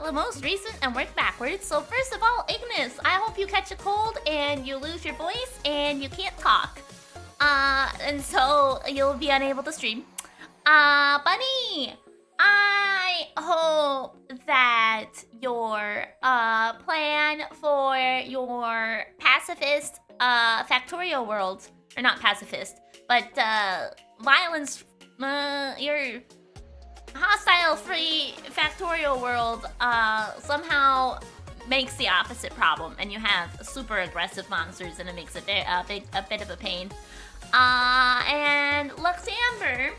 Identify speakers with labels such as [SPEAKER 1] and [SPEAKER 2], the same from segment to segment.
[SPEAKER 1] The most recent and work backwards. So first of all, Ignis, I hope you catch a cold and you lose your voice and you can't talk. And so you'll be unable to stream. Bunny, I hope that your plan for your pacifist factorial world, or not pacifist, but violence, your hostile-free factorial world somehow makes the opposite problem, and you have super aggressive monsters, and it makes it a bit of a pain. And Luxamber,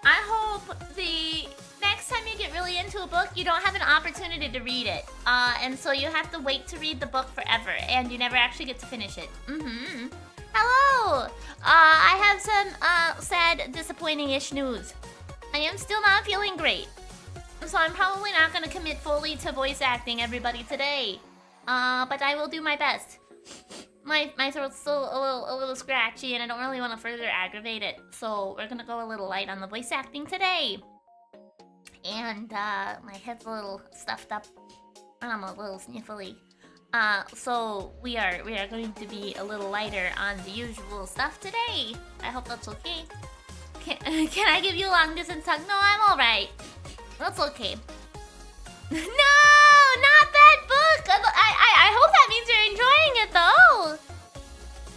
[SPEAKER 1] I hope the next time you get really into a book, you don't have an opportunity to read it, and so you have to wait to read the book forever, and you never actually get to finish it. Hello! I have some sad, disappointing-ish news. I am still not feeling great, so I'm probably not going to commit fully to voice acting everybody today. But I will do my best. My throat's still a little scratchy, and I don't really want to further aggravate it. So we're gonna go a little light on the voice acting today. And my head's a little stuffed up, and I'm a little sniffly. So we are going to be a little lighter on the usual stuff today. I hope that's okay. Can I give you a long distance hug? No, I'm all right. That's okay. No, not that book. I hope that means you're enjoying it though.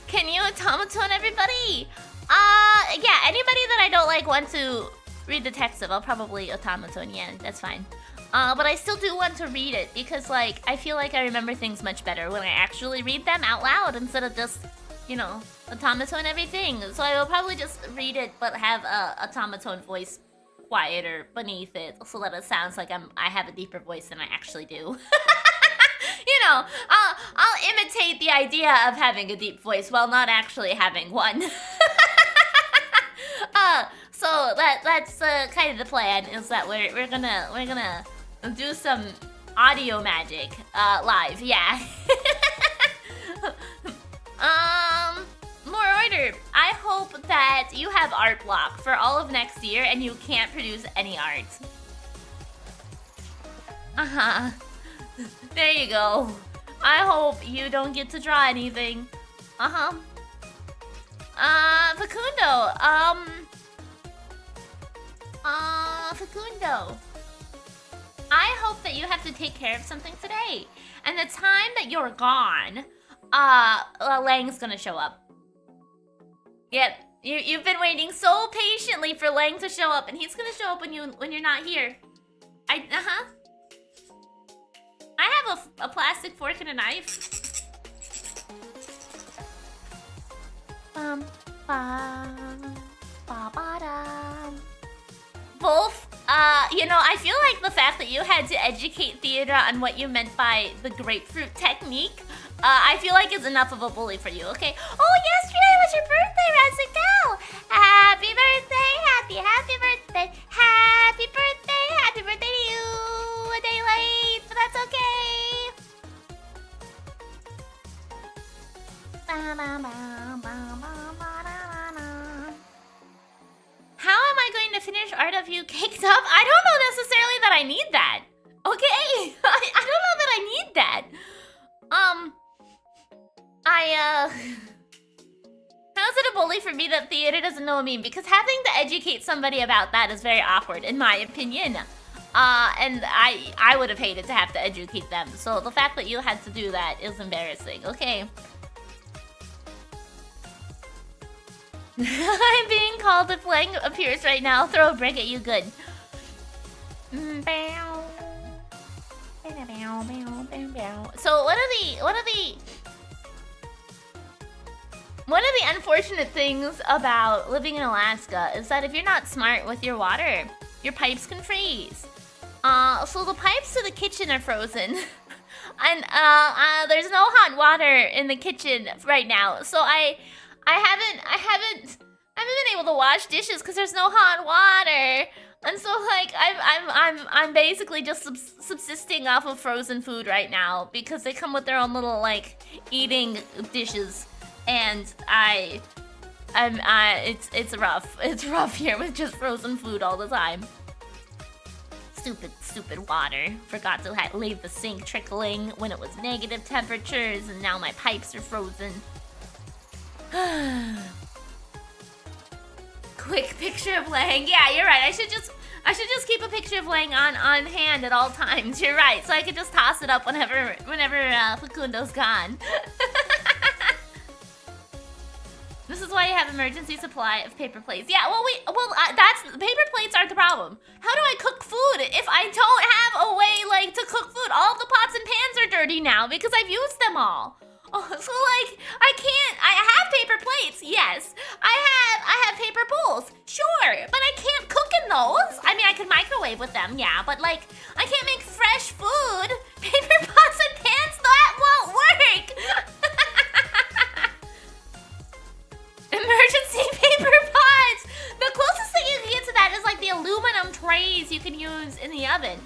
[SPEAKER 1] Can you automaton everybody? Yeah, anybody that I don't like want to read the text of, I'll probably automaton. Yeah, that's fine. But I still do want to read it because, like, I feel like I remember things much better when I actually read them out loud instead of just, you know, automaton everything. So I will probably just read it, but have a automaton voice quieter beneath it, so that it sounds like I have a deeper voice than I actually do. You know, I'll imitate the idea of having a deep voice while not actually having one. So that's kind of the plan, is that we're gonna do some audio magic live, yeah. More order. I hope that you have art block for all of next year and you can't produce any art. There you go. I hope you don't get to draw anything. Facundo, Facundo, I hope that you have to take care of something today. And the time that you're gone, Lang's gonna show up. Yep, you've been waiting so patiently for Lang to show up, and he's gonna show up when you're not here. I have a plastic fork and a knife. Wolf, you know, I feel like the fact that you had to educate Theodore on what you meant by the grapefruit technique, I feel like it's enough of a bully for you, okay? Oh, yesterday was your birthday, Razikel! Happy birthday, happy birthday, happy birthday to you! A day late, but that's okay! How am I going to finish art of you caked up? I don't know necessarily that I need that. Okay? I don't know that I need that. How's it a bully for me that Theater doesn't know me? Because having to educate somebody about that is very awkward, in my opinion. And I would have hated to have to educate them. So the fact that you had to do that is embarrassing. Okay. I'm being called if Lang appears right now. Throw a brick at you good. So one of the unfortunate things about living in Alaska is that if you're not smart with your water, your pipes can freeze. So the pipes to the kitchen are frozen. And there's no hot water in the kitchen right now. So I haven't been able to wash dishes because there's no hot water, and so like I'm basically just subsisting off of frozen food right now because they come with their own little like eating dishes, and it's rough. It's rough here with just frozen food all the time. Stupid water. Forgot to leave the sink trickling when it was negative temperatures, and now my pipes are frozen. Quick picture of Lang. Yeah, you're right. I should just keep a picture of Lang on hand at all times. You're right. So I could just toss it up whenever Facundo's gone. This is why you have emergency supply of paper plates. Yeah, that's paper plates aren't the problem. How do I cook food if I don't have a way like to cook food? All the pots and pans are dirty now because I've used them all. Oh, so like I have paper plates, yes. I have paper bowls, sure, but I can't cook in those. I mean, I could microwave with them, yeah, but like I can't make fresh food. Paper pots and pans, that won't work. Emergency paper pots. The closest thing you can get to that is like the aluminum trays you can use in the oven.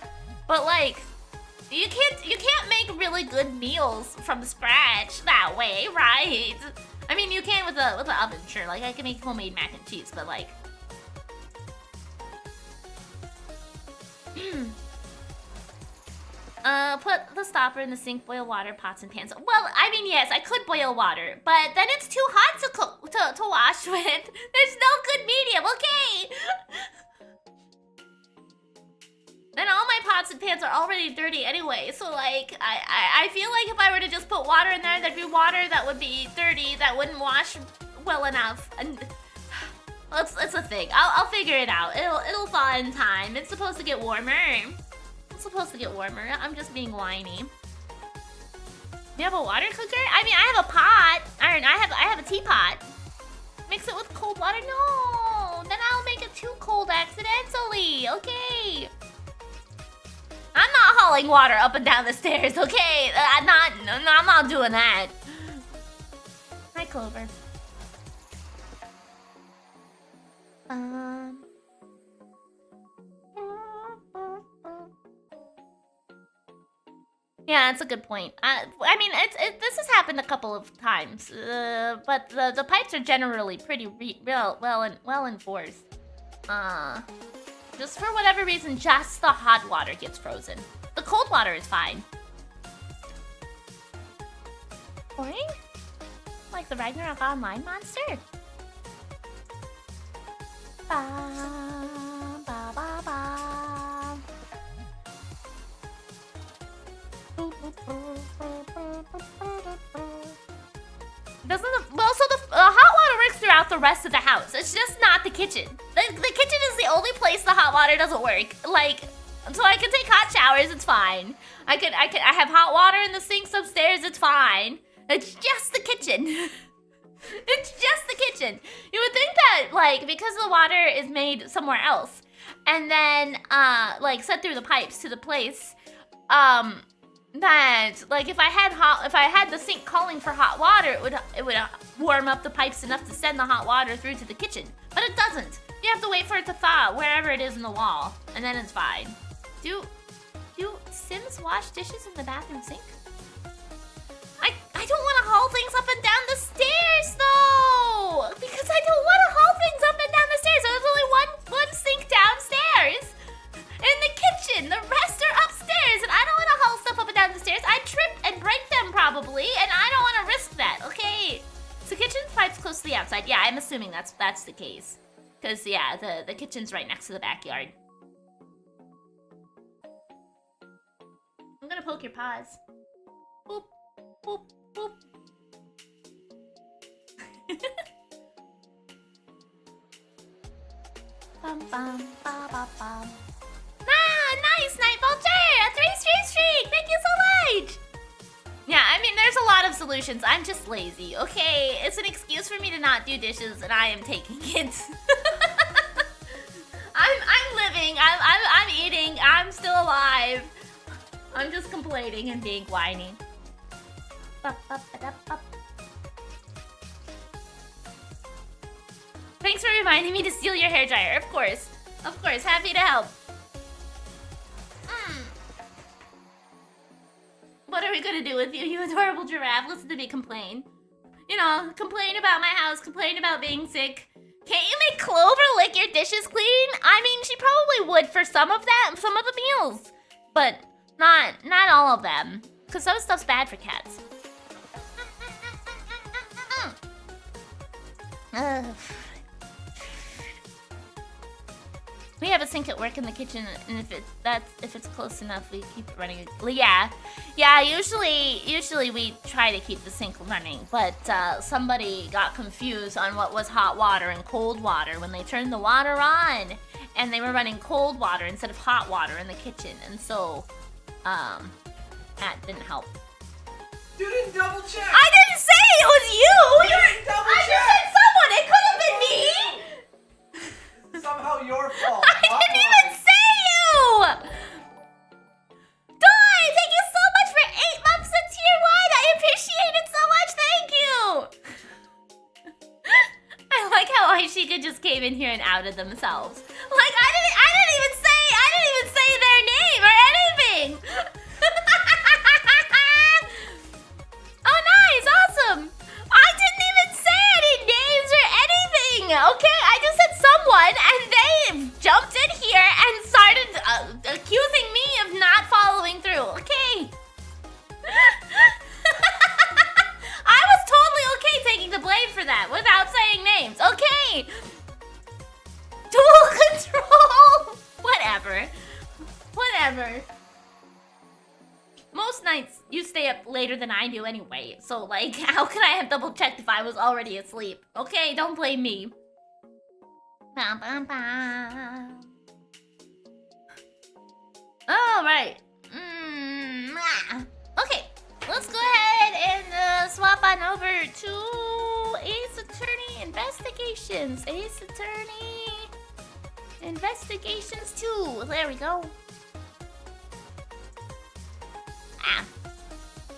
[SPEAKER 1] But like You can't make really good meals from scratch that way, right? I mean, you can with the oven, sure. Like I can make homemade mac and cheese, but like. Put the stopper in the sink, boil water, pots and pans. Well, I mean, yes, I could boil water, but then it's too hot to cook, to wash with. There's no good medium, okay? Then all my pots and pans are already dirty anyway, so like, I feel like if I were to just put water in there, there'd be water that would be dirty, that wouldn't wash well enough, and it's a thing. I'll figure it out. It'll thaw in time. It's supposed to get warmer. I'm just being whiny. You have a water cooker? I mean, I have a pot. I have a teapot. Mix it with cold water? No! Then I'll make it too cold accidentally. Okay. I'm not hauling water up and down the stairs, okay? I'm not doing that. Hi, Clover. Yeah, that's a good point. I mean, this has happened a couple of times, but the pipes are generally pretty well enforced. Just for whatever reason, just the hot water gets frozen. The cold water is fine. Boring? Like the Ragnarok Online monster? Ba, ba, ba, ba. The hot water works throughout the rest of the house. It's just not the kitchen. The kitchen is the only place the hot water doesn't work. Like, so I can take hot showers, it's fine. I have hot water in the sinks upstairs, it's fine. It's just the kitchen. It's just the kitchen. You would think that, like, because the water is made somewhere else, and then, like, sent through the pipes to the place, that, like, if I had the sink calling for hot water, it would warm up the pipes enough to send the hot water through to the kitchen. But it doesn't. You have to wait for it to thaw wherever it is in the wall, and then it's fine. Do Sims wash dishes in the bathroom sink? I don't want to haul things up and down the stairs, though! Because I don't want to haul things up and down the stairs. There's only one sink downstairs in the kitchen. The rest are upstairs, and I don't want to haul stuff up and down the stairs. I'd trip and break them, probably, and I don't want to risk that, okay? So kitchen pipe's close to the outside. Yeah, I'm assuming that's the case. Because, yeah, the kitchen's right next to the backyard. I'm gonna poke your paws. Boop, boop, boop. Bum, bum, ba, ba, bum. Nice, Night Vulture! A 3-stream streak! Thank you so much! Yeah, I mean, there's a lot of solutions. I'm just lazy, okay? It's an excuse for me to not do dishes, and I am taking it. I'm living, I'm eating, I'm still alive. I'm just complaining and being whiny. Thanks for reminding me to steal your hairdryer. Of course, happy to help. What are we gonna do with you, you adorable giraffe? Listen to me complain. You know, complain about my house, complain about being sick. Can't you make Clover lick your dishes clean? I mean, she probably would for some of the meals, but not all of them, because some stuff's bad for cats. We have a sink at work in the kitchen, and if it's close enough, we keep it running. Yeah. Usually we try to keep the sink running, but somebody got confused on what was hot water and cold water when they turned the water on, and they were running cold water instead of hot water in the kitchen, and so that didn't help.
[SPEAKER 2] You didn't double check.
[SPEAKER 1] I didn't say it was you.
[SPEAKER 2] You didn't double check.
[SPEAKER 1] I just said someone. It could have been me.
[SPEAKER 2] Somehow your fault.
[SPEAKER 1] I didn't even say you! Doi, thank you so much for 8 months of tier 1! I appreciate it so much, thank you! I like how Aishika just came in here and outed themselves. Like, I didn't even say their name or anything! whatever. Most nights you stay up later than I do anyway, so like, how could I have double checked if I was already asleep? Okay, don't blame me. Bum, bum, bum. All right. Okay, let's go ahead and swap on over to Ace Attorney Investigations. Ace Attorney Investigations 2. There we go.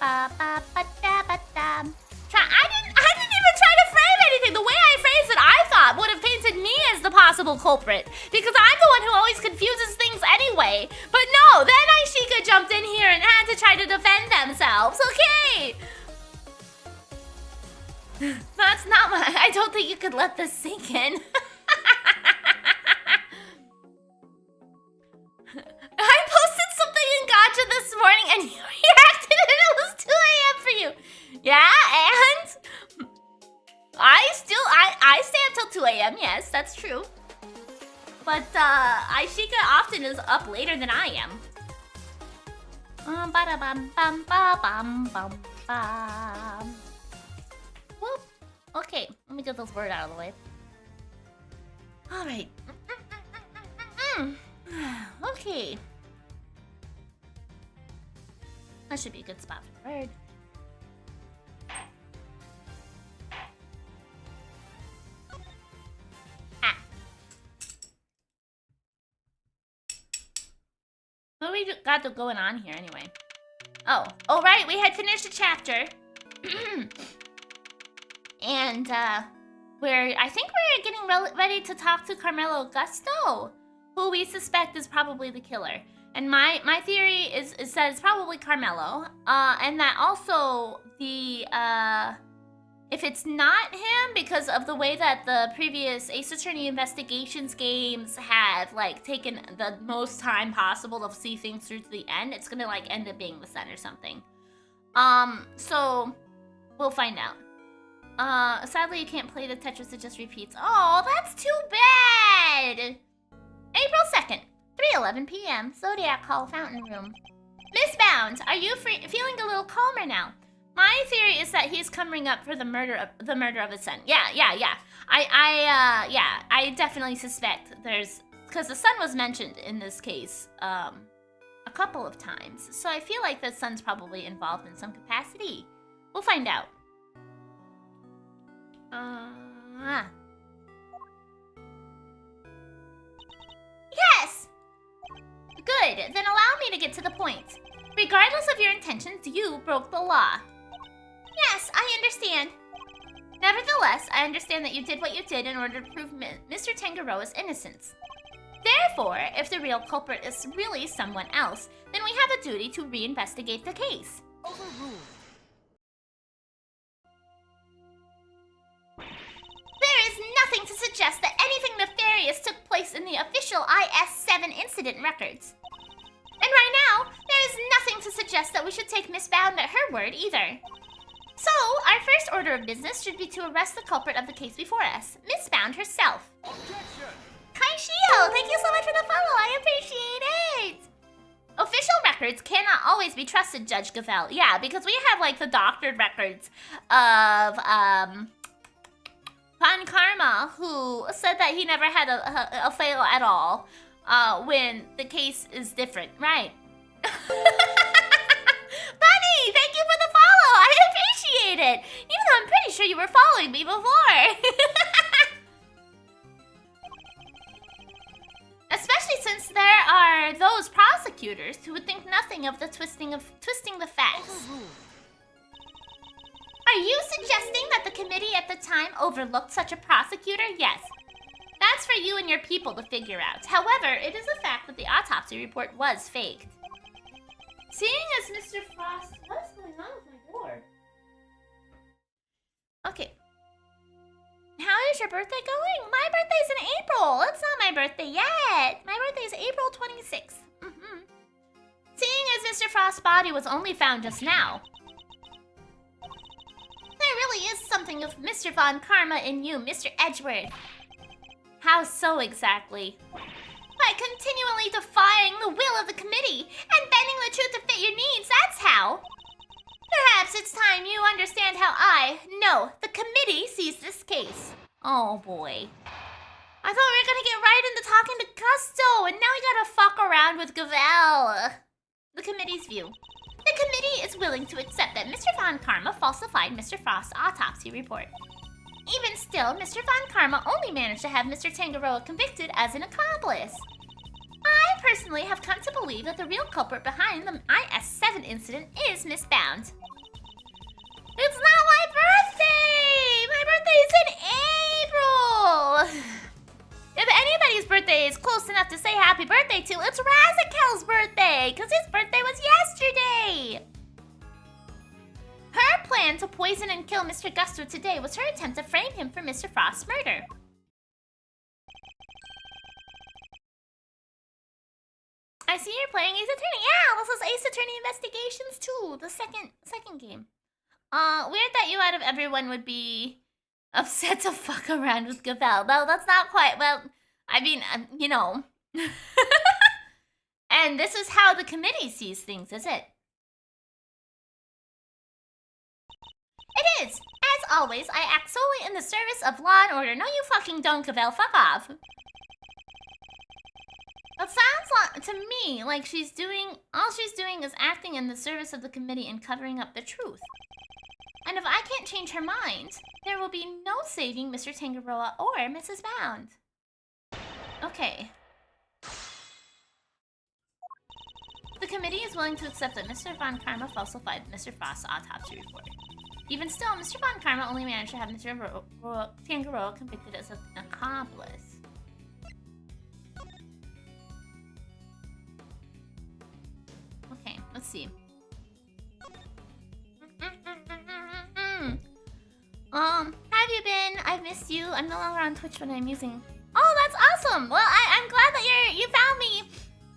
[SPEAKER 1] I didn't even try to frame anything. The way I phrased it, I thought would have painted me as the possible culprit, because I'm the one who always confuses things anyway. But no, then Aishika jumped in here and had to try to defend themselves. Okay. That's not my... I don't think you could let this sink in. I posted something in Gacha this morning and you reacted and it was 2 a.m. for you. Yeah, and I stay up till 2 a.m. Yes, that's true. But Aishika often is up later than I am. Whoop. Okay, let me get this word out of the way. All right. Okay. That should be a good spot for the bird. What do we got going on here anyway? Oh right, we had finished a chapter. And I think we're getting ready to talk to Carmelo Augusto, who we suspect is probably the killer. And my theory is that it's probably Carmelo, and that also the if it's not him, because of the way that the previous Ace Attorney Investigations games have like taken the most time possible to see things through to the end, it's gonna like end up being the Sun or something. So we'll find out. Sadly you can't play the Tetris, it just repeats. Oh, that's too bad. April 2nd. 3:11 p.m. Zodiac Hall Fountain Room. Miss Bound, are you feeling a little calmer now? My theory is that he's covering up for the murder of his son. Yeah. I definitely suspect because the son was mentioned in this case a couple of times. So I feel like the son's probably involved in some capacity. We'll find out. Yes! Good, then allow me to get to the point. Regardless of your intentions, you broke the law. Yes, I understand. Nevertheless, I understand that you did what you did in order to prove Mr. Tangaroa's innocence. Therefore, if the real culprit is really someone else, then we have a duty to reinvestigate the case.
[SPEAKER 3] Overruled.
[SPEAKER 1] There is nothing to suggest that anything nefarious took place in the official IS-7 incident records. And right now, there is nothing to suggest that we should take Miss Bound at her word either. So, our first order of business should be to arrest the culprit of the case before us, Miss Bound herself.
[SPEAKER 3] Objection!
[SPEAKER 1] Kaishio, thank you so much for the follow, I appreciate it! Official records cannot always be trusted, Judge Gavel. Yeah, because we have, like, the doctored records of, Pan Karma, who said that he never had a fail at all, when the case is different, right? Bunny, thank you for the follow, I appreciate it! Even though I'm pretty sure you were following me before. Especially since there are those prosecutors who would think nothing of the twisting the facts. Are you suggesting that the committee at the time overlooked such a prosecutor? Yes. That's for you and your people to figure out. However, it is a fact that the autopsy report was faked. Seeing as Mr. Frost... What is going on with my board? Okay. How is your birthday going? My birthday's in April. It's not my birthday yet. My birthday is April 26th. Seeing as Mr. Frost's body was only found just now, there really is something of Mr. Von Karma in you, Mr. Edgeworth. How so exactly? By continually defying the will of the committee and bending the truth to fit your needs, that's how. Perhaps it's time you understand how the committee sees this case. Oh boy. I thought we were gonna get right into talking to Gusto, and now we gotta fuck around with Gavel. The committee's view. The committee is willing to accept that Mr. Von Karma falsified Mr. Frost's autopsy report. Even still, Mr. Von Karma only managed to have Mr. Tangaroa convicted as an accomplice. I personally have come to believe that the real culprit behind the IS-7 incident is Miss Bound. It's not my birthday! My birthday is in April! If anybody's birthday is close enough to say happy birthday to, it's Razakel's birthday, because his birthday was yesterday! Her plan to poison and kill Mr. Gusto today was her attempt to frame him for Mr. Frost's murder. I see you're playing Ace Attorney. Yeah, this is Ace Attorney Investigations 2, the second game. Weird that you out of everyone would be upset to fuck around with Gavel. No, that's not quite, well, I mean, you know. And this is how the committee sees things, is it? It is. As always, I act solely in the service of law and order. No, you fucking don't, Gavel. Fuck off. It sounds to me like all she's doing is acting in the service of the committee and covering up the truth. And if I can't change her mind, there will be no saving Mr. Tangaroa or Mrs. Bound. Okay. The committee is willing to accept that Mr. Von Karma falsified Mr. Frost's autopsy report. Even still, Mr. Von Karma only managed to have Mr. Tangaroa convicted as an accomplice. Okay, let's see. Have you been? I've missed you. I'm no longer on Twitch when I'm using... Oh, that's awesome! Well, I'm glad that you found me,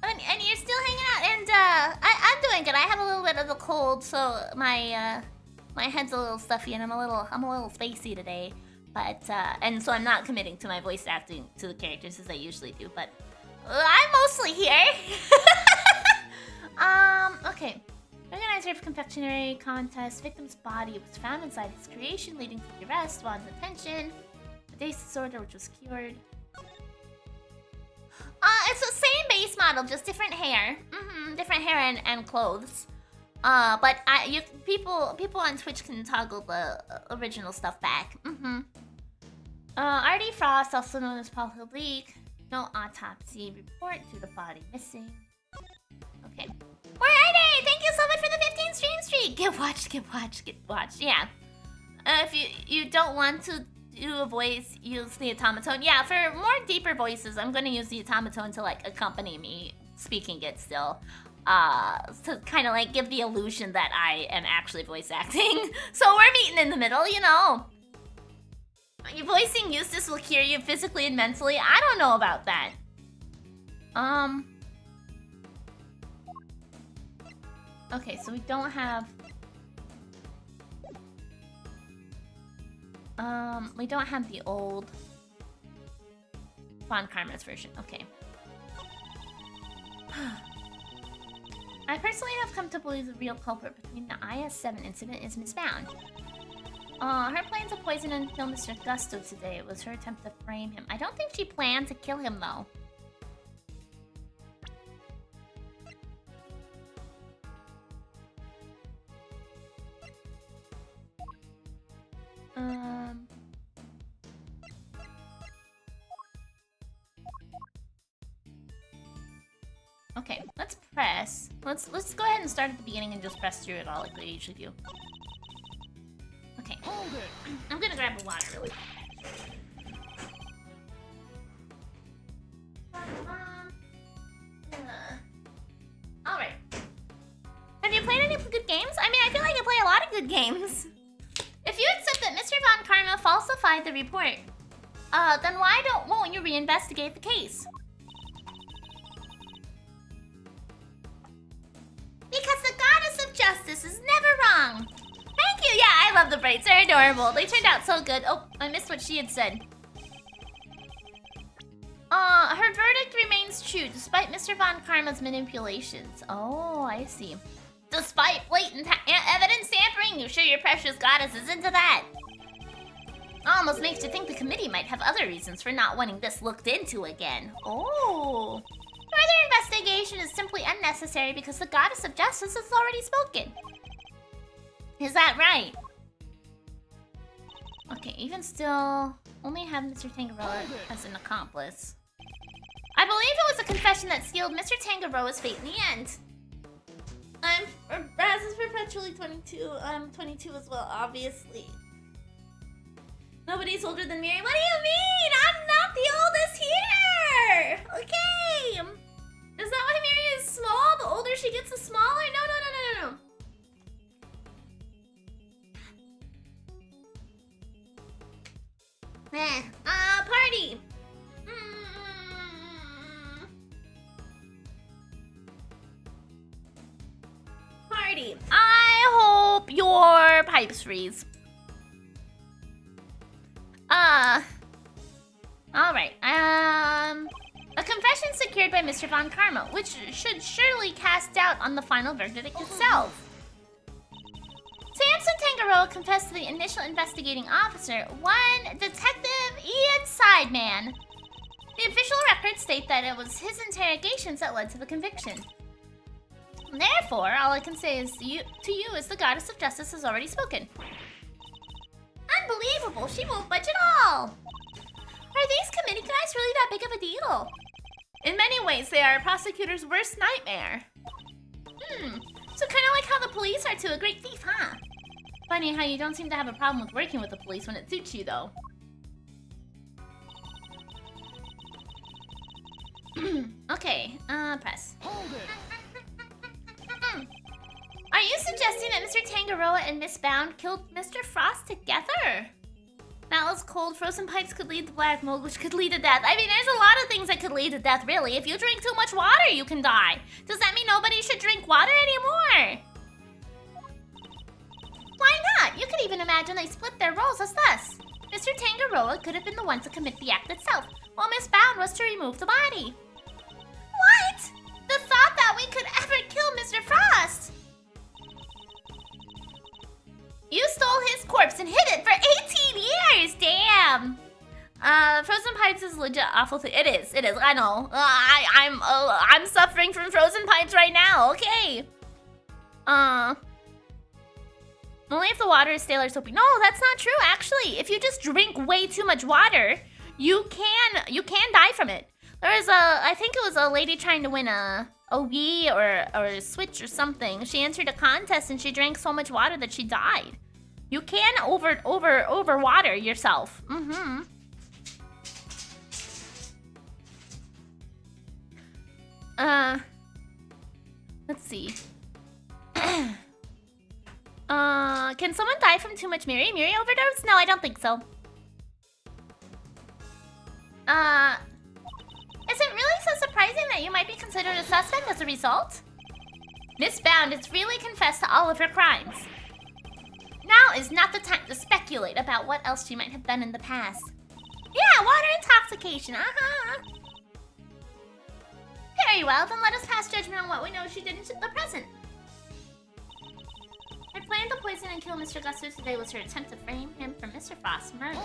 [SPEAKER 1] and you're still hanging out, and I'm doing good. I have a little bit of a cold, so my head's a little stuffy, and I'm a little spacey today. But and so I'm not committing to my voice acting to the characters as I usually do. But I'm mostly here. Okay. Organizer of confectionery contest. Victim's body was found inside his creation, leading to the arrest while in detention. The day's disorder, which was cured. It's the same base model, just different hair. Different hair and clothes. But people on Twitch can toggle the original stuff back. Artie Frost, also known as Paul Leak. No autopsy report due to body missing. Okay. Where are they? Thank you so much for the 15 stream streak. Get watched. Yeah. If you don't want to do a voice, use the automaton. Yeah, for more deeper voices, I'm gonna use the automaton to like accompany me speaking it still. To kind of like give the illusion that I am actually voice acting. So we're meeting in the middle, you know. Your voicing Eustace will cure you physically and mentally. I don't know about that. Okay, so we don't have... we don't have the old Von Karma's version. Okay. I personally have come to believe the real culprit between the IS-7 incident is Miss Bound. Her plan to poison and kill Mr. Gusto today was her attempt to frame him. I don't think she planned to kill him, though. Okay, let's press. Let's go ahead and start at the beginning and just press through it all like we usually do. Okay. Hold it. I'm gonna grab a water really quick. Alright. Have you played any good games? I mean, I feel like I play a lot of good games. If you accept that Mr. Von Karma falsified the report, then won't you reinvestigate the case? Because the goddess of justice is never wrong. Thank you. Yeah, I love the braids. They're adorable. They turned out so good. Oh, I missed what she had said. Her verdict remains true despite Mr. Von Karma's manipulations. Oh, I see. Despite blatant evidence tampering, you sure your precious goddess is into that? Almost makes you think the committee might have other reasons for not wanting this looked into again. Oh. Further investigation is simply unnecessary because the goddess of justice has already spoken. Is that right? Okay, even still, only have Mr. Tangaroa as an accomplice. I believe it was a confession that sealed Mr. Tangaroa's fate in the end. Raz is perpetually 22. I'm 22 as well, obviously. Nobody's older than Miri. What do you mean? I'm not the oldest here! Okay! Is that why Miri is small? The older she gets, the smaller? No. Party! Party. I hope your pipes freeze. Alright, a confession secured by Mr. Von Karma, which should surely cast doubt on the final verdict itself. Samson Tangaroa confessed to the initial investigating officer, one Detective Ian Sideman. The official records state that it was his interrogations that led to the conviction. Therefore, all I can say is to you is the goddess of justice has already spoken. Unbelievable, she won't budge at all. Are these committee guys really that big of a deal? In many ways, they are a prosecutor's worst nightmare. So kind of like how the police are to a great thief, huh? Funny how you don't seem to have a problem with working with the police when it suits you, though. Okay, press.
[SPEAKER 3] Hold it.
[SPEAKER 1] Are you suggesting that Mr. Tangaroa and Miss Bound killed Mr. Frost together? Malice cold, frozen pipes could lead to black mold, which could lead to death. I mean, there's a lot of things that could lead to death, really. If you drink too much water, you can die. Does that mean nobody should drink water anymore? Why not? You could even imagine they split their roles as thus. Mr. Tangaroa could have been the one to commit the act itself, while Miss Bound was to remove the body. What? The thought that we could ever kill Mr. Frost! You stole his corpse and hid it for 18 years! Damn! Frozen pipes is legit awful thing. It is, I know. I'm suffering from frozen pipes right now, okay. Only if the water is stale or soapy. No, that's not true, actually. If you just drink way too much water, you can die from it. There was I think it was a lady trying to win a Wii or a Switch or something. She entered a contest and she drank so much water that she died. You can over water yourself. Let's see. Can someone die from too much Miri overdose? No, I don't think so. Is it really so surprising that you might be considered a suspect as a result? Miss Bound has freely confessed to all of her crimes. Now is not the time to speculate about what else she might have done in the past. Yeah, water intoxication, Very well, then let us pass judgment on what we know she did in the present. Her plan to poison and kill Mr. Gusto today was her attempt to frame him for Mr. Frost's murder.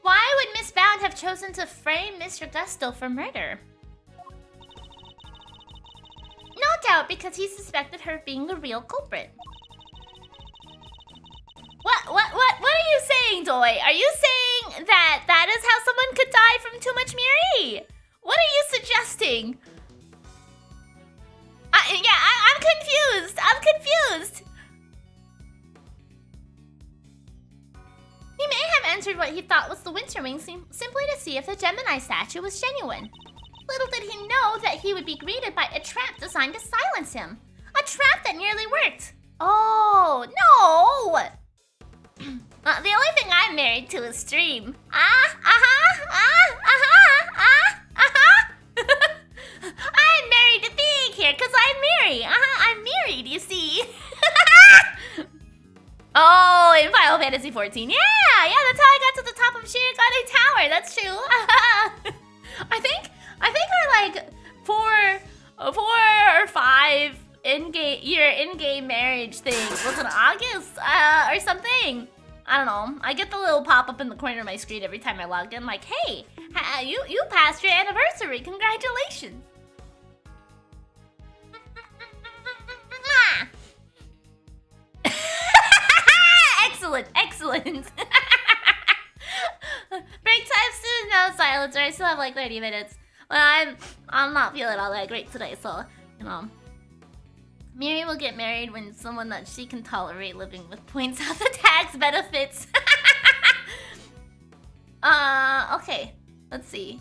[SPEAKER 1] Why would Miss Bound have chosen to frame Mr. Gusto for murder? No doubt because he suspected her of being the real culprit. What are you saying, Doi? Are you saying that is how someone could die from too much Miri? What are you suggesting? I'm confused. I'm confused. He may have entered what he thought was the Winter Wing simply to see if the Gemini statue was genuine. Little did he know that he would be greeted by a trap designed to silence him. A trap that nearly worked. Oh, no! The only thing I'm married to is stream. I'm married to Big here because I'm married. I'm married, you see. Oh, in Final Fantasy XIV. Yeah, that's how I got to the top of Shirogane Tower. That's true. I think we're like four or five in-game marriage thing was in August or something. I don't know. I get the little pop-up in the corner of my screen every time I log in, like, hey, you passed your anniversary. Congratulations. Excellent. Break time soon. No silencer. I still have like 30 minutes. Well, I'm not feeling all that great today, so you know. Miri will get married when someone that she can tolerate living with points out the tax benefits. Okay. Let's see.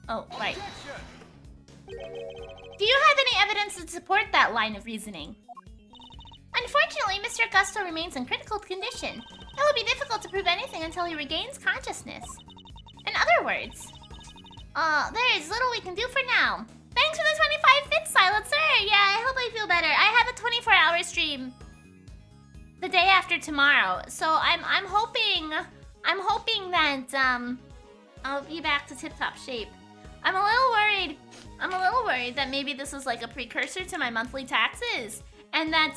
[SPEAKER 1] Oh, right. Do you have any evidence to support that line of reasoning? Unfortunately, Mr. Augusto remains in critical condition. It will be difficult to prove anything until he regains consciousness. In other words, there is little we can do for now. Thanks for the 25 bits, Silencer. Yeah, I hope I feel better. I have a 24-hour stream the day after tomorrow, so I'm hoping that I'll be back to tip-top shape. I'm a little worried that maybe this is like a precursor to my monthly taxes, and that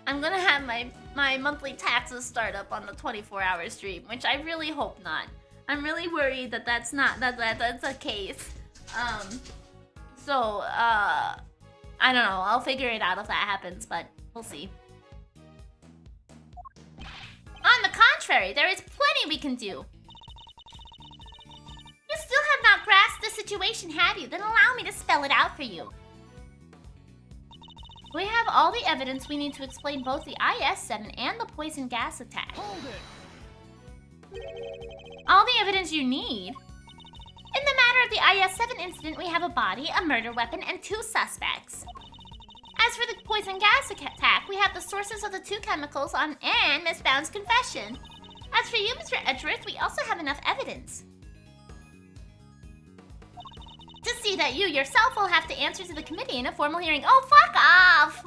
[SPEAKER 1] I'm gonna have my monthly taxes start up on the 24-hour stream, which I really hope not. I'm really worried that that's the case. So I don't know. I'll figure it out if that happens, but we'll see. On the contrary, there is plenty we can do. You still have not grasped the situation, have you? Then allow me to spell it out for you. We have all the evidence we need to explain both the IS-7 and the poison gas attack.
[SPEAKER 4] Hold it.
[SPEAKER 1] All the evidence you need? In the matter of the IS-7 incident, we have a body, a murder weapon, and 2 suspects. As for the poison gas attack, we have the sources of the 2 chemicals and Miss Bound's confession. As for you, Mr. Edgeworth, we also have enough evidence to see that you yourself will have to answer to the committee in a formal hearing. Oh, fuck off!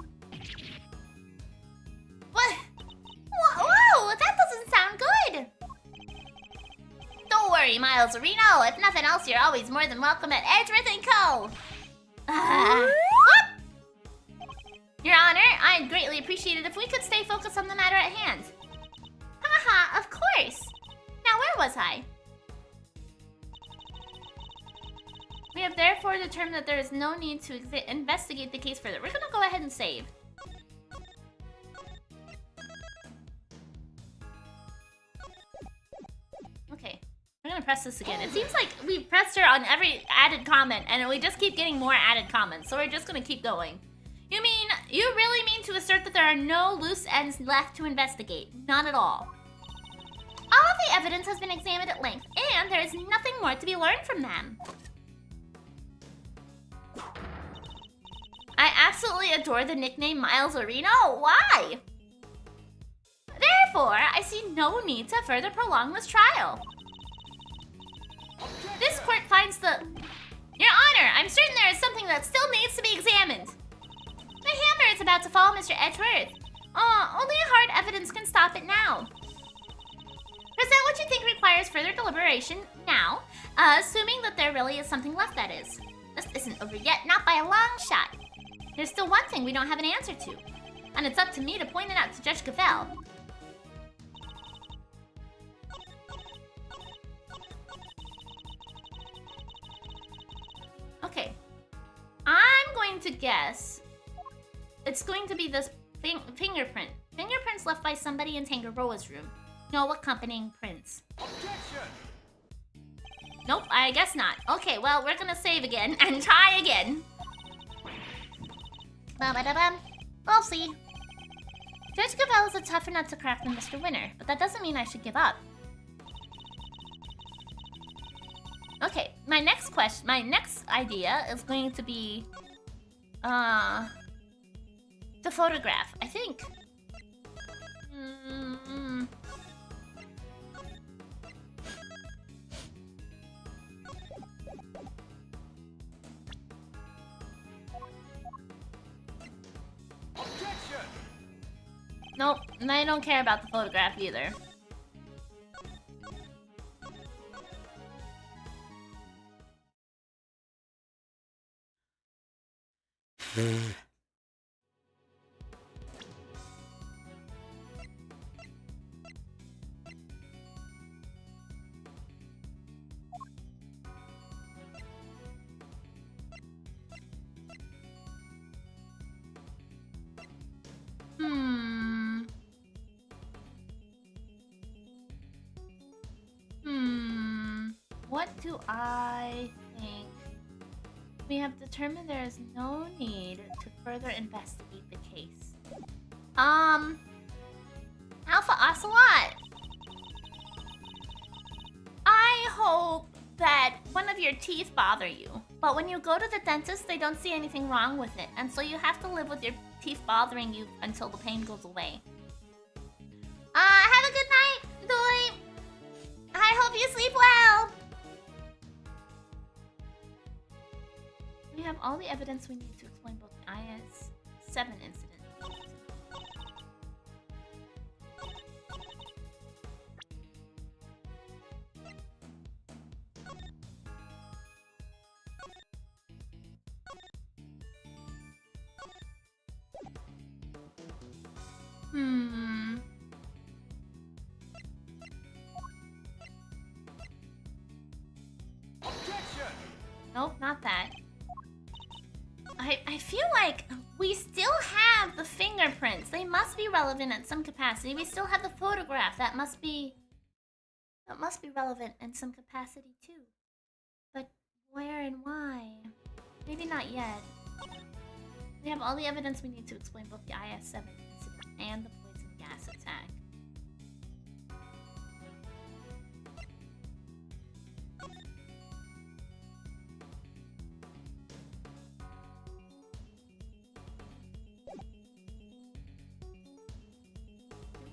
[SPEAKER 1] What? Whoa, that doesn't sound good! Don't worry, Miles Areno. If nothing else, you're always more than welcome at Edgeworth & Co. Your Honor, I'd greatly appreciate it if we could stay focused on the matter at hand. Haha, of course. Now, where was I? We have therefore determined that there is no need to investigate the case further. We're gonna go ahead and save. Okay, we're gonna press this again. It seems like we've pressed her on every added comment, and we just keep getting more added comments, so we're just gonna keep going. You really mean to assert that there are no loose ends left to investigate? Not at all. All of the evidence has been examined at length, and there is nothing more to be learned from them. I absolutely adore the nickname Miles Areno. Why? Therefore, I see no need to further prolong this trial. This court finds the... Your Honor, I'm certain there is something that still needs to be examined. The hammer is about to fall, Mr. Edgeworth. Only hard evidence can stop it now. Present what you think requires further deliberation now, assuming that there really is something left, that is. This isn't over yet, not by a long shot. There's still one thing we don't have an answer to, and it's up to me to point it out to Judge Cavell. Okay. I'm going to guess it's going to be this fingerprint. Fingerprints left by somebody in Tangaroa's room. No accompanying prints.
[SPEAKER 4] Objection.
[SPEAKER 1] Nope, I guess not. Okay, well, we're gonna save again and try again. Ba-ba-da-bum. We'll see. Judge Cavell is a tougher nut to crack than Mr. Winner, but that doesn't mean I should give up. Okay, my next idea is going to be the photograph, I think.
[SPEAKER 4] Objection.
[SPEAKER 1] Nope, I don't care about the photograph either. Hmm. What do I think? We have determined there is no need to further investigate the case. Alpha Ocelot! I hope that one of your teeth bother you. But when you go to the dentist, they don't see anything wrong with it. And so you have to live with your teeth bothering you until the pain goes away. Have a good night, Doy! I hope you sleep well! We have all the evidence we need to explain both the IS-7 incident.
[SPEAKER 4] Objection!
[SPEAKER 1] Nope, not that. I feel like we still have the fingerprints. They must be relevant at some capacity. We still have the photograph. That must be relevant in some capacity too. But where and why? Maybe not yet. We have all the evidence we need to explain both the IS-7 incident and the poison gas attack.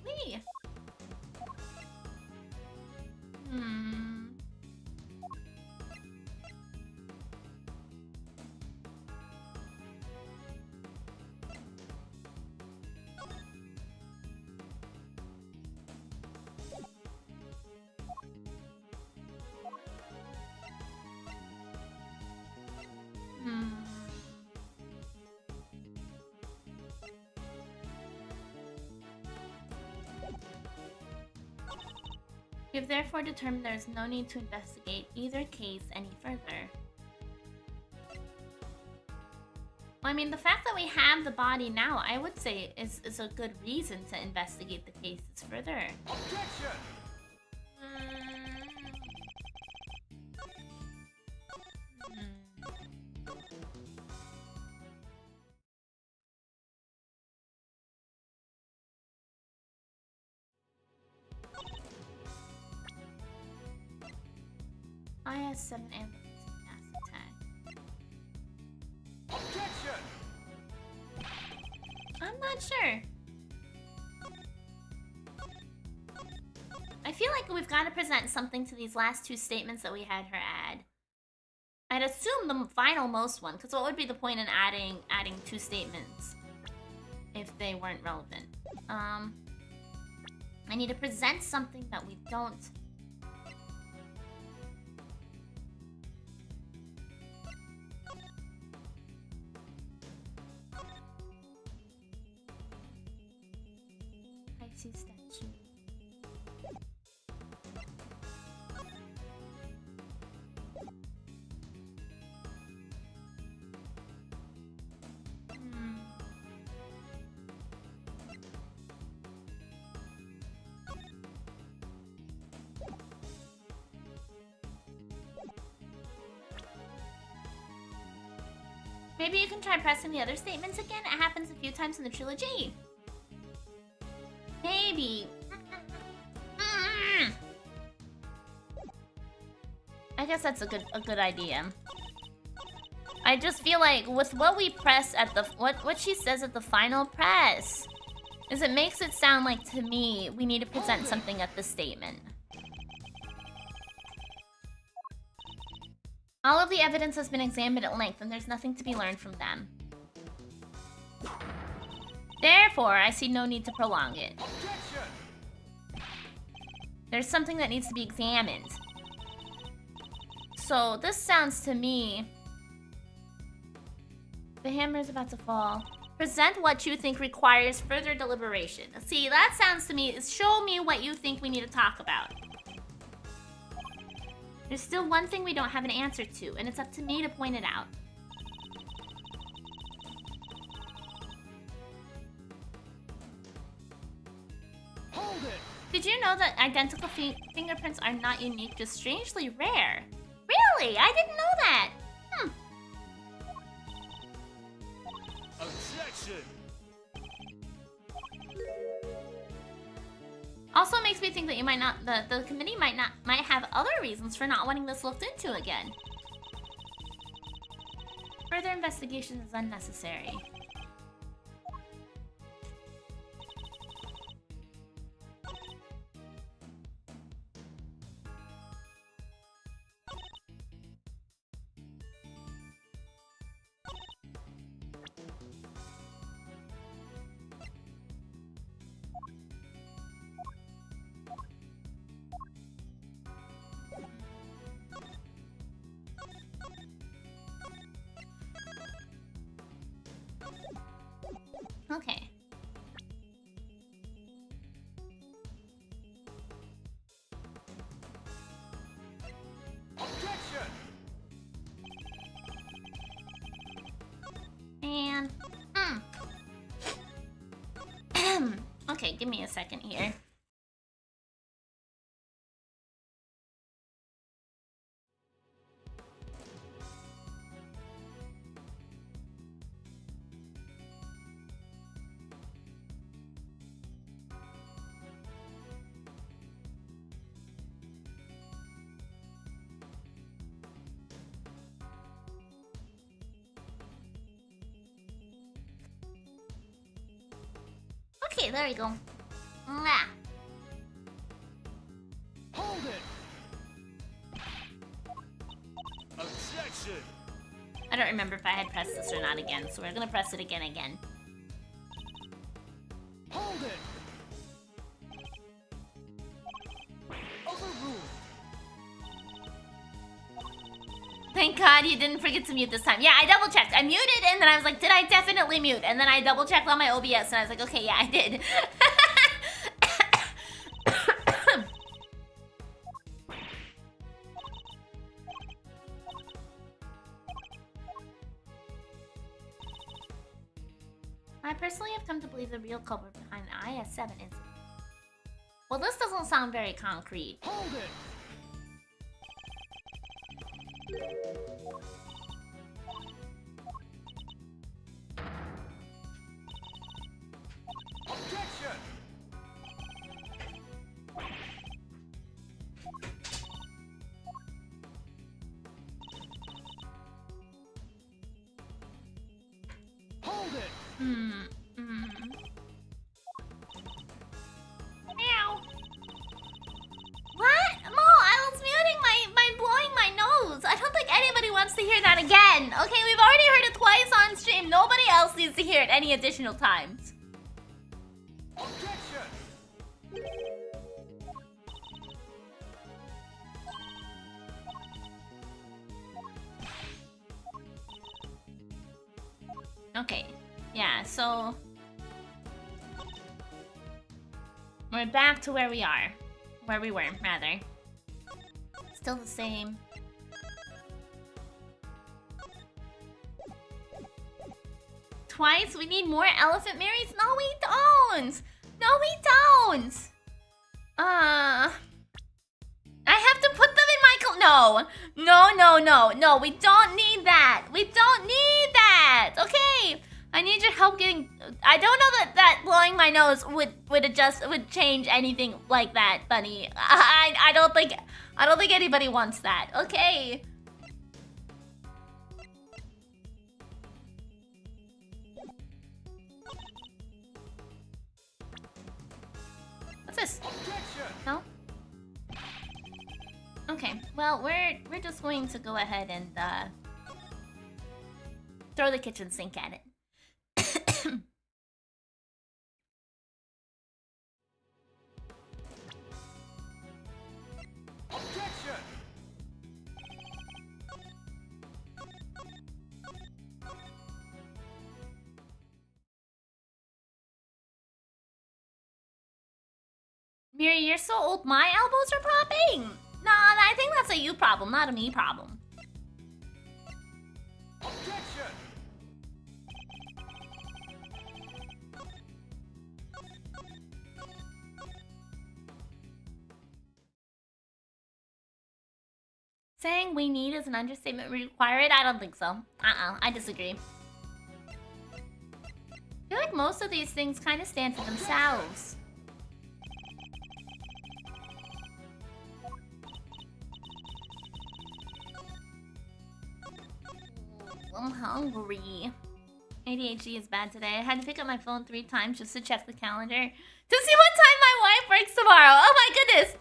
[SPEAKER 1] We. We have therefore determined there is no need to investigate either case any further. Well, I mean, the fact that we have the body now, I would say, is a good reason to investigate the cases further.
[SPEAKER 4] Objection!
[SPEAKER 1] IS-7 and the poison gas attack.
[SPEAKER 4] Objection!
[SPEAKER 1] I'm not sure. I feel like we've got to present something to these last two statements that we had her add. I'd assume the final most one, because what would be the point in adding two statements if they weren't relevant? I need to present something that we don't. I see statue. Maybe you can try pressing the other statements again. It happens a few times in the trilogy. Maybe. I guess that's a good idea. I just feel like with what we press at the what she says at the final press is it makes it sound like to me we need to present something at the statement. All of the evidence has been examined at length and there's nothing to be learned from them. Therefore, I see no need to prolong it.
[SPEAKER 4] Objection!
[SPEAKER 1] There's something that needs to be examined. So this sounds to me The hammer is about to fall. Present what you think requires further deliberation. See, that sounds to me, show me what you think we need to talk about. There's still one thing we don't have an answer to, and it's up to me to point it out.
[SPEAKER 4] Hold it.
[SPEAKER 1] Did you know that identical fingerprints are not unique, just strangely rare? Really? I didn't know that.
[SPEAKER 4] Objection.
[SPEAKER 1] Also makes me think that you might not, the committee might have other reasons for not wanting this looked into again. Further investigation is unnecessary. Okay.
[SPEAKER 4] Objection.
[SPEAKER 1] And okay, give me a second here. Okay, there we go. Mwah.
[SPEAKER 4] Hold it. Objection.
[SPEAKER 1] I don't remember if I had pressed this or not again, so we're gonna press it again.
[SPEAKER 4] Hold it. Overruled.
[SPEAKER 1] Thank God you didn't forget to mute this time. Yeah, I double checked. I muted and then I was like, did I definitely mute? And then I double checked on my OBS and I was like, okay, yeah, I did. I personally have come to believe the real culprit behind the IS-7 incident. Well, this doesn't sound very concrete.
[SPEAKER 4] Hold it. Objection. Hold it.
[SPEAKER 1] Meow. What? Mo, I was muting by blowing my nose. I don't think anybody wants to hear that again. Okay, we've already heard it twice on stream. Nobody else needs to hear it any additional times.
[SPEAKER 4] Objection.
[SPEAKER 1] Okay, yeah, so we're back to where we are. Where we were, rather. Still the same. Twice? We need more Elephant Marys? No, we don't! No, we don't! I have to put them in my No, we don't need that. We don't need that. Okay. I need your help getting. I don't know that blowing my nose would change anything like that, Bunny. I don't think anybody wants that. Okay. What's this? No? Okay, well, we're just going to go ahead and throw the kitchen sink at it.
[SPEAKER 4] Objection!
[SPEAKER 1] Miri, you're so old, my elbows are popping. Nah, I think that's a you problem, not a me problem.
[SPEAKER 4] Objection!
[SPEAKER 1] Saying we need is an understatement. We require it? I don't think so. I disagree. I feel like most of these things kind of stand for themselves. I'm hungry. ADHD is bad today. I had to pick up my phone 3 times just to check the calendar to see what time my wife works tomorrow. Oh my goodness!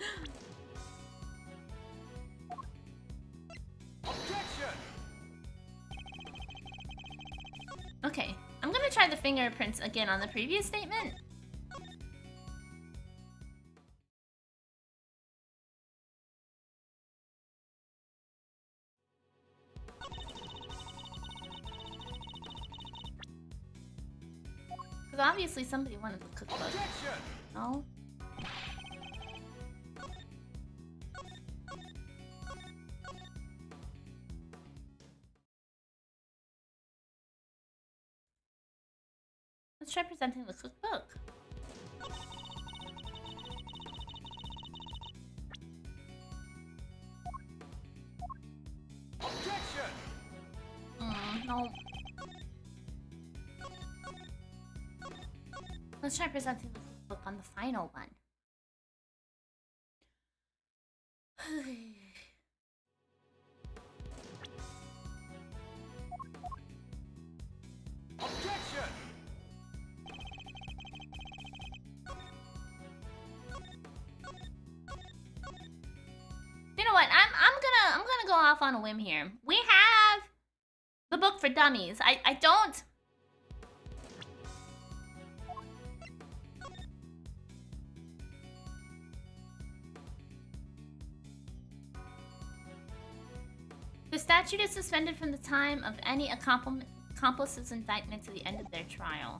[SPEAKER 4] Objection!
[SPEAKER 1] Okay, I'm gonna try the fingerprints again on the previous statement. Because obviously somebody wanted the cookbook.
[SPEAKER 4] Objection!
[SPEAKER 1] No? Let's try presenting the cookbook.
[SPEAKER 4] Objection!
[SPEAKER 1] No. Let's try presenting the cookbook on the final one.
[SPEAKER 4] Objection!
[SPEAKER 1] You know what? I'm gonna go off on a whim here. We have the book for dummies. I don't. The statute is suspended from the time of any accomplice's indictment to the end of their trial.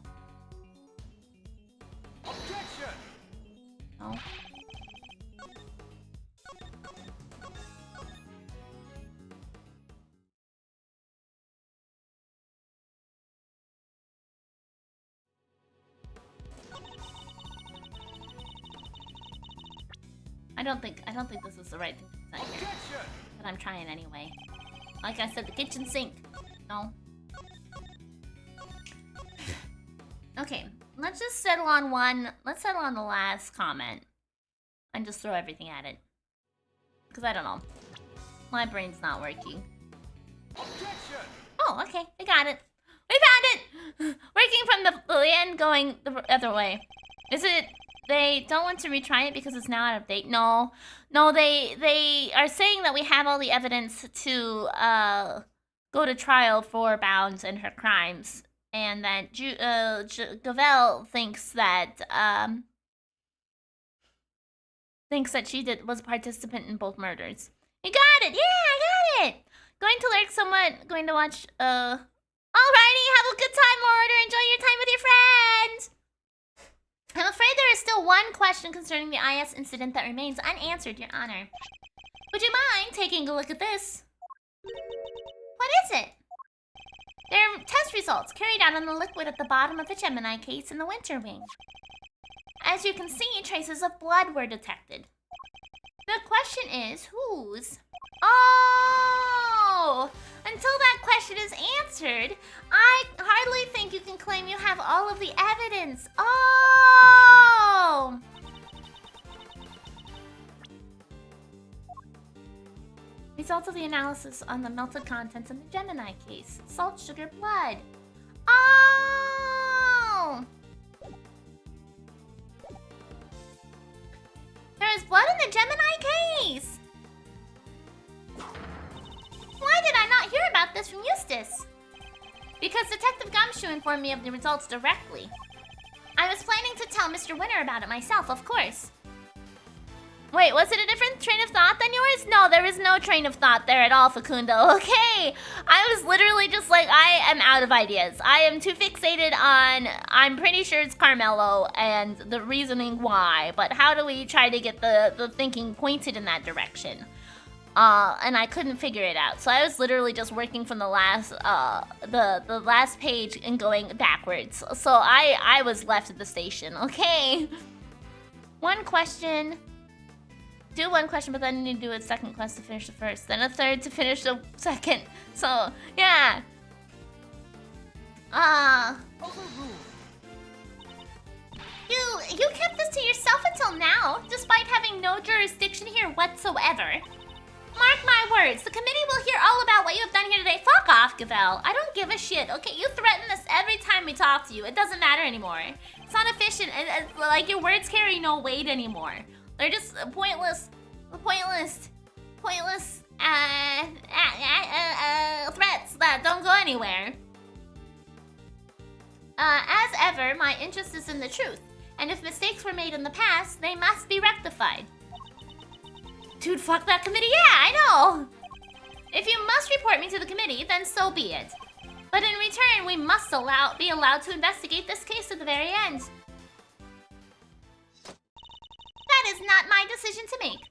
[SPEAKER 4] Objection!
[SPEAKER 1] No. I don't think this is the right thing to present here.
[SPEAKER 4] Objection!
[SPEAKER 1] But I'm trying anyway. Like I said, the kitchen sink. No. Okay, let's just settle on one. Let's settle on the last comment. And just throw everything at it. Because I don't know. My brain's not working.
[SPEAKER 4] Objection!
[SPEAKER 1] Oh, okay. We got it. We found it! Working from the end, going the other way. Is it... They don't want to retry it because it's now out of date? No. No, they are saying that we have all the evidence to go to trial for Bounds and her crimes. And that Gavel thinks that she was a participant in both murders. You got it! Yeah, I got it! Going to lurk somewhat, going to watch Alrighty, have a good time, Lord, or enjoy your time with your friends! I'm afraid there is still one question concerning the IS incident that remains unanswered, Your Honor. Would you mind taking a look at this? What is it? They're test results carried out on the liquid at the bottom of the Gemini case in the winter wing. As you can see, traces of blood were detected. The question is, whose? Oh! Until that question is answered, I hardly think you can claim you have all of the evidence. Oh! Results of the analysis on the melted contents in the Gemini case. Salt, sugar, blood. Oh! There is blood in the Gemini case! Why did I not hear about this from Eustace? Because Detective Gumshoe informed me of the results directly. I was planning to tell Mr. Winter about it myself, of course. Wait, was it a different train of thought than yours? No, there is no train of thought there at all, Facundo. Okay, I was literally just like, I am out of ideas. I am too fixated on, I'm pretty sure it's Carmelo and the reasoning why, but how do we try to get the thinking pointed in that direction? And I couldn't figure it out. So I was literally just working from the last, the last page and going backwards. So I was left at the station, okay? One question. Do one question, but then you need to do a second quest to finish the first. Then a third to finish the second. So, yeah. You kept this to yourself until now, despite having no jurisdiction here whatsoever. Mark my words, the committee will hear all about what you have done here today. Fuck off, Gavel. I don't give a shit. Okay, you threaten us every time we talk to you. It doesn't matter anymore. It's not efficient. Like, your words carry no weight anymore. They're just pointless threats that don't go anywhere. As ever, my interest is in the truth. And if mistakes were made in the past, they must be rectified. Dude, fuck that committee. Yeah, I know. If you must report me to the committee, then so be it. But in return, we must be allowed to investigate this case to the very end. That is not my decision to make.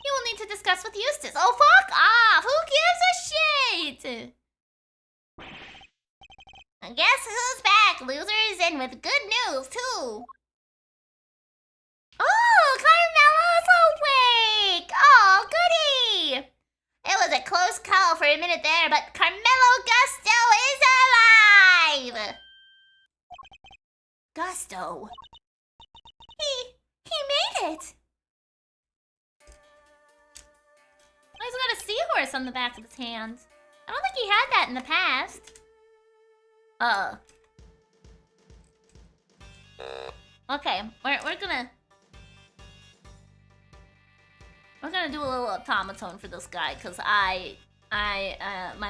[SPEAKER 1] You will need to discuss with Eustace. Oh, fuck off! Who gives a shit? Guess who's back, losers, and with good news, too. Oh, Carmelo's awake! Oh, goody! It was a close call for a minute there, but Carmelo Gusto is alive! Gusto? He made it! He's got a seahorse on the back of his hand. I don't think he had that in the past. Okay, we're gonna do a little automaton for this guy, cause my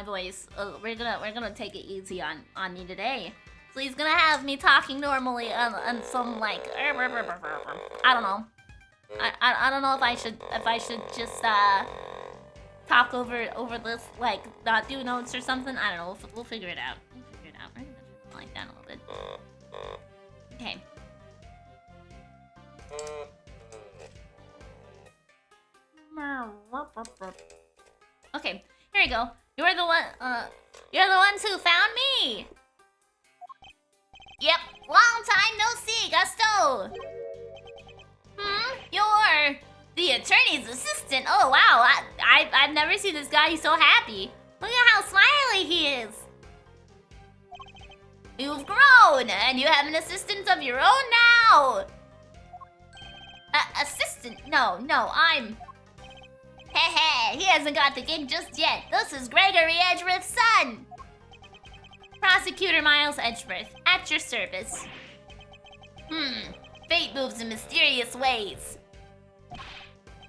[SPEAKER 1] voice. We're gonna take it easy on me today. So he's gonna have me talking normally on some like I don't know. I don't know if I should just talk over this, like not do notes or something. I don't know. We'll figure it out. We're gonna just like that a little bit. Okay. Okay, here we go. You're the ones who found me. Yep, long time no see, Gusto. You're the attorney's assistant. Oh wow, I've never seen this guy so happy. Look at how smiley he is. You've grown, and you have an assistant of your own now. Assistant? No, I'm... Heh, he hasn't got the gig just yet. This is Gregory Edgeworth's son. Prosecutor Miles Edgeworth, at your service. Fate moves in mysterious ways.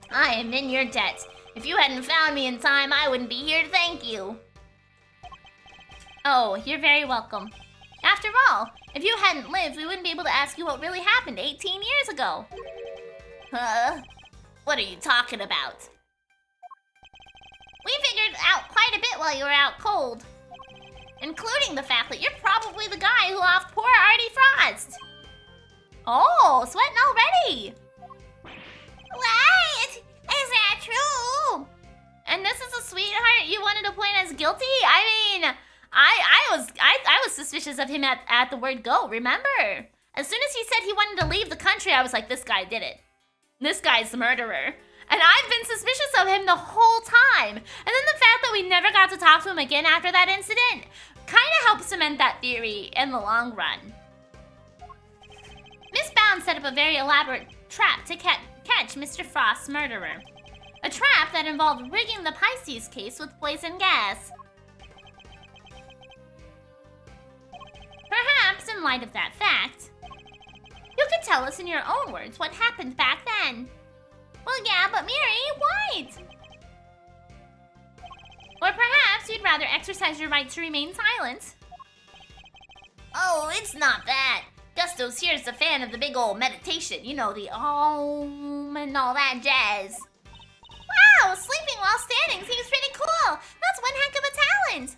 [SPEAKER 1] I am in your debt. If you hadn't found me in time, I wouldn't be here to thank you. Oh, you're very welcome. After all, if you hadn't lived, we wouldn't be able to ask you what really happened 18 years ago. What are you talking about? We figured out quite a bit while you were out cold. Including the fact that you're probably the guy who offed poor Artie Frost. Oh, sweating already. What? Is that true? And this is a sweetheart you wanted to point as guilty? I mean, I was suspicious of him at the word go, remember? As soon as he said he wanted to leave the country, I was like, this guy did it. This guy's the murderer. And I've been suspicious of him the whole time. And then the fact that we never got to talk to him again after that incident kind of helps cement that theory in the long run. Miss Bound set up a very elaborate trap to catch Mr. Frost's murderer. A trap that involved rigging the Pisces case with poison gas. Perhaps, in light of that fact, you could tell us in your own words what happened back then. Well, yeah, but Miri, what? Or perhaps you'd rather exercise your right to remain silent. Oh, it's not that. Gusto's here's a fan of the big old meditation. You know, the Om and all that jazz. Wow, sleeping while standing seems pretty cool. That's one heck of a talent.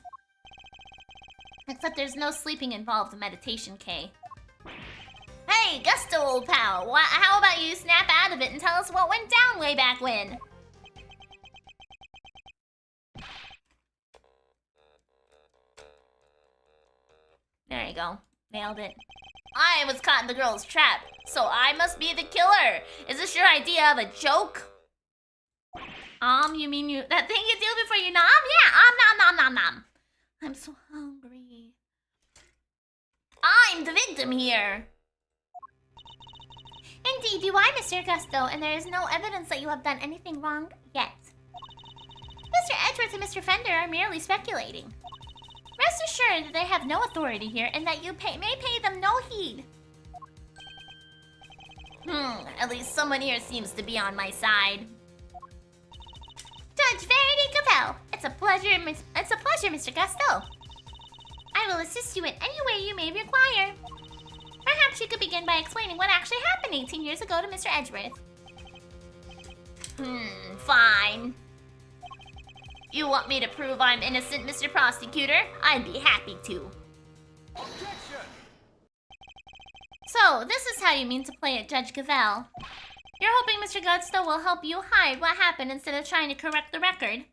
[SPEAKER 1] Except there's no sleeping involved in meditation, Kay. Hey, Gusto, old pal. How about you snap out of it and tell us what went down way back when? There you go. Nailed it. I was caught in the girl's trap, so I must be the killer. Is this your idea of a joke? You mean that thing you do before you nom? Yeah, nom nom nom nom. I'm so hungry. I'm the victim here. Indeed, you are, Mr. Gusto, and there is no evidence that you have done anything wrong yet. Mr. Edgeworth and Mr. Fender are merely speculating. Rest assured that they have no authority here and that you may pay them no heed. At least someone here seems to be on my side. Judge Verity Cavell, it's a pleasure, Mr. Gusto. I will assist you in any way you may require. Perhaps you could begin by explaining what actually happened 18 years ago to Mr. Edgeworth. Fine. You want me to prove I'm innocent, Mr. Prosecutor? I'd be happy to.
[SPEAKER 4] Objection!
[SPEAKER 1] So, this is how you mean to play it, Judge Cavell. You're hoping Mr. Gusto will help you hide what happened instead of trying to correct the record.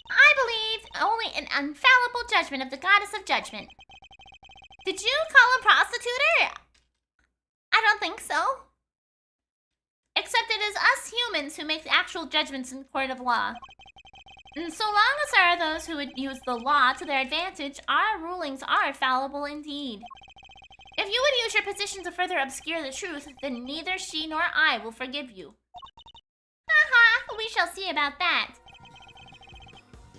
[SPEAKER 1] I believe only an infallible judgment of the Goddess of Judgment. Did you call him prostitute? I don't think so. Except it is us humans who make the actual judgments in the court of law. And so long as there are those who would use the law to their advantage, our rulings are fallible indeed. If you would use your position to further obscure the truth, then neither she nor I will forgive you. Haha, we shall see about that.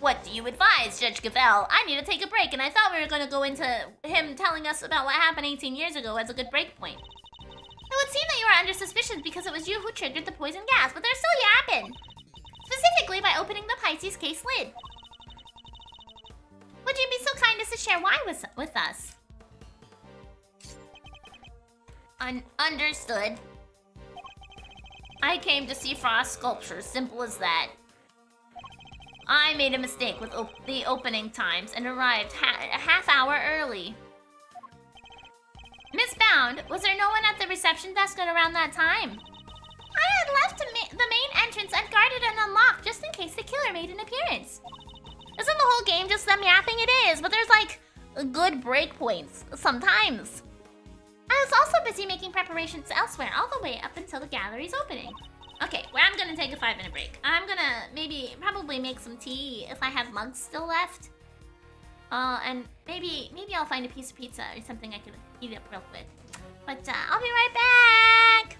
[SPEAKER 1] What do you advise, Judge Cavell? I need to take a break, and I thought we were going to go into him telling us about what happened 18 years ago as a good break point. It would seem that you are under suspicion because it was you who triggered the poison gas, but there's still yapping. Specifically by opening the Pisces case lid. Would you be so kind as to share why with us? Understood. I came to see Frost sculpture, simple as that. I made a mistake with the opening times and arrived a half hour early. Miss Bound, was there no one at the reception desk at around that time? I had left the main entrance unguarded and unlocked just in case the killer made an appearance. Isn't the whole game just them yapping? It is, but there's like good breakpoints sometimes. I was also busy making preparations elsewhere all the way up until the gallery's opening. Okay, well, I'm gonna take a 5-minute break. I'm gonna probably make some tea if I have mugs still left. And maybe I'll find a piece of pizza or something I can eat up real quick. But I'll be right back.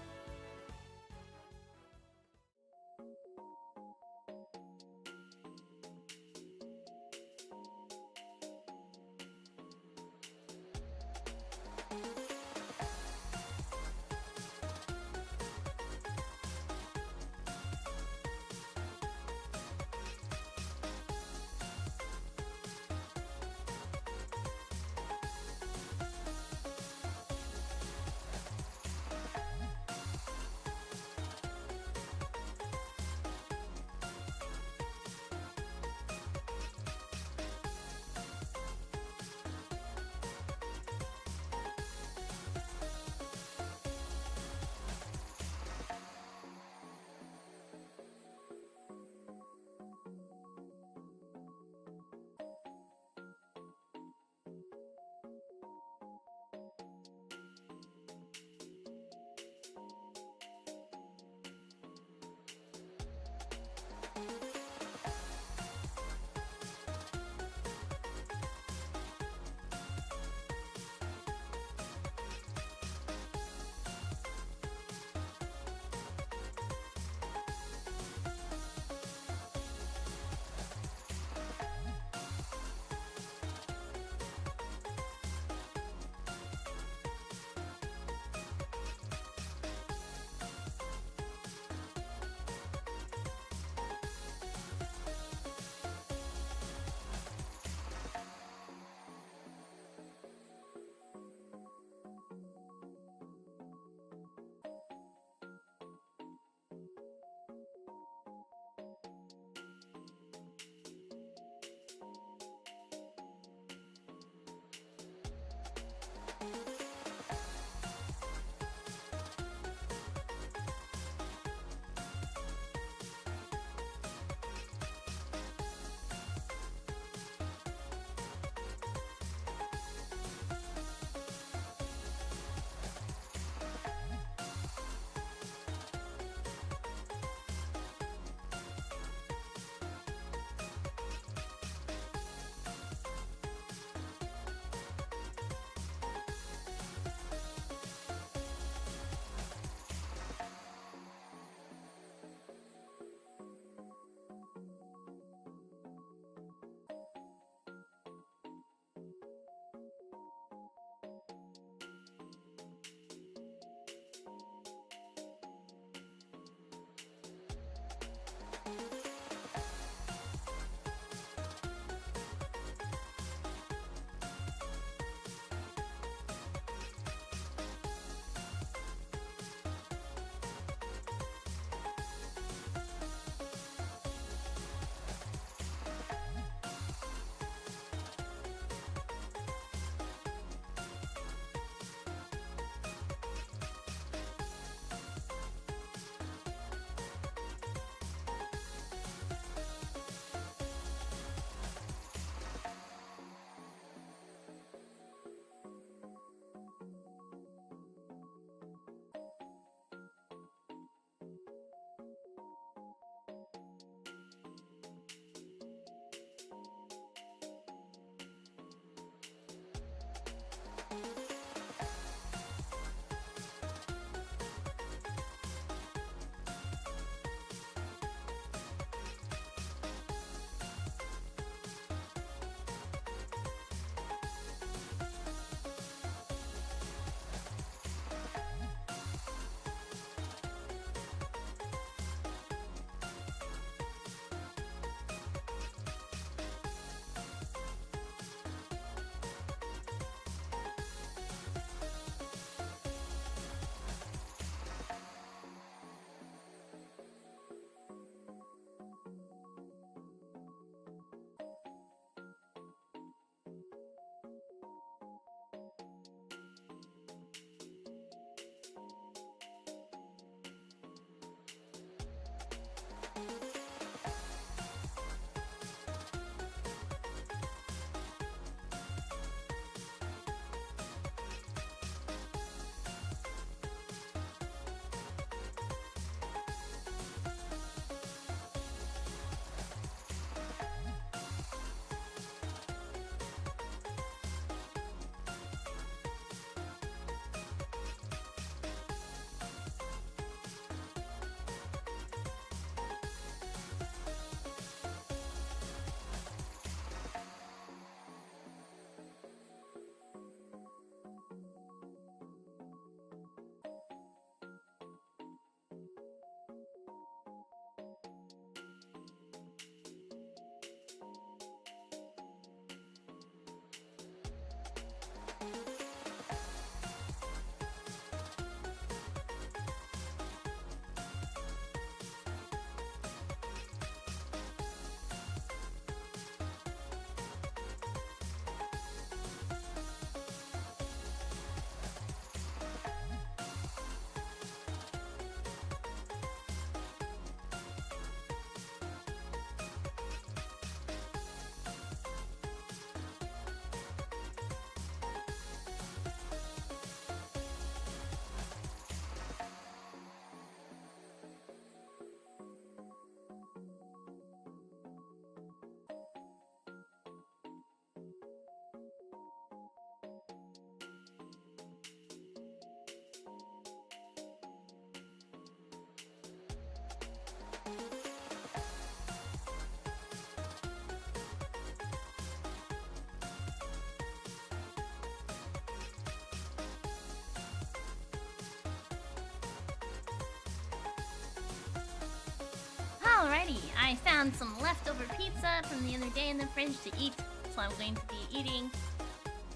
[SPEAKER 1] Alrighty, I found some leftover pizza from the other day in the fridge to eat, so I'm going to be eating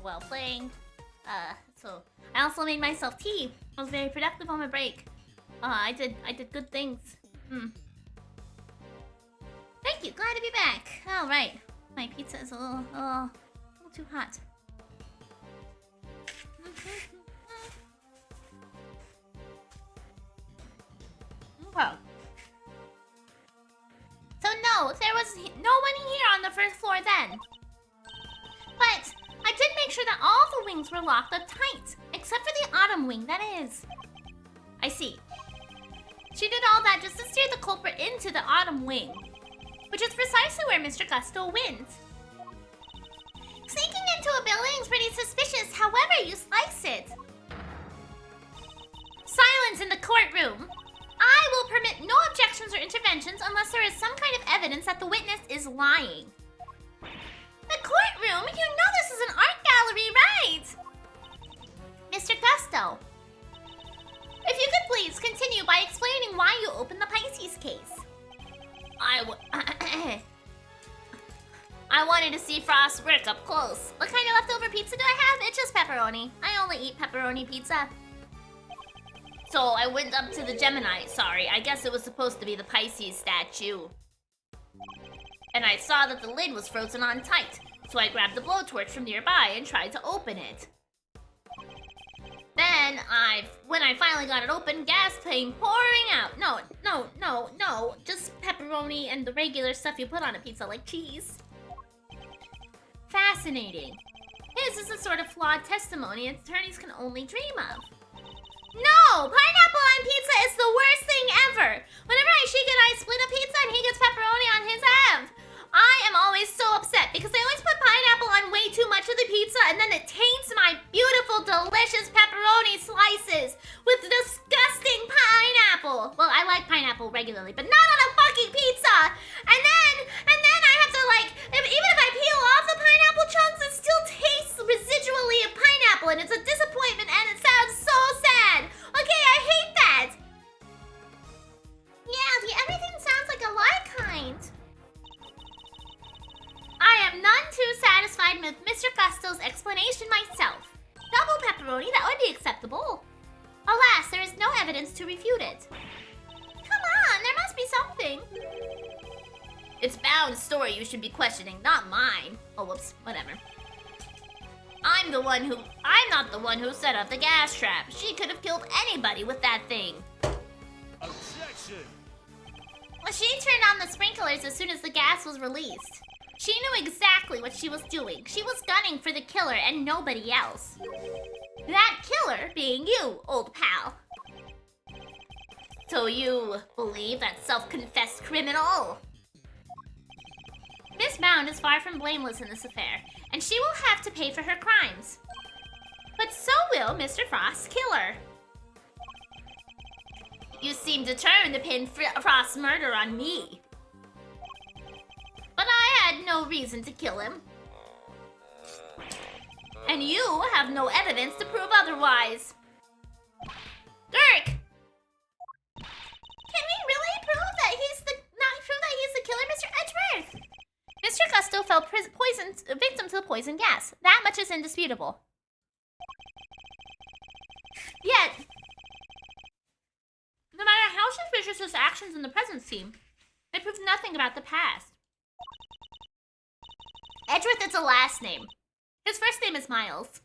[SPEAKER 1] while playing. So I also made myself tea. I was very productive on my break. I did good things. Thank you, glad to be back. Alright, my pizza is a little too hot. Huh. So no, there was no one here on the first floor then. But I did make sure that all the wings were locked up tight, except for the autumn wing, that is. I see. She did all that just to steer the culprit into the autumn wing, which is precisely where Mr. Gusto wins. Sneaking into a building is pretty suspicious, however you slice it. Silence in the courtroom. I will permit no objections or interventions unless there is some kind of evidence that the witness is lying. The courtroom? You know this is an art gallery, right? Mr. Gusto, if you could please continue by explaining why you opened the Pisces case. I wanted to see Frost's work up close. What kind of leftover pizza do I have? It's just pepperoni. I only eat pepperoni pizza. So I went up to the Gemini, sorry, I guess it was supposed to be the Pisces statue. And I saw that the lid was frozen on tight, so I grabbed the blowtorch from nearby and tried to open it. Then, when I finally got it open, gas came pouring out. No, just pepperoni and the regular stuff you put on a pizza like cheese. Fascinating. His is the sort of flawed testimony attorneys can only dream of. No! Pineapple on pizza is the worst thing ever! Whenever Ishika and I split a pizza and he gets pepperoni on his half, I am always so upset because I always put pineapple on way too much of the pizza and then it taints my beautiful, delicious pepperoni slices with disgusting pineapple. Well, I like pineapple regularly, but not on a fucking pizza! And then I have to even if I peel off the pineapple chunks, it still tastes residually of pineapple and it's a disappointment and it sounds so sad. Okay, I hate that. Yeah, everything sounds like a lie kind. I am none too satisfied with Mr. Gusto's explanation myself. Double pepperoni, that would be acceptable. Alas, there is no evidence to refute it. Come on, there must be something. It's Bound's story you should be questioning, not mine. Oh, whoops, whatever. I'm not the one who set up the gas trap. She could have killed anybody with that thing.
[SPEAKER 4] Objection!
[SPEAKER 1] Well, she turned on the sprinklers as soon as the gas was released. She knew exactly what she was doing. She was gunning for the killer and nobody else. That killer being you, old pal. So you believe that self-confessed criminal? Miss Bound is far from blameless in this affair, and she will have to pay for her crimes. But so will Mr. Frost's killer. You seem determined to pin Frost's murder on me. But I had no reason to kill him. And you have no evidence to prove otherwise. Dirk! Can we really prove that he's the killer, Mr. Edgeworth? Mr. Gusto fell victim to the poison gas. That much is indisputable. Yet, no matter how suspicious his actions in the present seem, they prove nothing about the past. Edgeworth is a last name. His first name is Miles.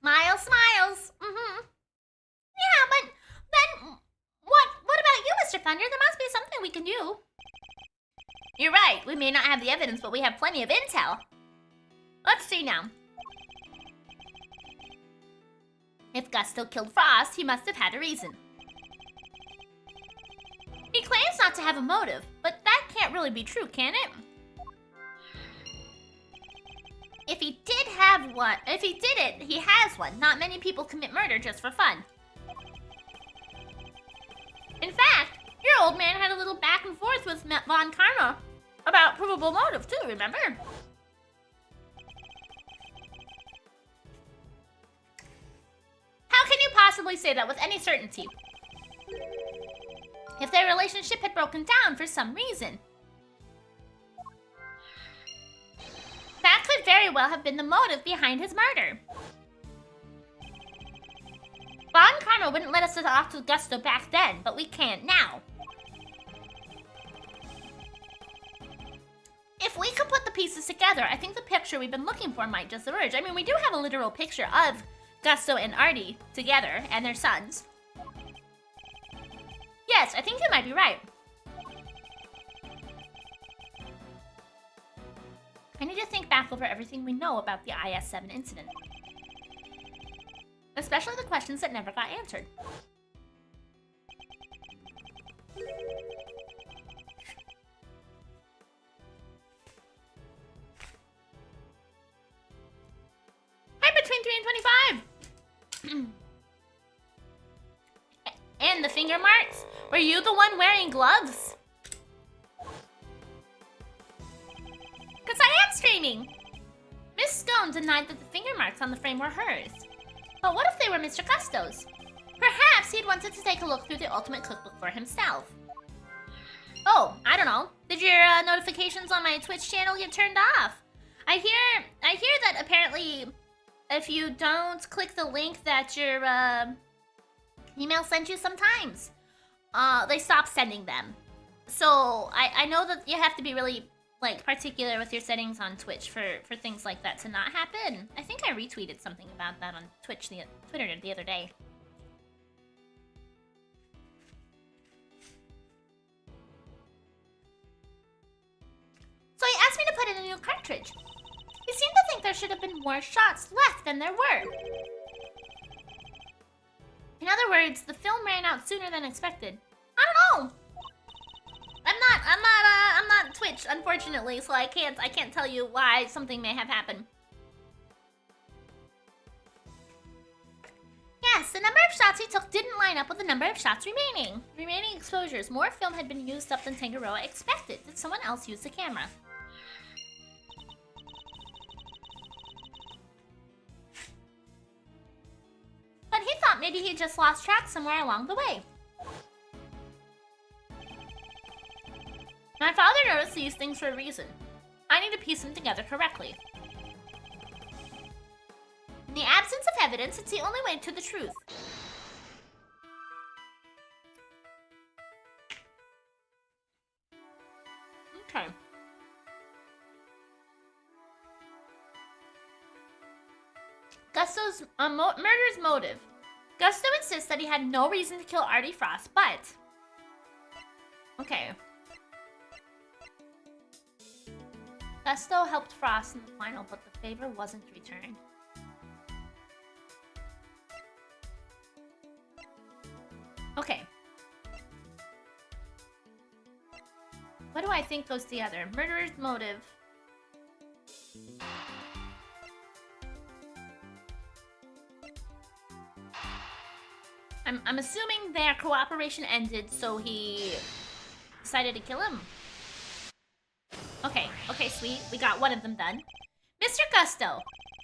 [SPEAKER 1] Miles. Yeah, but then what about you, Mr. Thunder? There must be something we can do. You're right. We may not have the evidence, but we have plenty of intel. Let's see now. If Gusto killed Frost, he must have had a reason. He claims not to have a motive, but that can't really be true, can it? If he did it, he has one. Not many people commit murder just for fun. In fact, your old man had a little back and forth with Von Karma about provable motive too, remember? How can you possibly say that with any certainty? If their relationship had broken down for some reason. That could very well have been the motive behind his murder. Von Karma wouldn't let us talk to Gusto back then, but we can now. If we could put the pieces together, I think the picture we've been looking for might just emerge. I mean, we do have a literal picture of Gusto and Artie together and their sons. Yes, I think you might be right. I need to think back over everything we know about the IS-7 incident. Especially the questions that never got answered. Right between 3 and 25! And the finger marks? Were you the one wearing gloves? Because I am streaming! Miss Scone denied that the finger marks on the frame were hers. But what if they were Mr. Gusto's? Perhaps he'd wanted to take a look through the Ultimate Cookbook for himself. Oh, I don't know. Did your notifications on my Twitch channel get turned off? I hear that apparently if you don't click the link that your email sent you sometimes, they stop sending them. So I know that you have to be really particular with your settings on Twitch for things like that to not happen. I think I retweeted something about that on Twitter the other day. So he asked me to put in a new cartridge. He seemed to think there should have been more shots left than there were. In other words, the film ran out sooner than expected. I don't know. I'm not Twitch, unfortunately, so I can't tell you why something may have happened. Yes, the number of shots he took didn't line up with the number of shots remaining. Remaining exposures. More film had been used up than Tangaroa expected. Did someone else use the camera? But he thought maybe he just lost track somewhere along the way. My father noticed these things for a reason. I need to piece them together correctly. In the absence of evidence, it's the only way to the truth. Okay. Gusto's murder's motive. Gusto insists that he had no reason to kill Artie Frost, but... Okay. Gusto helped Frost in the final, but the favor wasn't returned. Okay. What do I think goes together? Murderer's motive. I'm assuming their cooperation ended, so he decided to kill him. Okay, sweet. We got one of them done. Mr. Gusto,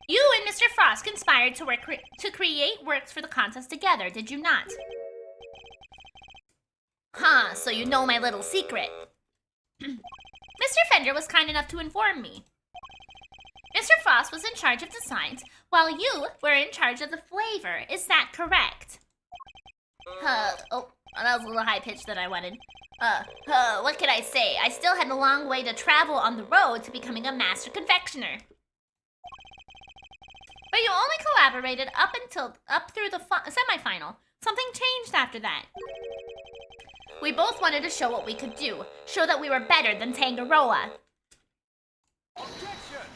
[SPEAKER 1] you and Mr. Frost conspired to create works for the contest together, did you not? Huh, so you know my little secret. Mr. Fender was kind enough to inform me. Mr. Frost was in charge of designs, while you were in charge of the flavor. Is that correct? Oh, that was a little high-pitched than I wanted. What can I say? I still had a long way to travel on the road to becoming a master confectioner. But you only collaborated up through the semifinal. Something changed after that. We both wanted to show what we could do. Show that we were better than Tangaroa.
[SPEAKER 4] Objection!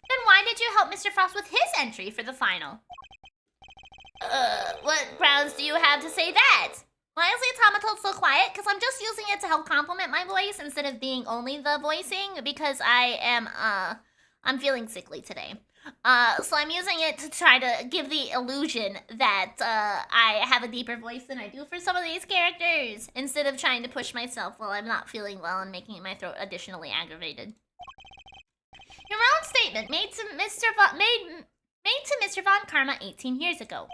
[SPEAKER 1] Then why did you help Mr. Frost with his entry for the final? What grounds do you have to say that? Why is the automaton so quiet? Because I'm just using it to help complement my voice instead of being only the voicing, because I'm feeling sickly today. So I'm using it to try to give the illusion that I have a deeper voice than I do for some of these characters, instead of trying to push myself while I'm not feeling well and making my throat additionally aggravated. Your own statement made to Mr. Von Karma 18 years ago.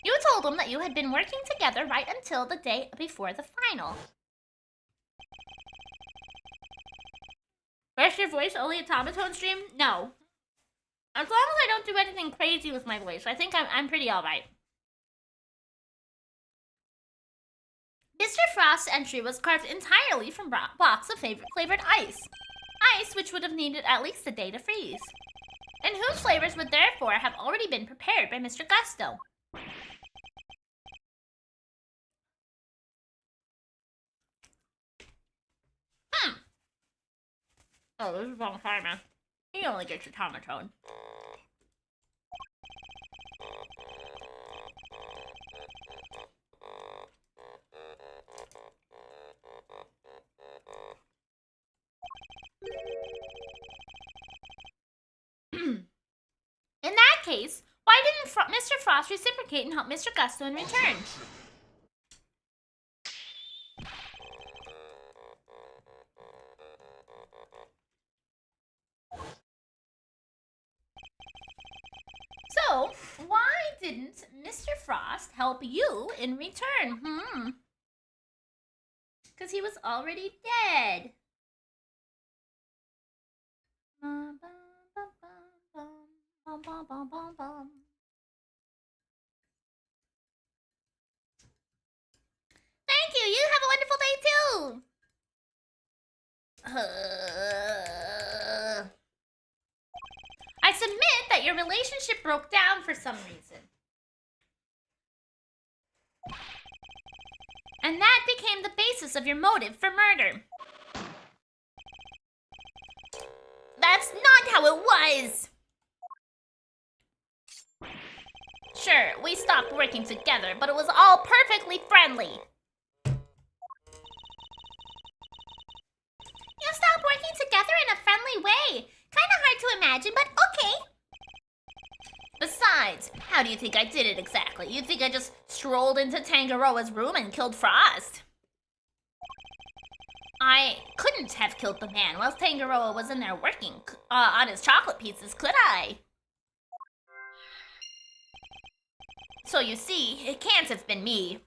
[SPEAKER 1] You told him that you had been working together right until the day before the final. Where's your voice only automaton stream? No. As long as I don't do anything crazy with my voice, I think I'm pretty alright. Mr. Frost's entry was carved entirely from blocks of flavored ice. Ice which would have needed at least a day to freeze. And whose flavors would therefore have already been prepared by Mr. Gusto. Oh, this is wrong timer. You only get your timer tone. In that case, why didn't Mr. Frost reciprocate and help Mr. Gusto in return? So, why didn't Mr. Frost help you in return? Because he was already dead. Thank you. You have a wonderful day too. I submit that your relationship broke down for some reason. And that became the basis of your motive for murder. That's not how it was. Sure, we stopped working together, but it was all perfectly friendly. You stopped working together in a friendly way. Kinda hard to imagine, but okay. Besides, how do you think I did it exactly? You think I just strolled into Tangaroa's room and killed Frost? I couldn't have killed the man while Tangaroa was in there working on his chocolate pieces, could I? So you see, it can't have been me.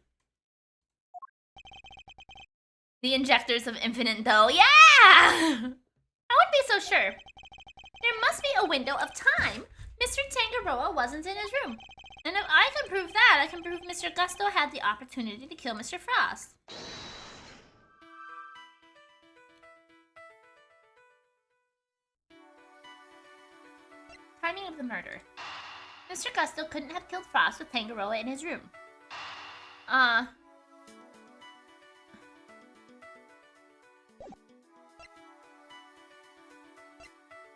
[SPEAKER 1] The injectors of infinite dough, yeah! I wouldn't be so sure. There must be a window of time Mr. Tangaroa wasn't in his room. And if I can prove that, I can prove Mr. Gusto had the opportunity to kill Mr. Frost. Timing of the murder. Mr. Gusto couldn't have killed Frost with Tangaroa in his room.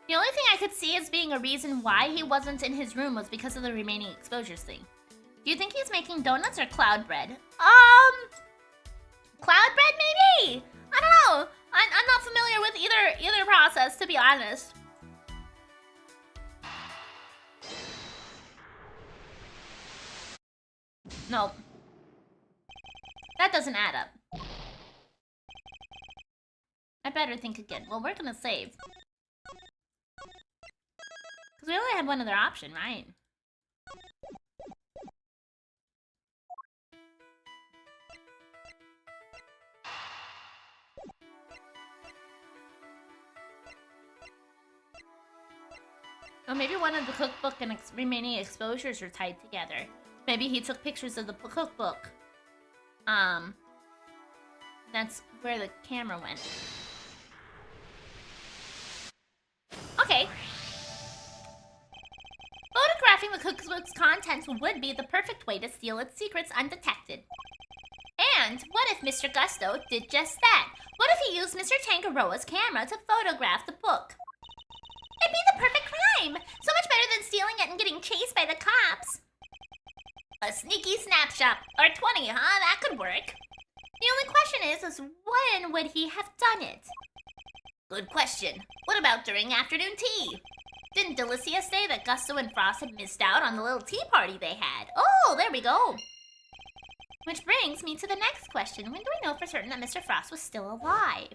[SPEAKER 1] The only thing I could see as being a reason why he wasn't in his room was because of the remaining exposures thing. Do you think he's making donuts or cloud bread? Cloud bread maybe? I don't know. I'm not familiar with either process, to be honest. Nope. That doesn't add up. I better think again. Well, we're gonna save. Because we only had one other option, right? Oh, maybe one of the cookbook and remaining exposures are tied together. Maybe he took pictures of the cookbook. That's where the camera went. Okay. Photographing the cookbook's contents would be the perfect way to steal its secrets undetected. And what if Mr. Gusto did just that? What if he used Mr. Tangaroa's camera to photograph the book? It'd be the perfect crime! So much better than stealing it and getting chased by the cops. A sneaky snapshot, or 20, huh? That could work. The only question is when would he have done it? Good question. What about during afternoon tea? Didn't Delicia say that Gusto and Frost had missed out on the little tea party they had? Oh, there we go. Which brings me to the next question. When do we know for certain that Mr. Frost was still alive?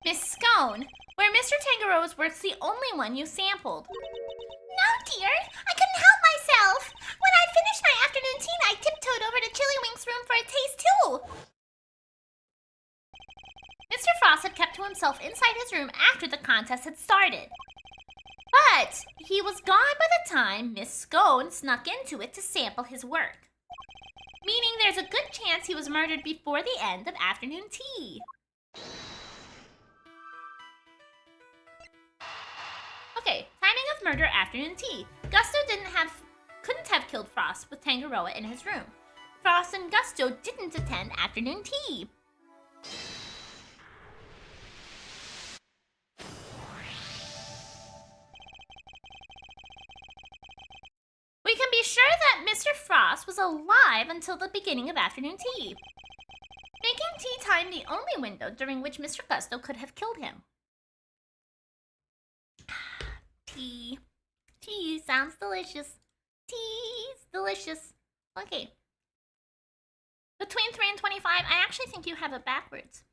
[SPEAKER 1] Miss Scone, where Mr. Tangaroa's work's the only one you sampled. No, dear. I couldn't help myself. When I'd finished my afternoon tea, I tiptoed over to Chillywink's room for a taste, too. Mr. Frost had kept to himself inside his room after the contest had started. But he was gone by the time Miss Scone snuck into it to sample his work. Meaning there's a good chance he was murdered before the end of afternoon tea. Okay, timing of murder afternoon tea. Gusto couldn't have killed Frost with Tangaroa in his room. Frost and Gusto didn't attend afternoon tea. We can be sure that Mr. Frost was alive until the beginning of afternoon tea, making tea time the only window during which Mr. Gusto could have killed him. Tea. Tea sounds delicious. Tea's delicious. Okay. Between 3 and 25, I actually think you have it backwards.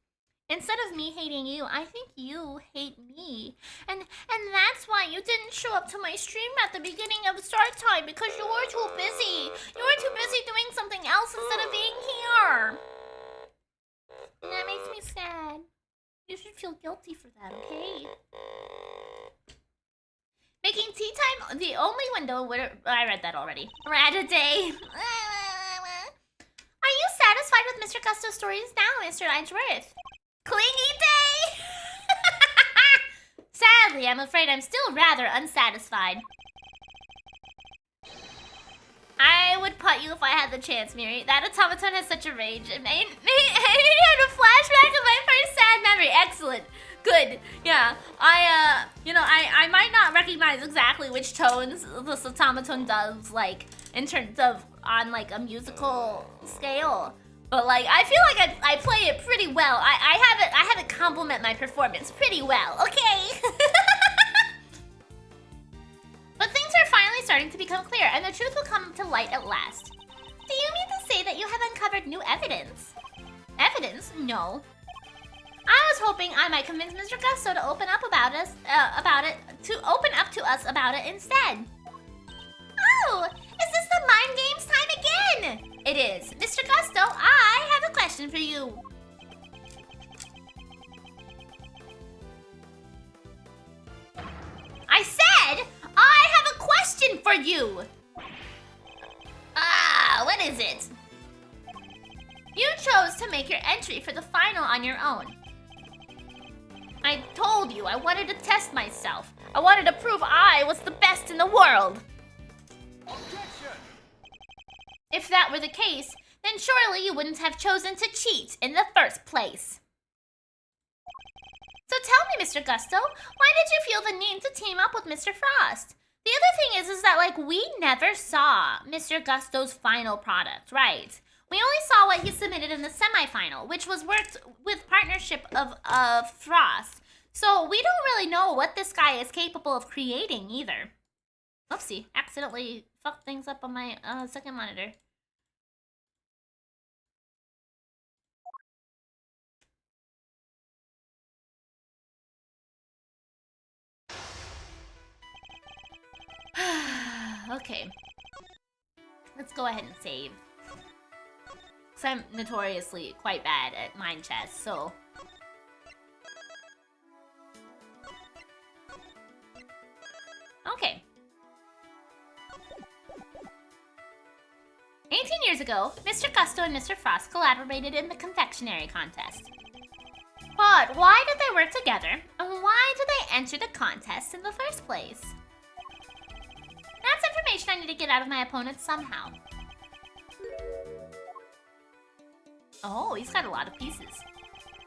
[SPEAKER 1] Instead of me hating you, I think you hate me. And that's why you didn't show up to my stream at the beginning of start time, because you were too busy. You were too busy doing something else instead of being here. And that makes me sad. You should feel guilty for that, okay? Making tea time the only window where... I read that already. Rat-a-day. Are you satisfied with Mr. Gusto's stories now, Mr. Edgeworth? Clingy day! Sadly, I'm afraid I'm still rather unsatisfied. I would putt you if I had the chance, Miri. That automaton has such a rage. It made me had a flashback of my first sad memory. Excellent. Good. Yeah. I might not recognize exactly which tones this automaton does, like, in terms of on, like, a musical scale. But, like, I feel like I play it pretty well. I have it compliment my performance pretty well, okay? But things are finally starting to become clear, and the truth will come to light at last. Do you mean to say that you have uncovered new evidence? Evidence? No. I was hoping I might convince Mr. Gusto to open up to us about it instead. Oh, is this the mind games time again? It is. Mr. Gusto, I have a question for you. I said, I have a question for you. What is it? You chose to make your entry for the final on your own. I told you I wanted to test myself. I wanted to prove I was the best in the world.
[SPEAKER 4] Objection!
[SPEAKER 1] If that were the case, then surely you wouldn't have chosen to cheat in the first place. So tell me, Mr. Gusto, why did you feel the need to team up with Mr. Frost? The other thing is that, like, we never saw Mr. Gusto's final product, right? We only saw what he submitted in the semifinal, which was worked with partnership of Frost. So we don't really know what this guy is capable of creating either. Oopsie, accidentally fucked things up on my second monitor. Okay. Let's go ahead and save. Because I'm notoriously quite bad at mind chess, so... Okay. 18 years ago, Mr. Gusto and Mr. Frost collaborated in the confectionery contest. But why did they work together, and why did they enter the contest in the first place? That's information I need to get out of my opponent somehow. Oh, he's got a lot of pieces.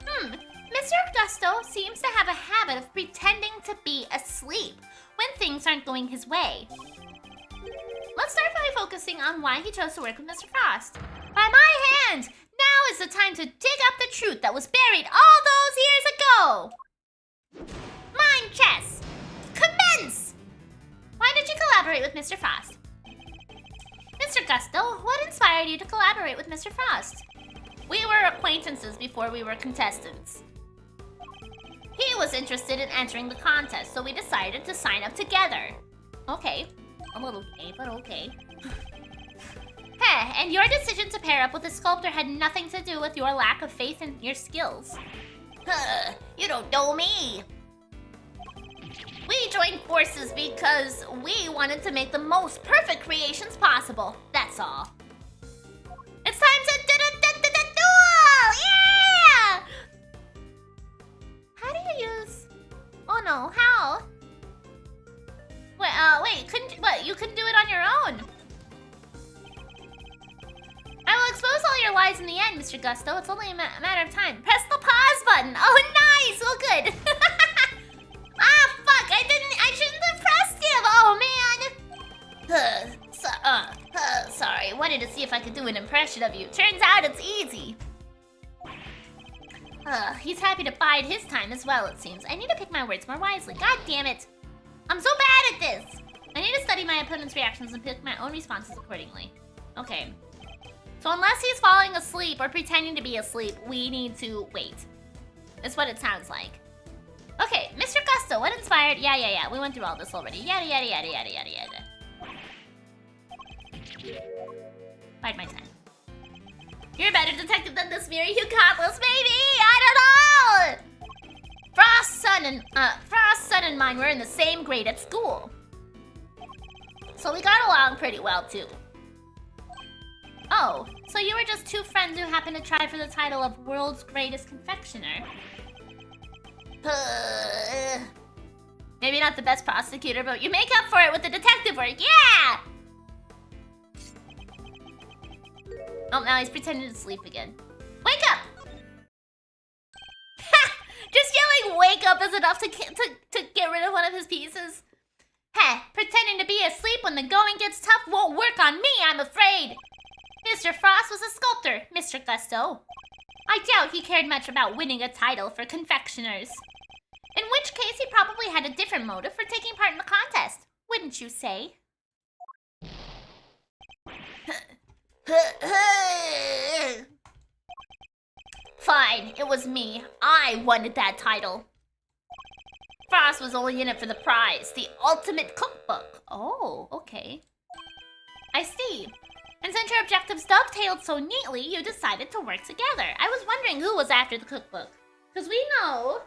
[SPEAKER 1] Mr. Gusto seems to have a habit of pretending to be asleep when things aren't going his way. Let's start by focusing on why he chose to work with Mr. Frost. By my hand, now is the time to dig up the truth that was buried all those years ago! Mind chess! Commence! Why did you collaborate with Mr. Frost? Mr. Gusto, what inspired you to collaborate with Mr. Frost? We were acquaintances before we were contestants. He was interested in entering the contest, so we decided to sign up together. Okay. A little gay, but okay. Heh, and your decision to pair up with a sculptor had nothing to do with your lack of faith in your skills. Huh, you don't know me. We joined forces because we wanted to make the most perfect creations possible. That's all. It's time to duel! Yeah! How do you use? Oh no, how? Wait, what? You couldn't do it on your own. I will expose all your lies in the end, Mr. Gusto. It's only a matter of time. Press the pause button. Oh, nice. Well, good. Ah, fuck. I shouldn't have pressed him. Oh, man. Sorry. Wanted to see if I could do an impression of you. Turns out it's easy. He's happy to bide his time as well, it seems. I need to pick my words more wisely. God damn it. I'm so bad at this. I need to study my opponent's reactions and pick my own responses accordingly. Okay. So unless he's falling asleep or pretending to be asleep, we need to wait. That's what it sounds like. Okay, Mr. Gusto, what inspired? Yeah. We went through all this already. Yada. Bide my time. You're a better detective than this, Miri. You got this, baby. I don't know. Frost's son and mine were in the same grade at school, so we got along pretty well too. Oh, so you were just two friends who happened to try for the title of world's greatest confectioner. Maybe not the best prosecutor, but you make up for it with the detective work. Yeah! Oh, now he's pretending to sleep again. Wake up! Ha! Just yelling "wake up" is enough to get rid of one of his pieces. Heh, pretending to be asleep when the going gets tough won't work on me, I'm afraid. Mr. Frost was a sculptor, Mr. Gusto. I doubt he cared much about winning a title for confectioners. In which case, he probably had a different motive for taking part in the contest, wouldn't you say? Fine, it was me. I wanted that title. Frost was only in it for the prize, the ultimate cookbook. Oh, okay. I see. And since your objectives dovetailed so neatly, you decided to work together. I was wondering who was after the cookbook. Because we know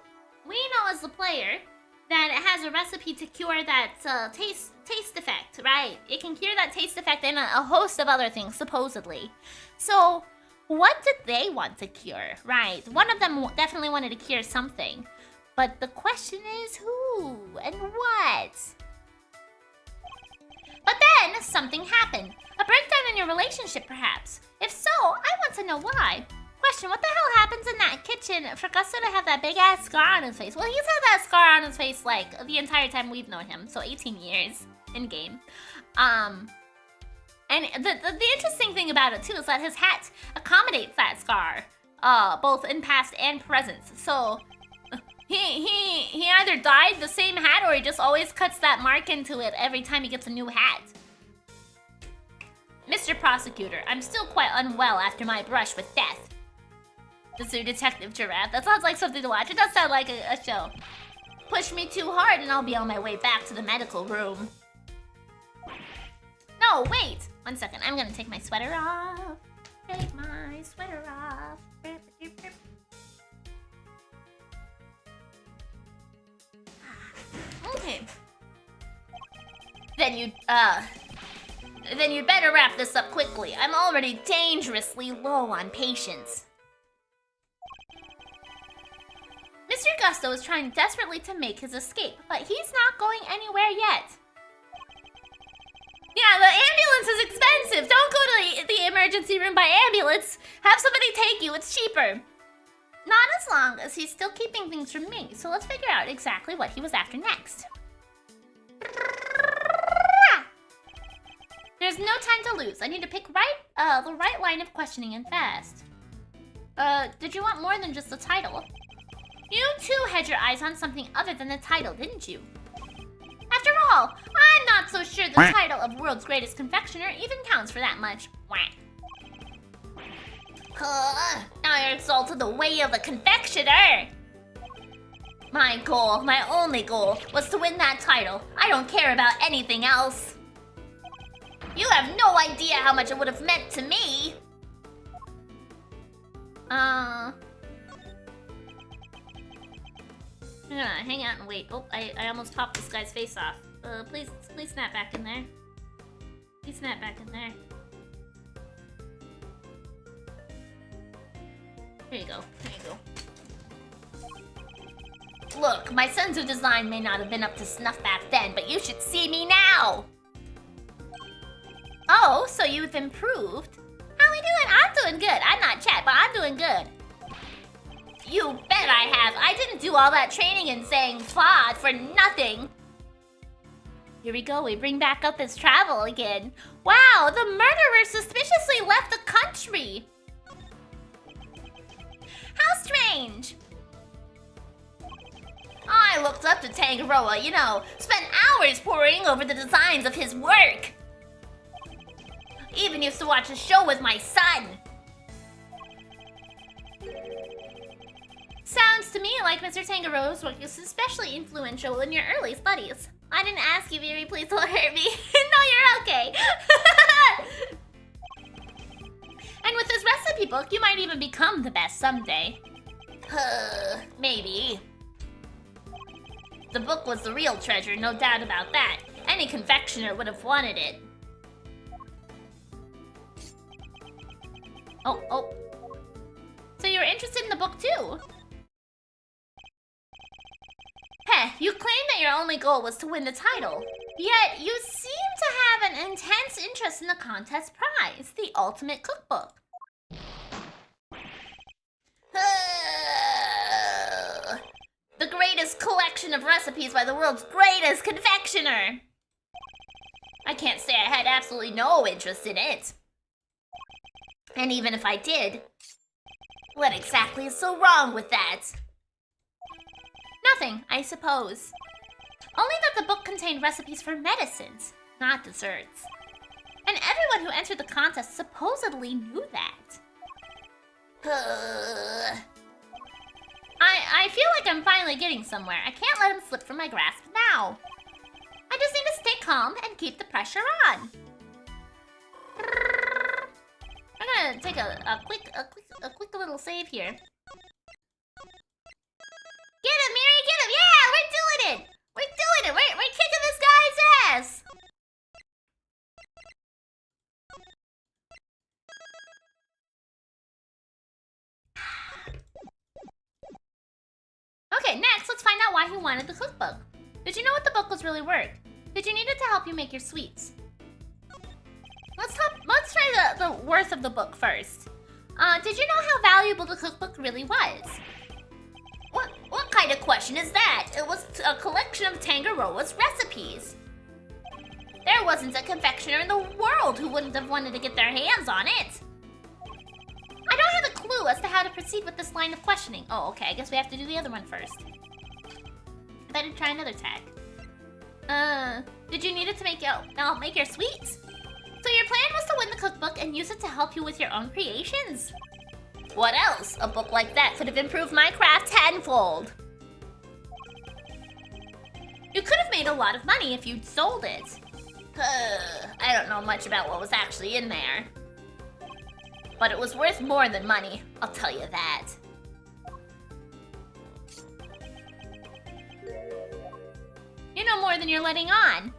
[SPEAKER 1] as the player that it has a recipe to cure that taste defect, right? It can cure that taste defect and a host of other things, supposedly. So, what did they want to cure, right? One of them definitely wanted to cure something. But the question is who and what? But then, something happened. A breakdown in your relationship, perhaps. If so, I want to know why. Question, what the hell happens in that kitchen for Gusto to have that big-ass scar on his face? Well, he's had that scar on his face, like, the entire time we've known him. So 18 years in-game. And the interesting thing about it, too, is that his hat accommodates that scar. Both in past and present. So, he either dyed the same hat or he just always cuts that mark into it every time he gets a new hat. Mr. Prosecutor, I'm still quite unwell after my brush with death. The Zoo Detective Giraffe. That sounds like something to watch. It does sound like a show. Push me too hard and I'll be on my way back to the medical room. No, wait. 1 second. I'm gonna take my sweater off. Take my sweater off. Okay. Then you'd better wrap this up quickly. I'm already dangerously low on patience. Mr. Gusto is trying desperately to make his escape, but he's not going anywhere yet. Yeah, the ambulance is expensive. Don't go to the emergency room by ambulance. Have somebody take you. It's cheaper. Not as long as he's still keeping things from me. So let's figure out exactly what he was after next. There's no time to lose. I need to pick the right line of questioning and fast. Did you want more than just the title? You too had your eyes on something other than the title, didn't you? After all, I'm not so sure the title of World's Greatest Confectioner even counts for that much. Now you're exalted the way of a confectioner! My goal, my only goal, was to win that title. I don't care about anything else. You have no idea how much it would have meant to me. I'm gonna hang out and wait. Oh, I almost popped this guy's face off. Please snap back in there. Please snap back in there. There you go. There you go. Look, my sense of design may not have been up to snuff back then, but you should see me now! Oh, so you've improved? How we doing? I'm doing good. I'm not chat, but I'm doing good. You bet I have. I didn't do all that training and saying FOD for nothing. Here we go. We bring back up his travel again. Wow, the murderer suspiciously left the country. How strange. I looked up to Tangaroa, you know, spent hours poring over the designs of his work. Even used to watch a show with my son. Sounds to me like Mr. Tangaroa's work is especially influential in your early studies. I didn't ask you, Viri, please don't hurt me. No, you're okay. And with this recipe book, you might even become the best someday. Maybe. The book was the real treasure, no doubt about that. Any confectioner would have wanted it. Oh. So you're interested in the book too? Heh, you claim that your only goal was to win the title. Yet, you seem to have an intense interest in the contest prize, the ultimate cookbook. The greatest collection of recipes by the world's greatest confectioner. I can't say I had absolutely no interest in it. And even if I did, what exactly is so wrong with that? Nothing, I suppose. Only that the book contained recipes for medicines, not desserts. And everyone who entered the contest supposedly knew that. I feel like I'm finally getting somewhere. I can't let him slip from my grasp now. I just need to stay calm and keep the pressure on. I'm gonna take a quick little save here. Get him, Miri, get him! Yeah, we're doing it! We're doing it! We're kicking this guy's ass! Okay, next, let's find out why he wanted the cookbook. Did you know what the book was really worth? Did you need it to help you make your sweets? Let's try the worth of the book first. Did you know how valuable the cookbook really was? What kind of question is that? It was a collection of Tangaroa's recipes. There wasn't a confectioner in the world who wouldn't have wanted to get their hands on it. I don't have a clue as to how to proceed with this line of questioning. Oh, okay, I guess we have to do the other one first. I better try another tag. Did you need it to make your sweets? So your plan was to win the cookbook and use it to help you with your own creations? What else? A book like that could have improved my craft tenfold. You could have made a lot of money if you'd sold it. I don't know much about what was actually in there. But it was worth more than money, I'll tell you that. You know more than you're letting on.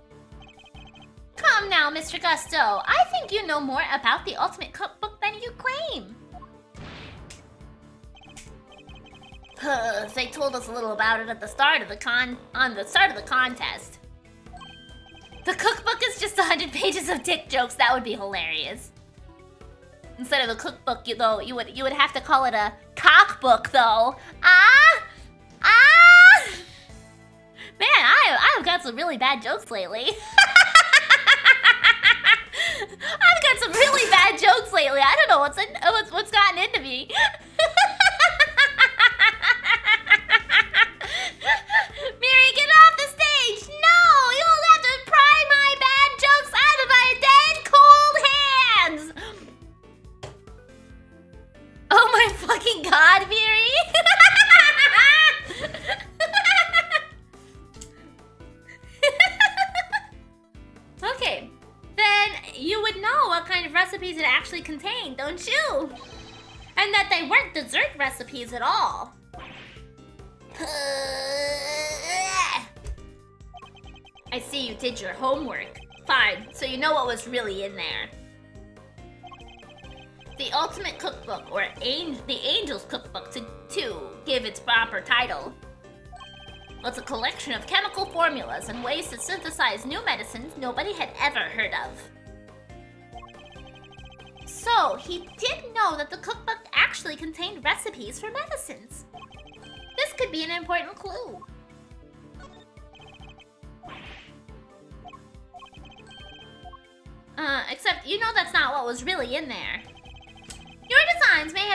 [SPEAKER 1] Come now, Mr. Gusto. I think you know more about the ultimate cookbook than you claim. They told us a little about it at the start of the contest. The cookbook is just 100 pages of dick jokes. That would be hilarious. Instead of the cookbook, you would have to call it a cockbook, though. Man, I've got some really bad jokes lately. I've got some really bad jokes lately. I don't know what's gotten into me. Miri, get off the stage! No! You'll have to pry my bad jokes out of my dead cold hands! Oh my fucking god, Miri! Okay, then you would know what kind of recipes it actually contained, don't you? And that they weren't dessert recipes at all. I see you did your homework. Fine, so you know what was really in there. The Ultimate Cookbook, or the Angel's Cookbook to give its proper title. Was a collection of chemical formulas and ways to synthesize new medicines nobody had ever heard of. So, he did know that the cookbook actually contained recipes for medicines. This could be an important clue. Except you know that's not what was really in there. Your designs may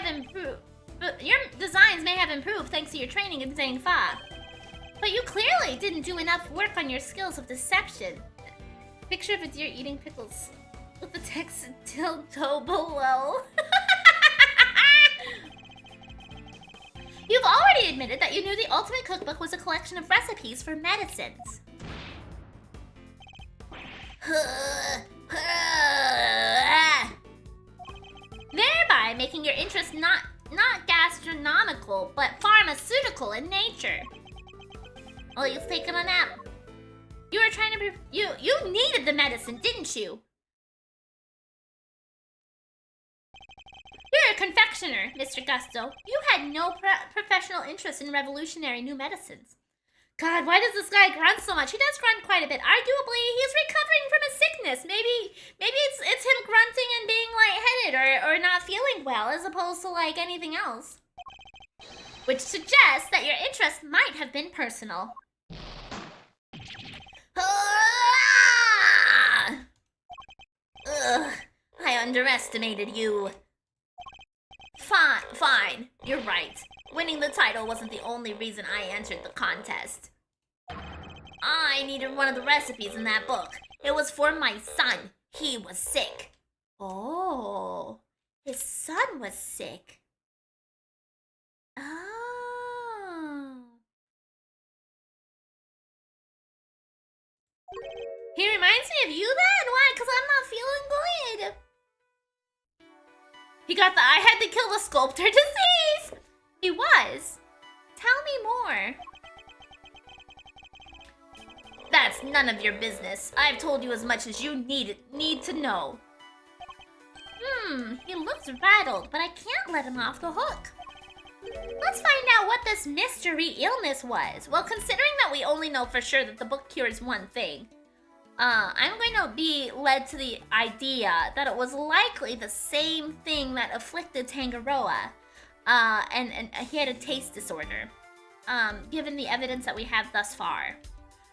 [SPEAKER 1] have improved thanks to your training in Zhang Fa. But you clearly didn't do enough work on your skills of deception. Picture of a deer eating pickles with the text tilde below. You've already admitted that you knew the Ultimate Cookbook was a collection of recipes for medicines. Thereby making your interest not gastronomical, but pharmaceutical in nature. Oh, you've taken a nap. You were trying to you needed the medicine, didn't you? You're a confectioner, Mr. Gusto. You had no professional interest in revolutionary new medicines. God, why does this guy grunt so much? He does grunt quite a bit. Arguably, he's recovering from a sickness. Maybe it's him grunting and being lightheaded or not feeling well, as opposed to like anything else. Which suggests that your interest might have been personal. Ugh, I underestimated you. Fine, you're right. Winning the title wasn't the only reason I entered the contest. I needed one of the recipes in that book. It was for my son. He was sick. Oh, his son was sick. Oh. He reminds me of you then? Why? Because I'm not feeling good. He got the I had to kill the sculptor disease. He was. Tell me more. That's none of your business. I've told you as much as you need to know. He looks rattled, but I can't let him off the hook. Let's find out what this mystery illness was. Well, considering that we only know for sure that the book cures one thing, I'm going to be led to the idea that it was likely the same thing that afflicted Tangaroa. And he had a taste disorder, given the evidence that we have thus far.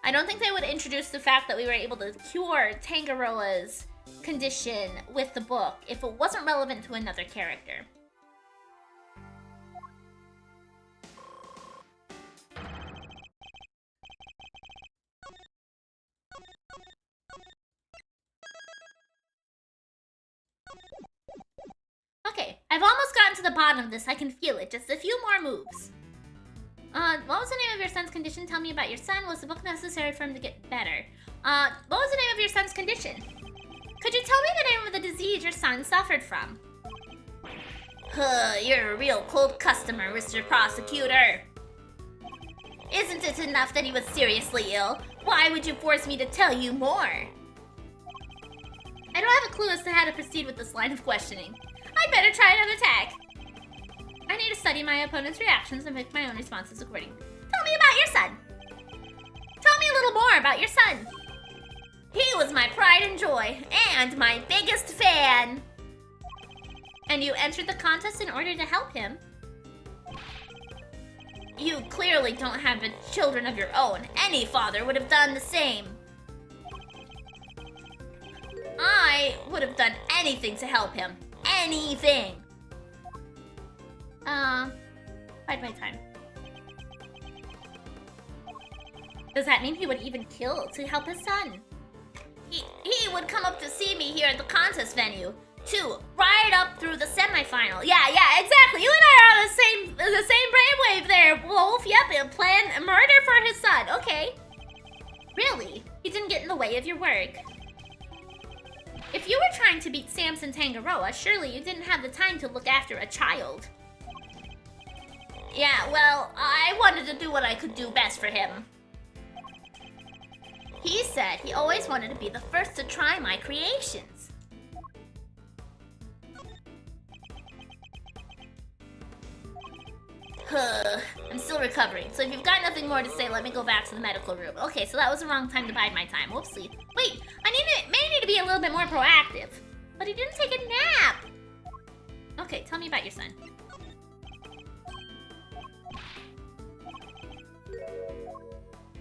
[SPEAKER 1] I don't think they would introduce the fact that we were able to cure Tangaroa's condition with the book if it wasn't relevant to another character. Okay, I've almost gotten to the bottom of this. I can feel it. Just a few more moves. What was the name of your son's condition? Tell me about your son. Was the book necessary for him to get better? What was the name of your son's condition? Could you tell me the name of the disease your son suffered from? You're a real cold customer, Mr. Prosecutor. Isn't it enough that he was seriously ill? Why would you force me to tell you more? I don't have a clue as to how to proceed with this line of questioning. I'd better try another tag. I need to study my opponent's reactions and make my own responses accordingly. Tell me about your son. Tell me a little more about your son. He was my pride and joy, and my biggest fan. And you entered the contest in order to help him. You clearly don't have children of your own. Any father would have done the same. I would have done anything to help him. Anything. Bide my time. Does that mean he would even kill to help his son? He would come up to see me here at the contest venue, too, right up through the semifinal. Yeah, exactly. You and I are on the same brainwave there, Wolf. Yep, plan murder for his son. Okay. Really? He didn't get in the way of your work. If you were trying to beat Samson Tangaroa, surely you didn't have the time to look after a child. Yeah, well, I wanted to do what I could do best for him. He said he always wanted to be the first to try my creations. I'm still recovering, so if you've got nothing more to say, let me go back to the medical room. Okay, so that was the wrong time to bide my time. Whoopsie. Wait, may need to be a little bit more proactive. But he didn't take a nap. Okay, tell me about your son.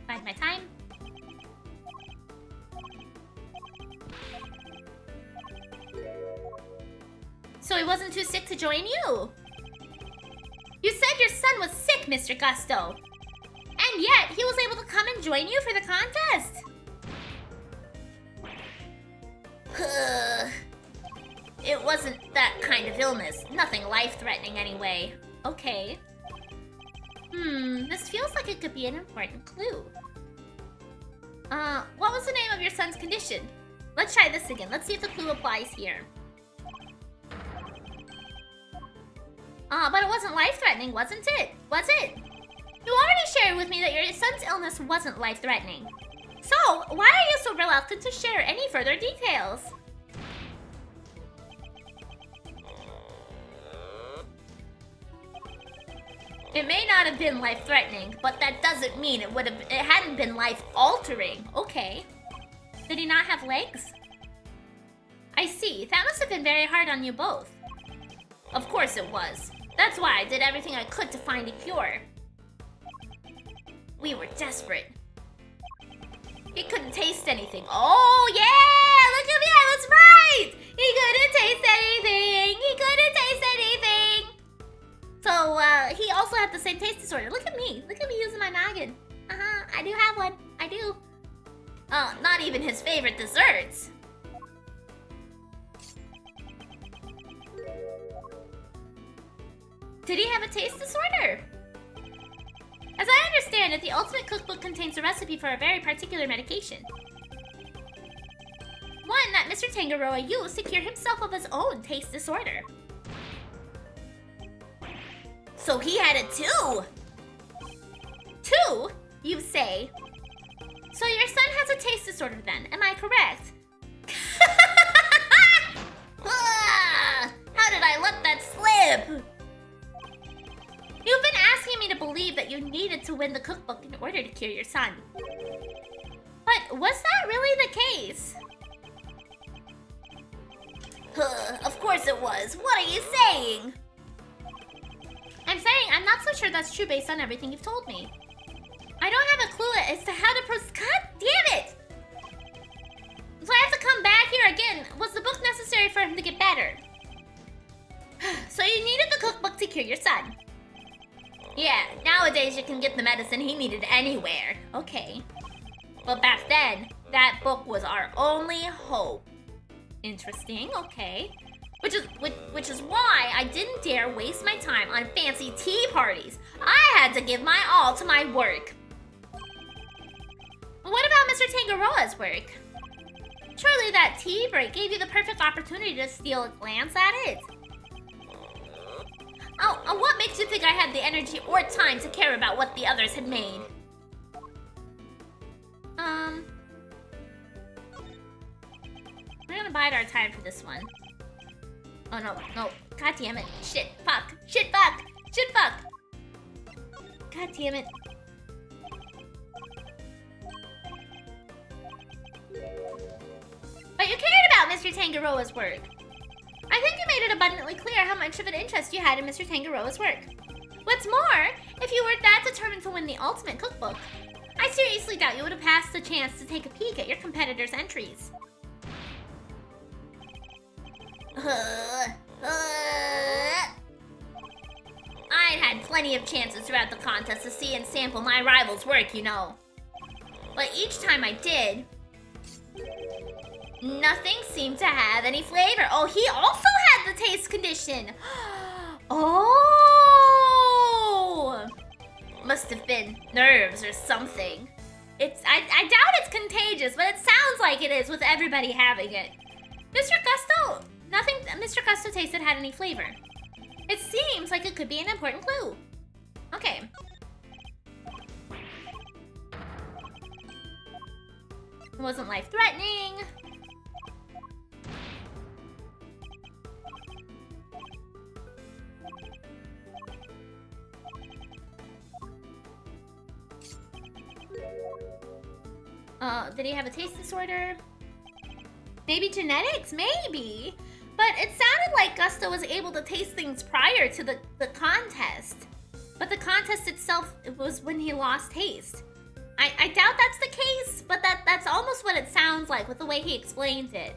[SPEAKER 1] Bide my time. So he wasn't too sick to join you? You said your son was sick, Mr. Gusto. And yet, he was able to come and join you for the contest. It wasn't that kind of illness. Nothing life-threatening anyway. Okay. This feels like it could be an important clue. What was the name of your son's condition? Let's try this again. Let's see if the clue applies here. But it wasn't life-threatening, wasn't it? Was it? You already shared with me that your son's illness wasn't life-threatening. So, why are you so reluctant to share any further details? It may not have been life-threatening, but that doesn't mean it hadn't been life-altering. Okay. Did he not have legs? I see. That must have been very hard on you both. Of course it was. That's why I did everything I could to find a cure. We were desperate. He couldn't taste anything. Oh, yeah! Look at me, I was right! He couldn't taste anything! He couldn't taste anything! So, he also had the same taste disorder. Look at me. Look at me using my noggin. I do have one. I do. Not even his favorite desserts. Did he have a taste disorder? As I understand it, the Ultimate Cookbook contains a recipe for a very particular medication. One that Mr. Tangaroa used to cure himself of his own taste disorder. So he had it too! 2, you say? So your son has a taste disorder then, am I correct? How did I let that slip? You've been asking me to believe that you needed to win the cookbook in order to cure your son. But was that really the case? Of course it was. What are you saying? I'm saying I'm not so sure that's true based on everything you've told me. I don't have a clue as to how to God damn it! So I have to come back here again. Was the book necessary for him to get better? So you needed the cookbook to cure your son. Yeah, nowadays you can get the medicine he needed anywhere. Okay. But back then, that book was our only hope. Interesting, okay. Which is why I didn't dare waste my time on fancy tea parties. I had to give my all to my work. What about Mr. Tangaroa's work? Surely that tea break gave you the perfect opportunity to steal a glance at it. Oh, what makes you think I had the energy or time to care about what the others had made? We're gonna bide our time for this one. Oh no, no. God damn it. Shit, fuck. Shit, fuck. Shit, fuck. God damn it. But you cared about Mr. Tangaroa's work. I think you made it abundantly clear how much of an interest you had in Mr. Tangaroa's work. What's more, if you were that determined to win the Ultimate Cookbook, I seriously doubt you would have passed the chance to take a peek at your competitors' entries. I'd had plenty of chances throughout the contest to see and sample my rival's work, you know. But each time I did, nothing seemed to have any flavor. Oh, he also had the taste condition. Oh! Must have been nerves or something. I doubt it's contagious, but it sounds like it is with everybody having it. Nothing Mr. Gusto tasted had any flavor. It seems like it could be an important clue. Okay. It wasn't life-threatening. Did he have a taste disorder? Maybe genetics? Maybe. But it sounded like Gusto was able to taste things prior to the contest. But the contest itself, it was when he lost taste. I doubt that's the case, but that's almost what it sounds like with the way he explains it.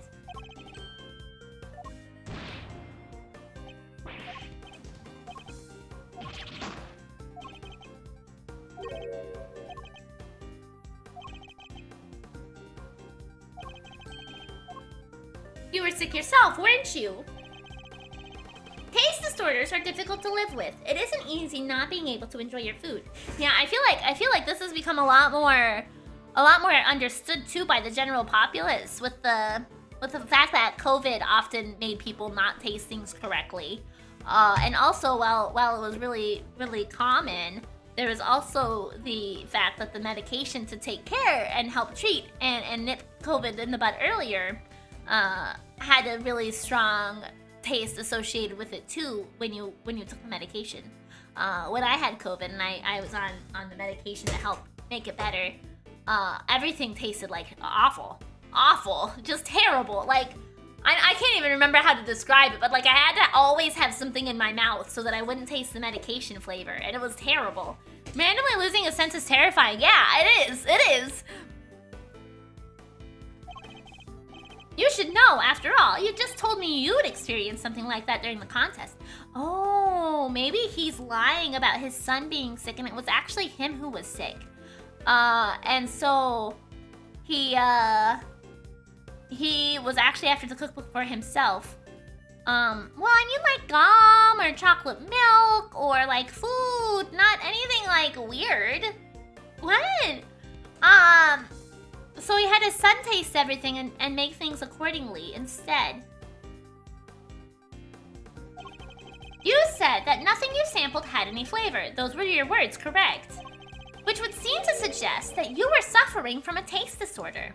[SPEAKER 1] You were sick yourself, weren't you? Taste disorders are difficult to live with. It isn't easy not being able to enjoy your food. Yeah, I feel like this has become a lot more understood too by the general populace with the fact that COVID often made people not taste things correctly. And also while it was really common, there was also the fact that the medication to take care and help treat and nip COVID in the bud earlier had a really strong taste associated with it too when you took the medication. When I had COVID and I was on the medication to help make it better, everything tasted like awful, just terrible. Like I can't even remember how to describe it, but like I had to always have something in my mouth so that I wouldn't taste the medication flavor, and it was terrible. Randomly losing a sense is terrifying. Yeah, it is. You should know, after all. You just told me you'd experienced something like that during the contest. Oh, maybe he's lying about his son being sick and it was actually him who was sick. And so he was actually after the cookbook for himself. Well, I mean like gum or chocolate milk or like food, not anything like weird. What? So he had his son taste everything and make things accordingly instead. You said that nothing you sampled had any flavor. Those were your words, correct? Which would seem to suggest that you were suffering from a taste disorder.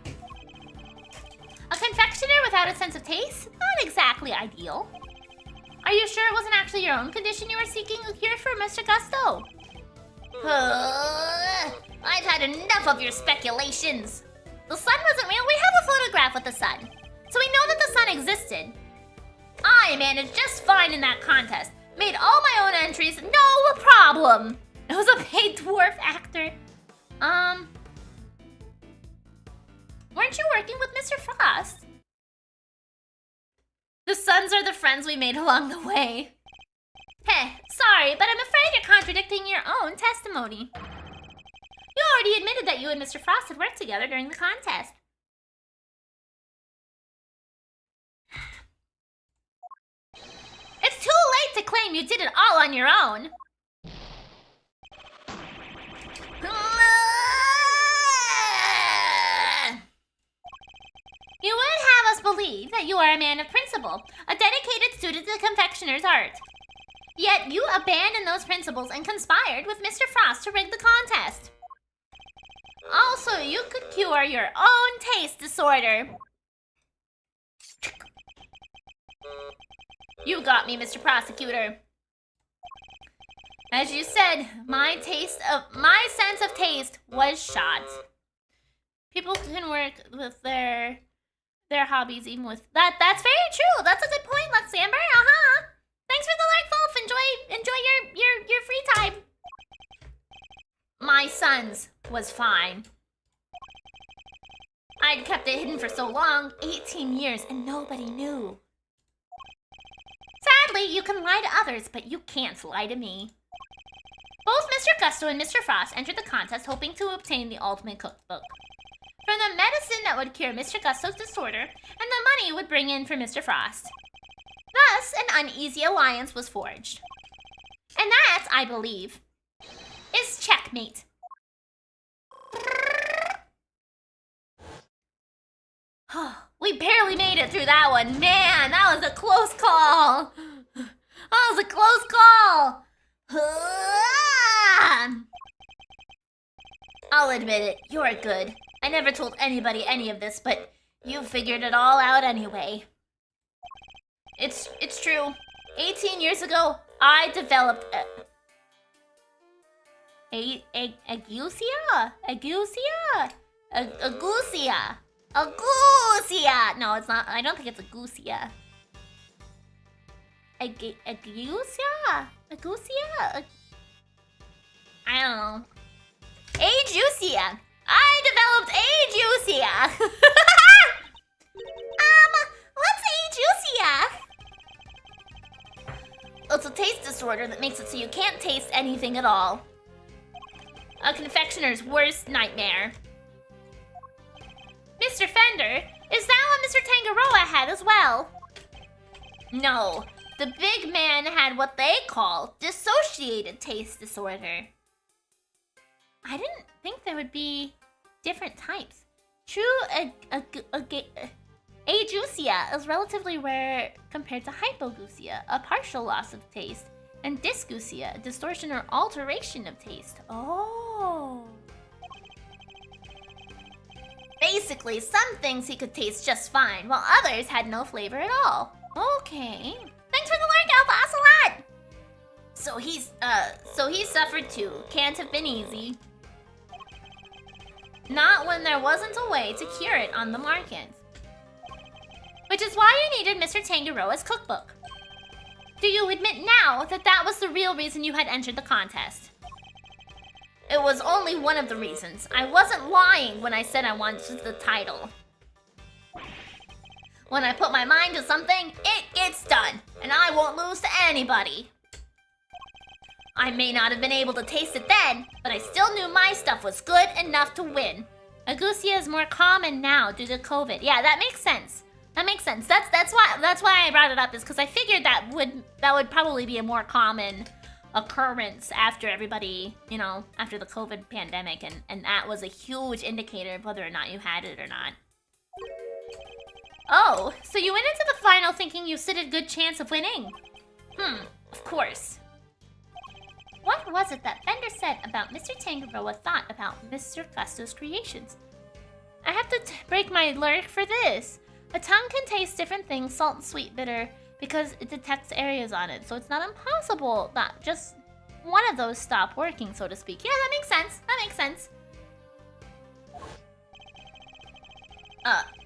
[SPEAKER 1] A confectioner without a sense of taste? Not exactly ideal. Are you sure it wasn't actually your own condition you were seeking a cure for, Mr. Gusto? I've had enough of your speculations. The sun wasn't real. We have a photograph with the sun, so we know that the sun existed. I managed just fine in that contest. Made all my own entries, no problem. I was a paid dwarf actor. Weren't you working with Mr. Frost? The suns are the friends we made along the way. Heh, sorry, but I'm afraid you're contradicting your own testimony. You already admitted that you and Mr. Frost had worked together during the contest. It's too late to claim you did it all on your own. You would have us believe that you are a man of principle, a dedicated student of the confectioner's art. Yet you abandoned those principles and conspired with Mr. Frost to rig the contest. Also, you could cure your own taste disorder. You got me, Mr. Prosecutor. As you said, my sense of taste was shot. People can work with their hobbies even with that. That's very true. That's a good point, Luxamber. Thanks for the like, Wolf. Enjoy your free time. My son's was fine. I'd kept it hidden for so long, 18 years, and nobody knew. Sadly, you can lie to others, but you can't lie to me. Both Mr. Gusto and Mr. Frost entered the contest hoping to obtain the ultimate cookbook. From the medicine that would cure Mr. Gusto's disorder, and the money would bring in for Mr. Frost. Thus, an uneasy alliance was forged. And that, I believe, is checkmate. We barely made it through that one. Man, that was a close call. Oh, it was a close call. I'll admit it, you're good. I never told anybody any of this, but you figured it all out anyway. It's true. 18 years ago, I developed Agusia. No, it's not. I don't think it's Agusia. Agusia? I don't know. Ajusia. I developed Ajusia. What's Ajusia? It's a taste disorder that makes it so you can't taste anything at all. A confectioner's worst nightmare. Mr. Fender, is that what Mr. Tangaroa had as well? No, the big man had what they call dissociated taste disorder. I didn't think there would be different types. True, ajusia is relatively rare compared to hypogeusia, a partial loss of taste, and dysgeusia, a distortion or alteration of taste. Oh. Basically, some things he could taste just fine, while others had no flavor at all. Okay. Thanks for the lurk, Alpha Ocelot! So he suffered too. Can't have been easy. Not when there wasn't a way to cure it on the market. Which is why you needed Mr. Tangaroa's cookbook. Do you admit now that that was the real reason you had entered the contest? It was only one of the reasons. I wasn't lying when I said I wanted the title. When I put my mind to something, it gets done, and I won't lose to anybody. I may not have been able to taste it then, but I still knew my stuff was good enough to win. Agusia is more common now due to COVID. Yeah, that makes sense. That makes sense. That's why I brought it up, is because I figured that would probably be a more common occurrence after everybody, you know, after the COVID pandemic, and that was a huge indicator of whether or not you had it or not. Oh, so you went into the final thinking you stood a good chance of winning? Of course. What was it that Fender said about Mr. Tangaroa thought about Mr. Gusto's creations? I have to break my lurk for this. A tongue can taste different things, salt and sweet, bitter, because it detects areas on it, so it's not impossible that just one of those stop working, so to speak. Yeah, that makes sense. That makes sense.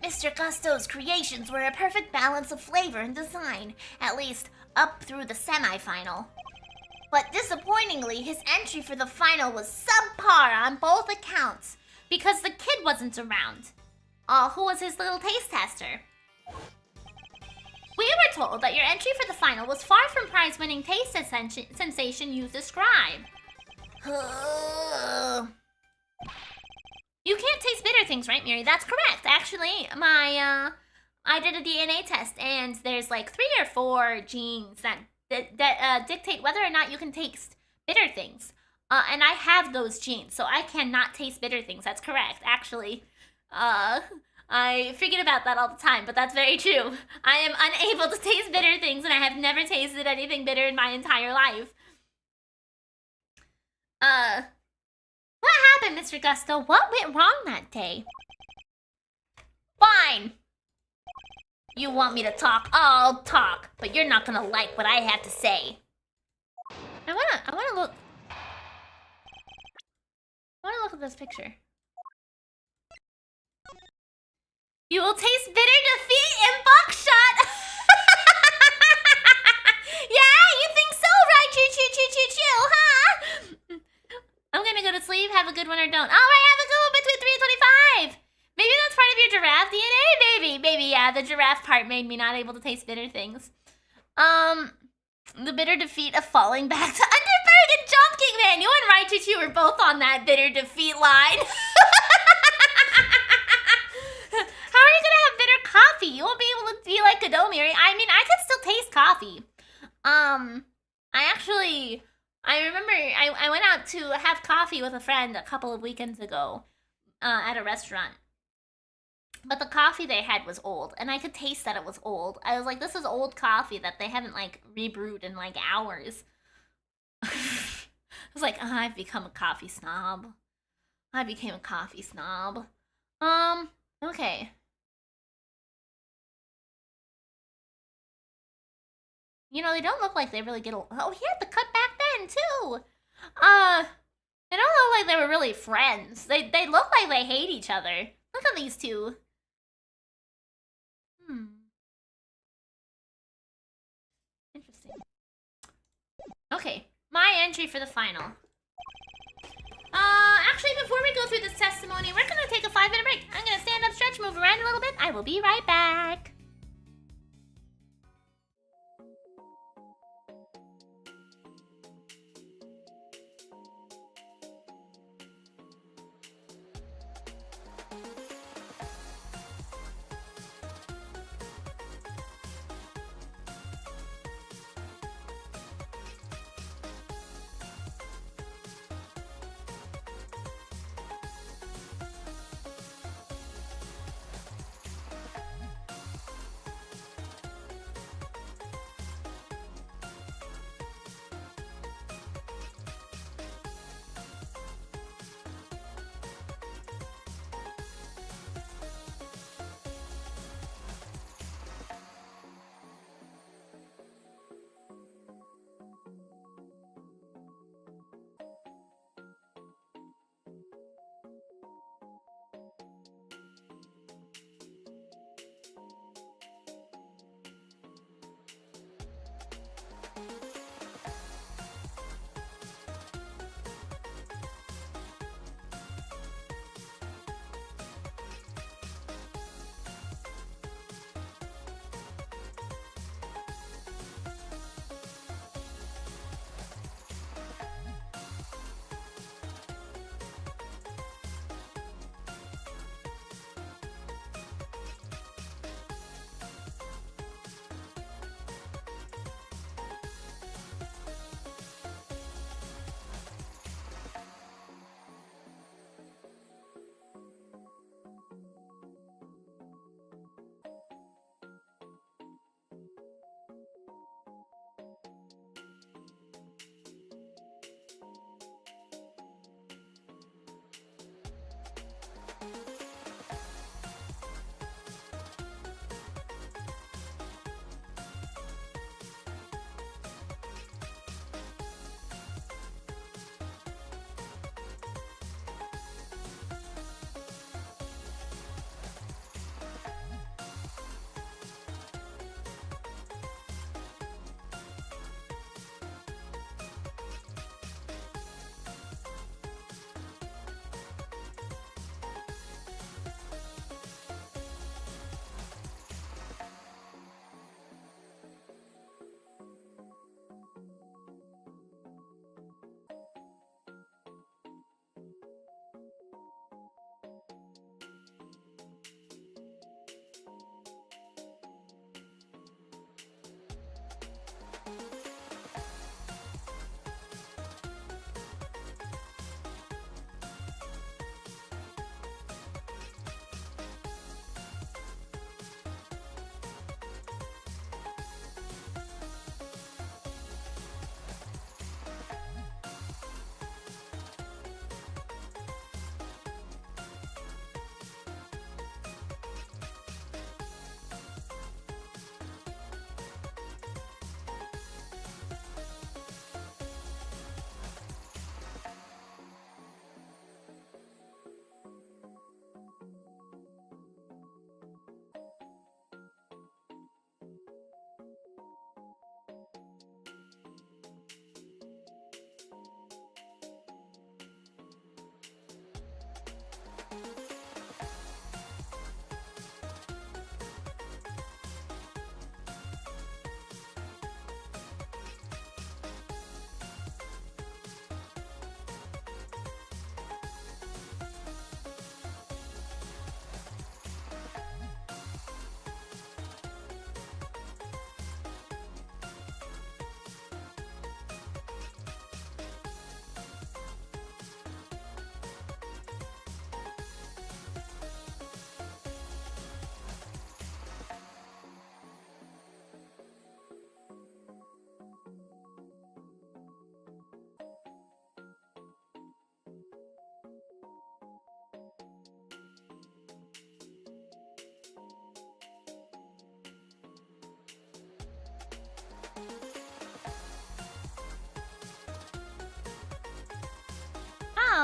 [SPEAKER 1] Mr. Gusto's creations were a perfect balance of flavor and design, at least up through the semi-final. But disappointingly, his entry for the final was subpar on both accounts, because the kid wasn't around. Who was his little taste tester? We were told that your entry for the final was far from prize-winning taste sensation you describe. You can't taste bitter things, right, Miri? That's correct. Actually, I did a DNA test, and there's like 3 or 4 genes that dictate whether or not you can taste bitter things. And I have those genes, so I cannot taste bitter things. That's correct, actually. I forget about that all the time, but that's very true. I am unable to taste bitter things, and I have never tasted anything bitter in my entire life. What happened, Mr. Gusto? What went wrong that day? Fine. You want me to talk? I'll talk, but you're not gonna like what I have to say. I wanna look at this picture. You will taste bitter defeat and buckshot. Yeah, you think so, right? Chill, huh? I'm gonna go to sleep. Have a good one or don't. All right, have a good one between 3 and 25. Maybe that's part of your giraffe DNA, baby. Yeah, the giraffe part made me not able to taste bitter things. The bitter defeat of falling back to Underberg and Jump King Man. You and Raichichi were both on that bitter defeat line. How are you gonna have bitter coffee? You won't be able to be like Kadomiri. I mean, I could still taste coffee. I remember I went out to have coffee with a friend a couple of weekends ago at a restaurant. But the coffee they had was old, and I could taste that it was old. I was like, this is old coffee that they haven't like rebrewed in like hours. I was like, I've become a coffee snob. I became a coffee snob. Okay. You know, they don't look like they really get along. Oh, he had the cut back then, too. They don't look like they were really friends. They look like they hate each other. Look at these two. Interesting. Okay, my entry for the final. Actually, before we go through this testimony, we're gonna take a 5-minute break. I'm gonna stand up, stretch, move around a little bit. I will be right back.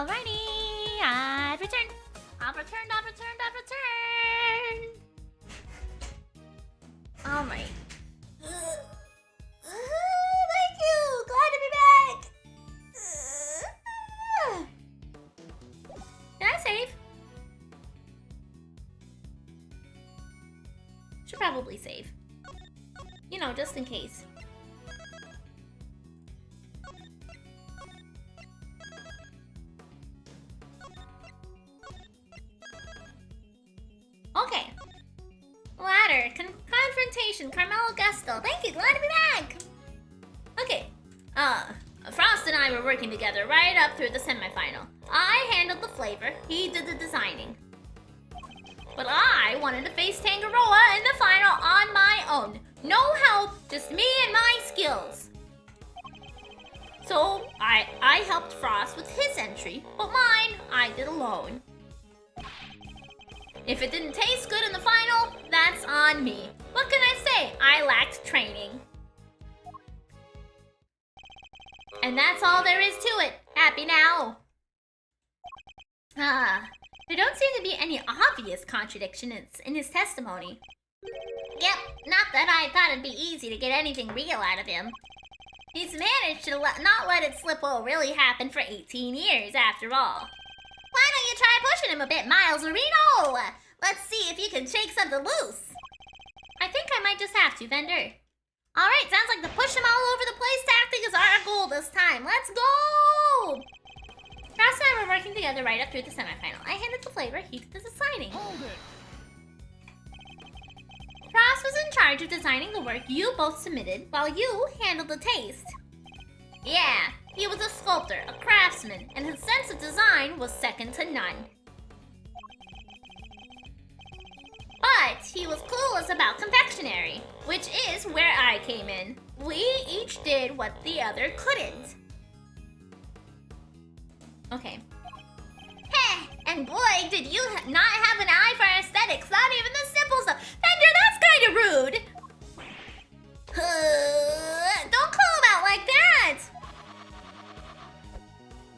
[SPEAKER 1] Alrighty, I've returned. I've returned. Alright. Thank you! Glad to be back! Did I save? Should probably save. You know, just in case. Okay. Ladder. Confrontation. Carmelo Gusto. Thank you. Glad to be back. Okay. Frost and I were working together right up through the semifinal. I handled the flavor. He did the designing. But I wanted to face Tangaroa in the final on my own. No help, just me and my skills. So I helped Frost with his entry, but mine I did alone. If it didn't taste good in the final, that's on me. What can I say? I lacked training. And that's all there is to it. Happy now. There don't seem to be any obvious contradictions in his testimony. Yep, not that I thought it'd be easy to get anything real out of him. He's managed to not let it slip what really happened for 18 years, after all. Why don't you try pushing him a bit, Miles Reno? Let's see if you can shake something loose. I think I might just have to, Vendor. Alright, sounds like the push him all over the place tactic is our goal this time. Let's go! Frost and I were working together right up through the semifinal. I handed the flavor, he did the designing.
[SPEAKER 4] Hold it.
[SPEAKER 1] Frost was in charge of designing the work you both submitted, while you handled the taste. Yeah, he was a sculptor, a craftsman, and his sense of design was second to none. But he was clueless about confectionery, which is where I came in. We each did what the other couldn't. Okay. Heh, and boy, did you not have an eye for aesthetics, not even the simple stuff. Fender, that's kind of rude. Don't call him out like that.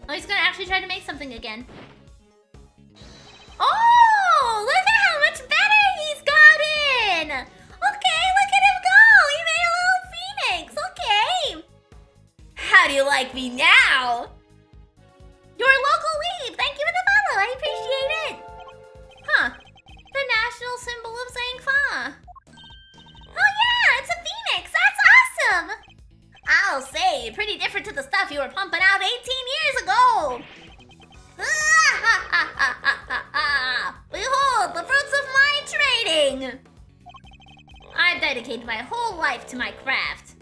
[SPEAKER 1] Oh, he's gonna actually try to make something again. Oh, look at how much better he's gotten. Okay, look at him go. He made a little phoenix. Okay. How do you like me now? Your local weeb! Thank you for the follow! I appreciate it! Huh. The national symbol of Zangfa. Oh yeah! It's a phoenix! That's awesome! I'll say, pretty different to the stuff you were pumping out 18 years ago! Behold, the fruits of my trading! I've dedicated my whole life to my craft.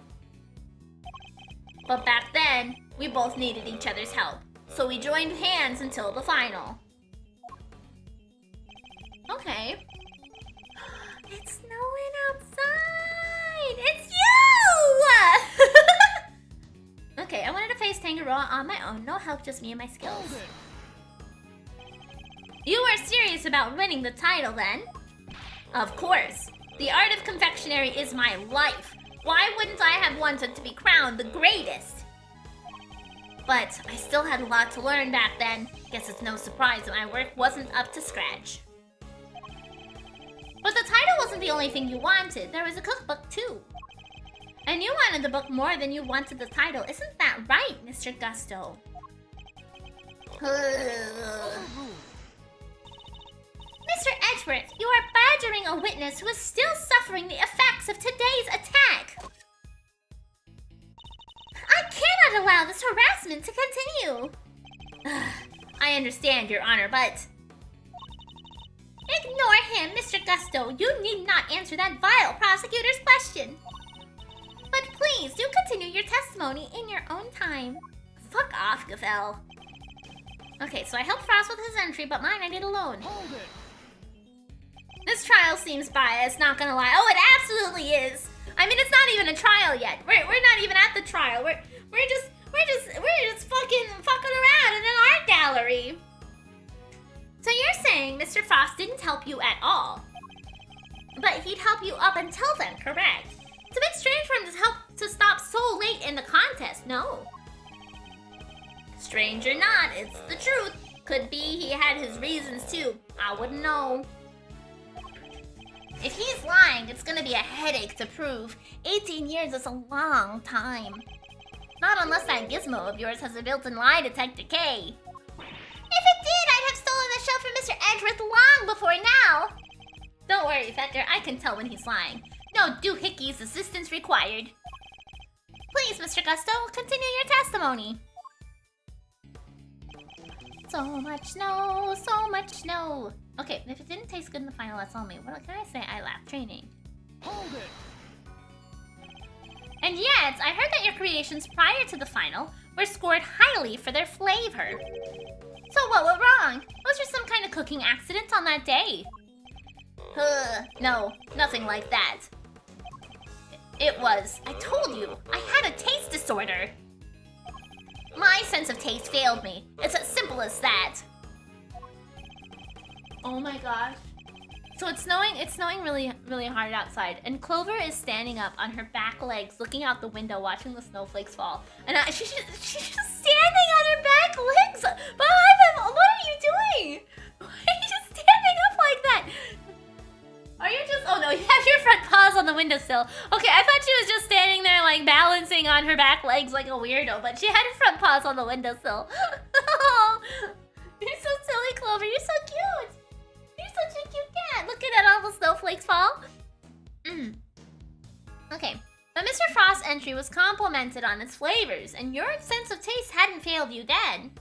[SPEAKER 1] But back then, we both needed each other's help. So we joined hands until the final. Okay. It's snowing outside! It's you! Okay, I wanted to face Tangaroa on my own. No help, just me and my skills. You were serious about winning the title then? Of course. The art of confectionery is my life. Why wouldn't I have wanted to be crowned the greatest? But I still had a lot to learn back then. Guess it's no surprise that my work wasn't up to scratch. But the title wasn't the only thing you wanted. There was a cookbook too. And you wanted the book more than you wanted the title. Isn't that right, Mr. Gusto? Mr. Edgeworth, you are badgering a witness who is still suffering the effects of today's attack. I cannot allow this harassment to continue. I understand, Your Honor, but... Ignore him, Mr. Gusto. You need not answer that vile prosecutor's question. But please, do continue your testimony in your own time. Fuck off, Gaffel. Okay, so I helped Frost with his entry, but mine I did alone.
[SPEAKER 4] Hold it.
[SPEAKER 1] This trial seems biased, not gonna lie. Oh, it absolutely is. I mean, it's not even a trial yet. We're not even at the trial. We're just fucking around in an art gallery. So you're saying Mr. Frost didn't help you at all, but he'd help you up until then, correct? It's a bit strange for him to stop so late in the contest. No. Strange or not, it's the truth. Could be he had his reasons too. I wouldn't know. If he's lying, it's gonna be a headache to prove. 18 years is a long time. Not unless that gizmo of yours has a built-in lie detector K. If it did, I'd have stolen the shell from Mr. Edgeworth long before now. Don't worry, Fecker, I can tell when he's lying. No doohickeys assistance required. Please, Mr. Gusto, continue your testimony. So much snow, so much snow. Okay, if it didn't taste good in the final, that's on me. What can I say? I laughed. Training.
[SPEAKER 4] Hold it!
[SPEAKER 1] And yet, I heard that your creations prior to the final were scored highly for their flavor. So what went wrong? Was there some kind of cooking accident on that day? No, nothing like that. It was. I told you, I had a taste disorder. My sense of taste failed me. It's as simple as that. Oh my gosh. So it's snowing really, really hard outside. And Clover is standing up on her back legs, looking out the window, watching the snowflakes fall. And she's just standing on her back legs behind them. What are you doing? Why are you just standing up like that? Are you just... Oh no, you have your front paws on the windowsill. Okay, I thought she was just standing there like balancing on her back legs like a weirdo, but she had her front paws on the windowsill. Oh, you're so silly, Clover. You're so cute. You're such a cute cat. Looking at all the snowflakes fall. Okay, but Mr. Frost's entry was complimented on its flavors, and your sense of taste hadn't failed you then.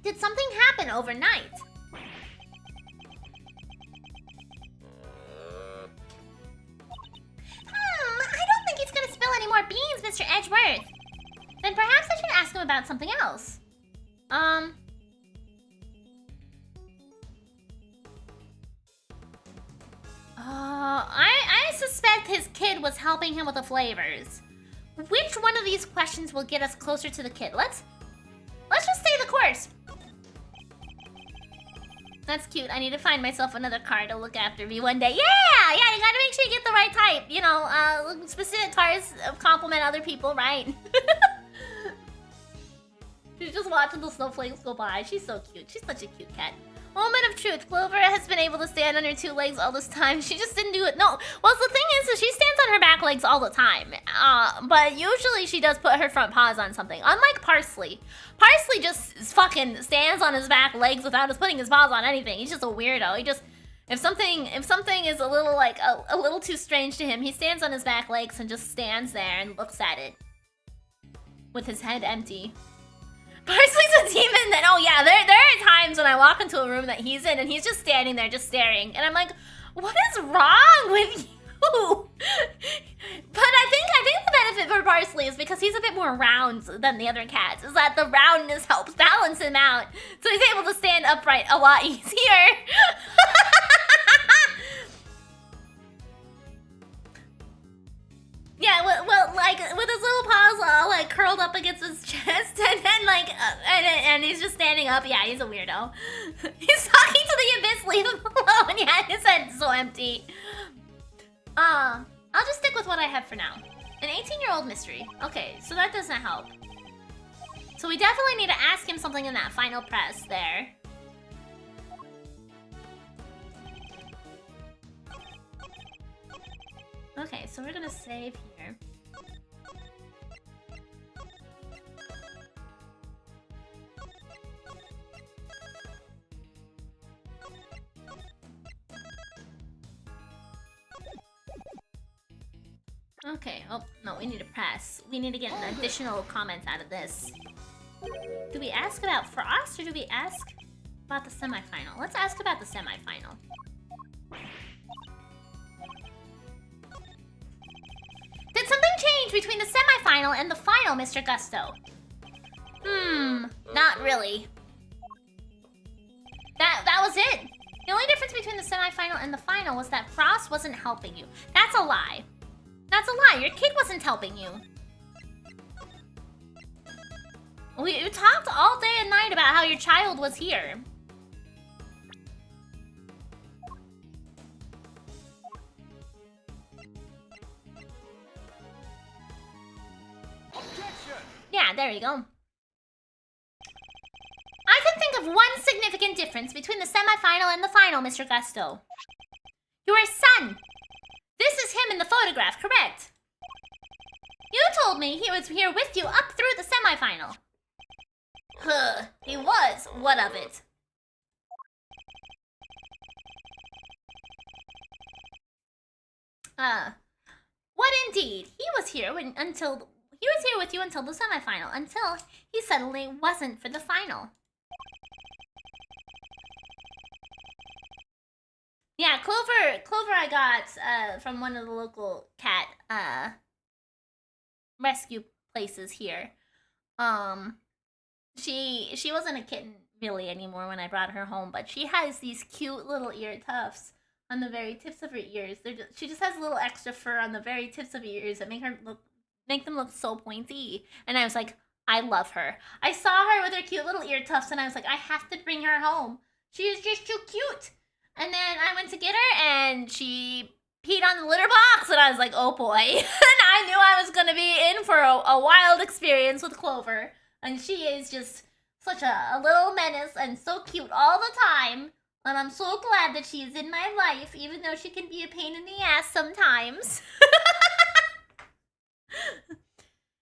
[SPEAKER 1] Did something happen overnight? I don't think he's gonna spill any more beans, Mr. Edgeworth. Then perhaps I should ask him about something else. I suspect his kid was helping him with the flavors. Which one of these questions will get us closer to the kid? Let's just stay the course. That's cute. I need to find myself another car to look after me one day. Yeah, you gotta make sure you get the right type. You know, specific cars compliment other people, right? She's just watching the snowflakes go by. She's so cute. She's such a cute cat. Moment of truth. Clover has been able to stand on her two legs all this time. She just didn't do it. No. Well, the thing is that she stands on her back legs all the time. But usually she does put her front paws on something. Unlike Parsley. Parsley just fucking stands on his back legs without us putting his paws on anything. He's just a weirdo. He just... If something is a little, like, a little too strange to him, he stands on his back legs and just stands there and looks at it. With his head empty. Parsley's a demon that, oh yeah, there are times when I walk into a room that he's in and he's just standing there just staring. And I'm like, what is wrong with you? But I think the benefit for Parsley is because he's a bit more round than the other cats, is that the roundness helps balance him out. So he's able to stand upright a lot easier. Yeah, well, like, with his little paws all, like, curled up against his chest, and then, like, and he's just standing up. Yeah, he's a weirdo. He's talking to the abyss, leave him alone. Yeah, his head's so empty. I'll just stick with what I have for now. An 18-year-old mystery. Okay, so that doesn't help. So we definitely need to ask him something in that final press there. Okay, so we're gonna save here. Okay, oh, no, we need to press. We need to get an additional comment out of this. Do we ask about Frost or do we ask about the semifinal? Let's ask about the semifinal. Did something change between the semifinal and the final, Mr. Gusto? Not really. That was it. The only difference between the semifinal and the final was that Frost wasn't helping you. That's a lie. That's a lie. Your kid wasn't helping you. We talked all day and night about how your child was here.
[SPEAKER 4] Objection!
[SPEAKER 1] Yeah, there you go. I can think of one significant difference between the semifinal and the final, Mr. Gusto. Your son. This is him in the photograph, correct? You told me he was here with you up through the semifinal. Huh, he was. What of it? What indeed? He was here with you until the semifinal, until he suddenly wasn't for the final. Yeah, Clover I got from one of the local cat rescue places here. She wasn't a kitten really anymore when I brought her home, but she has these cute little ear tufts on the very tips of her ears. She just has a little extra fur on the very tips of her ears that make them look so pointy. And I was like, I love her. I saw her with her cute little ear tufts, and I was like, I have to bring her home. She is just too cute. And then I went to get her, and she peed on the litter box, and I was like, oh boy. And I knew I was gonna be in for a wild experience with Clover. And she is just such a little menace and so cute all the time. And I'm so glad that she is in my life, even though she can be a pain in the ass sometimes.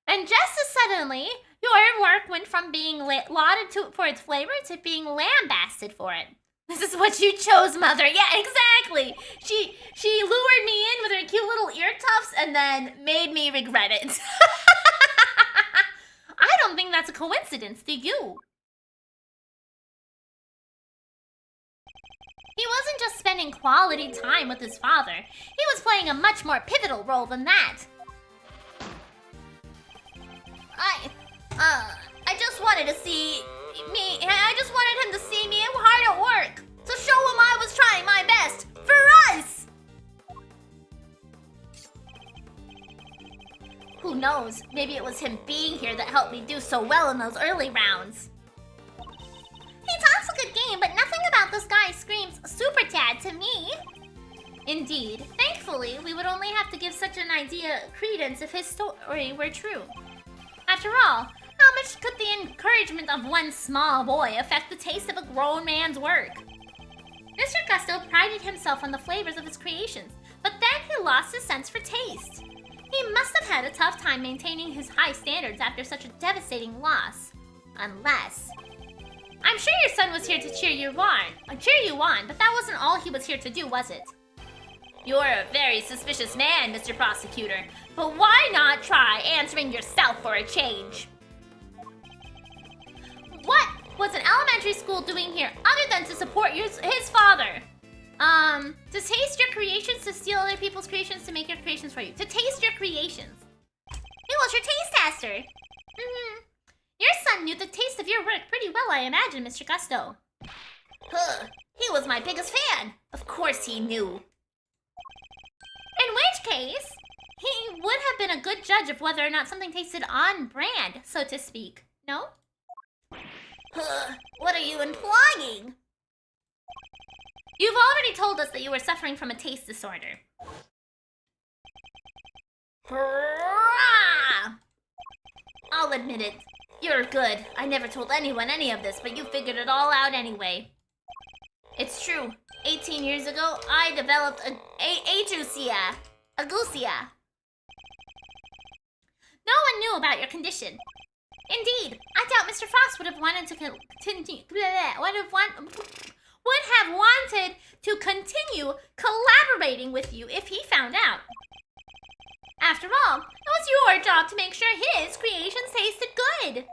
[SPEAKER 1] And just as suddenly, your work went from being lauded for its flavor to being lambasted for it. This is what you chose, Mother. Yeah, exactly. She lured me in with her cute little ear tufts and then made me regret it. I don't think that's a coincidence, do you? He wasn't just spending quality time with his father. He was playing a much more pivotal role than that. I just wanted to see me. I just wanted him to see me hard at work. To show him I was trying my best. For us! Who knows? Maybe it was him being here that helped me do so well in those early rounds. He talks a good game, but nothing about this guy screams super dad to me. Indeed. Thankfully, we would only have to give such an idea credence if his story were true. After all, how much could the encouragement of one small boy affect the taste of a grown man's work? Mr. Gusto prided himself on the flavors of his creations, but then he lost his sense for taste. He must have had a tough time maintaining his high standards after such a devastating loss. Unless... I'm sure your son was here to cheer you on, but that wasn't all he was here to do, was it? You're a very suspicious man, Mr. Prosecutor, but why not try answering yourself for a change? What was an elementary school doing here other than to support his father? To taste your creations, to steal other people's creations, to make your creations for you. To taste your creations. He was your taste tester. Your son knew the taste of your work pretty well, I imagine, Mr. Gusto. Huh, he was my biggest fan. Of course he knew. In which case, he would have been a good judge of whether or not something tasted on brand, so to speak. No? What are you implying? You've already told us that you were suffering from a taste disorder. I'll admit it. You're good. I never told anyone any of this, but you figured it all out anyway. It's true. 18 years ago, I developed agusia. No one knew about your condition. Indeed, I doubt Mr. Frost would have wanted to continue collaborating with you if he found out. After all, it was your job to make sure his creations tasted good.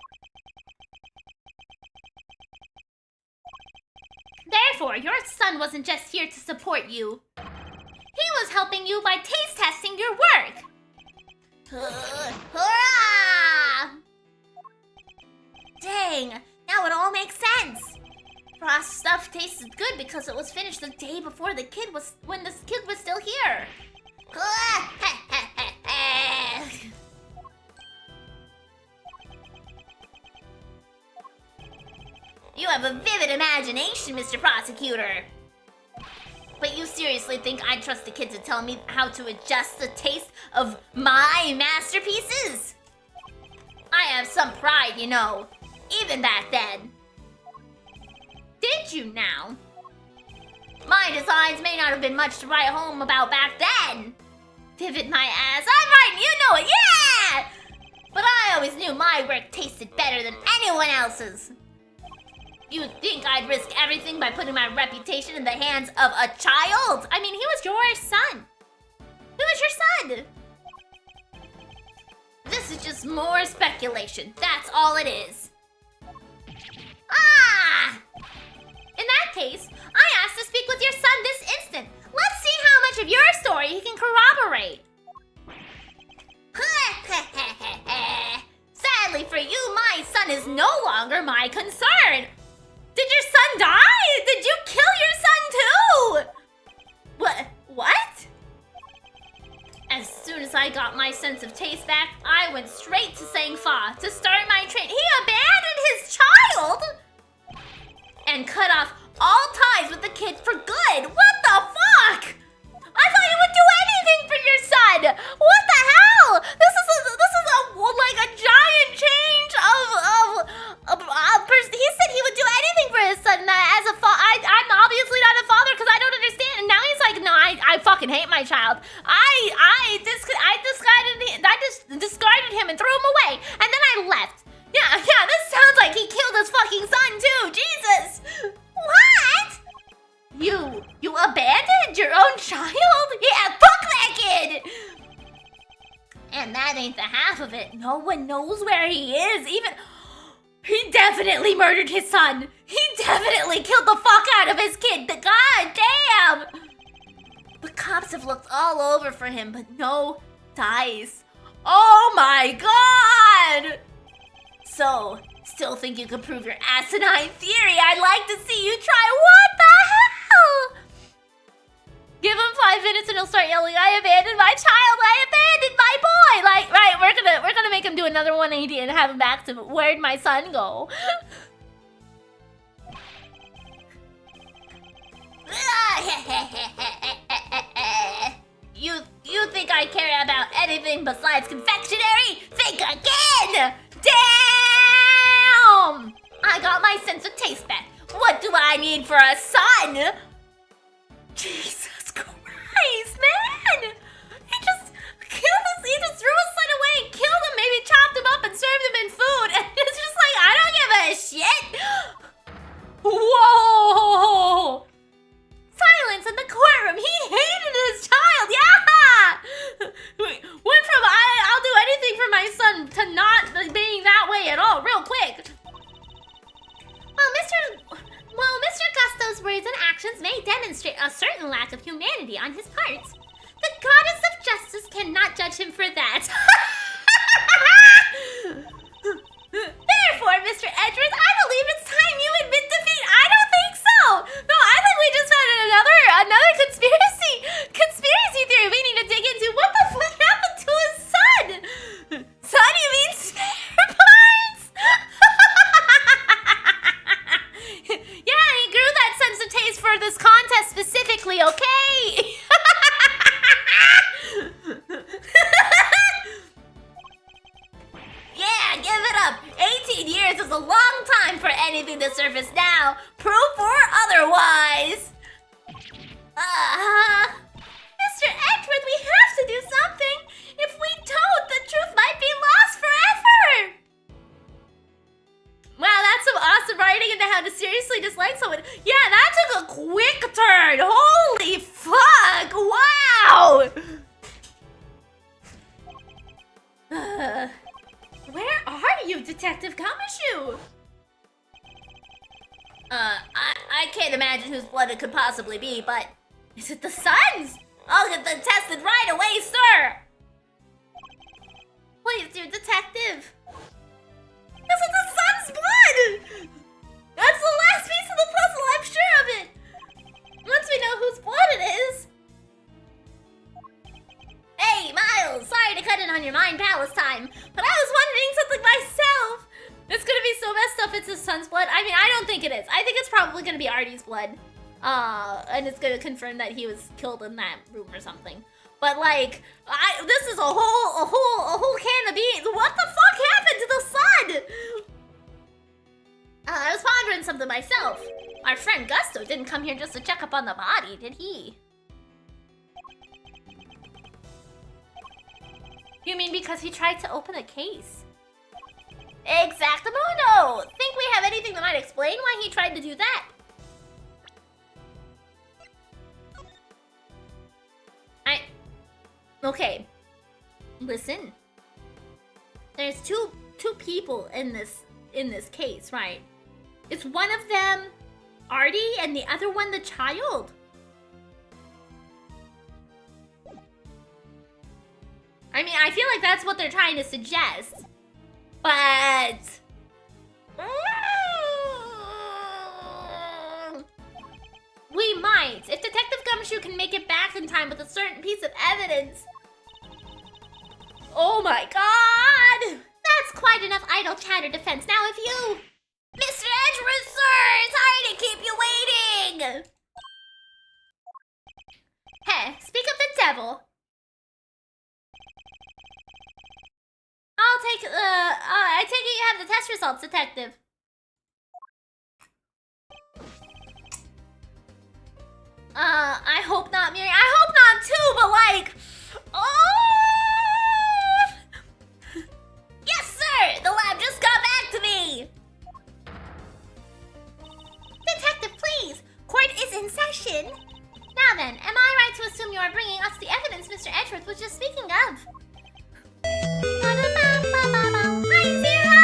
[SPEAKER 1] Therefore, your son wasn't just here to support you. He was helping you by taste testing your work. Hurrah! Dang, now it all makes sense. Frost's stuff tasted good because it was finished the day before when the kid was still here. You have a vivid imagination, Mr. Prosecutor. But you seriously think I'd trust the kid to tell me how to adjust the taste of my masterpieces? I have some pride, you know. Even back then. Did you now? My designs may not have been much to write home about back then. Pivot my ass. I'm right, you know it, yeah! But I always knew my work tasted better than anyone else's. You think I'd risk everything by putting my reputation in the hands of a child? I mean, he was your son. He was your son. This is just more speculation. That's all it is. Ah! In that case, I asked to speak with your son this instant. Let's see how much of your story he can corroborate. Sadly for you, my son is no longer my concern. Did your son die? Did you kill your son too? What? As soon as I got my sense of taste back, I went straight to saying fa to start my train. He abandoned his child and cut off all ties with the kid for good. What the fuck? I thought you would do anything for your son. What the hell? This is a giant change of he said he would do anything for his son. As a I'm obviously not a father because I don't understand. And now he's like, no, I fucking hate my child. I discarded him and threw him away, and then I left. Yeah, this sounds like he killed his fucking son too. Jesus. What? You abandoned your own child? Yeah, fuck that kid! And that ain't the half of it. No one knows where he is. He definitely murdered his son. He definitely killed the fuck out of his kid. God damn! The cops have looked all over for him, but no ties. Oh my god! So, still think you could prove your asinine theory? I'd like to see you try. What the hell? Give him 5 minutes and he'll start yelling, I abandoned my child, I abandoned my boy! Like, right, we're gonna make him do another 180 and have him back to where'd my son go? You think I care about anything besides confectionery? Think again! Damn! I got my sense of taste back. What do I need for a son? Jesus Christ, man! He just threw his son away, killed him, maybe chopped him up and served him in food. And it's just like, I don't give a shit. Whoa! Silence in the courtroom. He hated his child. Yeah! Went from I'll do anything for my son to not being that way at all, real quick. Well, Mr. Gusto's words and actions may demonstrate a certain lack of humanity on his part. The goddess of justice cannot judge him for that. Therefore, Mr. Edgeworth, I believe it's time you admit defeat. I don't think so. No, I think we just found another conspiracy theory we need to dig into. What the fuck happened to his son? Son, you mean spare parts? Yeah, he grew that sense of taste for this contest specifically, okay? Yeah, give it up. 18 years is a long time for anything to surface now. Proof or otherwise. Mr. Edgeworth, we have to do something. If we don't, the truth might be lost forever. Wow, that's some awesome writing into how to seriously dislike someone. Yeah, that took a quick turn. Holy fuck. Wow. Where are you, Detective Kamashu? I can't imagine whose blood it could possibly be, but is it the son's? I'll get them tested right away, sir. Please, dear detective. This is the son's blood! That's the last piece of the puzzle, I'm sure of it! Once we know whose blood it is... Hey, Miles! Sorry to cut in on your Mind Palace time, but I was wondering something myself! It's gonna be so messed up it's his son's blood. I mean, I don't think it is. I think it's probably gonna be Artie's blood. And it's gonna confirm that he was killed in that room or something. But like, this is a whole can of beans. What the fuck happened to the sun? I was pondering something myself. Our friend Gusto didn't come here just to check up on the body, did he? You mean because he tried to open a case? Exactamundo! Think we have anything that might explain why he tried to do that? Okay. Listen. There's two people in this case, right? Is one of them Artie and the other one the child? I mean, I feel like that's what they're trying to suggest. But... we might. If Detective Gumshoe can make it back in time with a certain piece of evidence. Oh my god! That's quite enough idle chatter defense. Now if you... Mr. Edgeworth, sir! Sorry to keep you waiting! Hey, speak of the devil. I take it you have the test results, Detective. I hope not, Miri. I hope not too, but like... Oh! Yes, sir! The lab just got back to me! Detective, please! Court is in session! Now then, am I right to assume you are bringing us the evidence Mr. Edgeworth was just speaking of? Hi, Zero!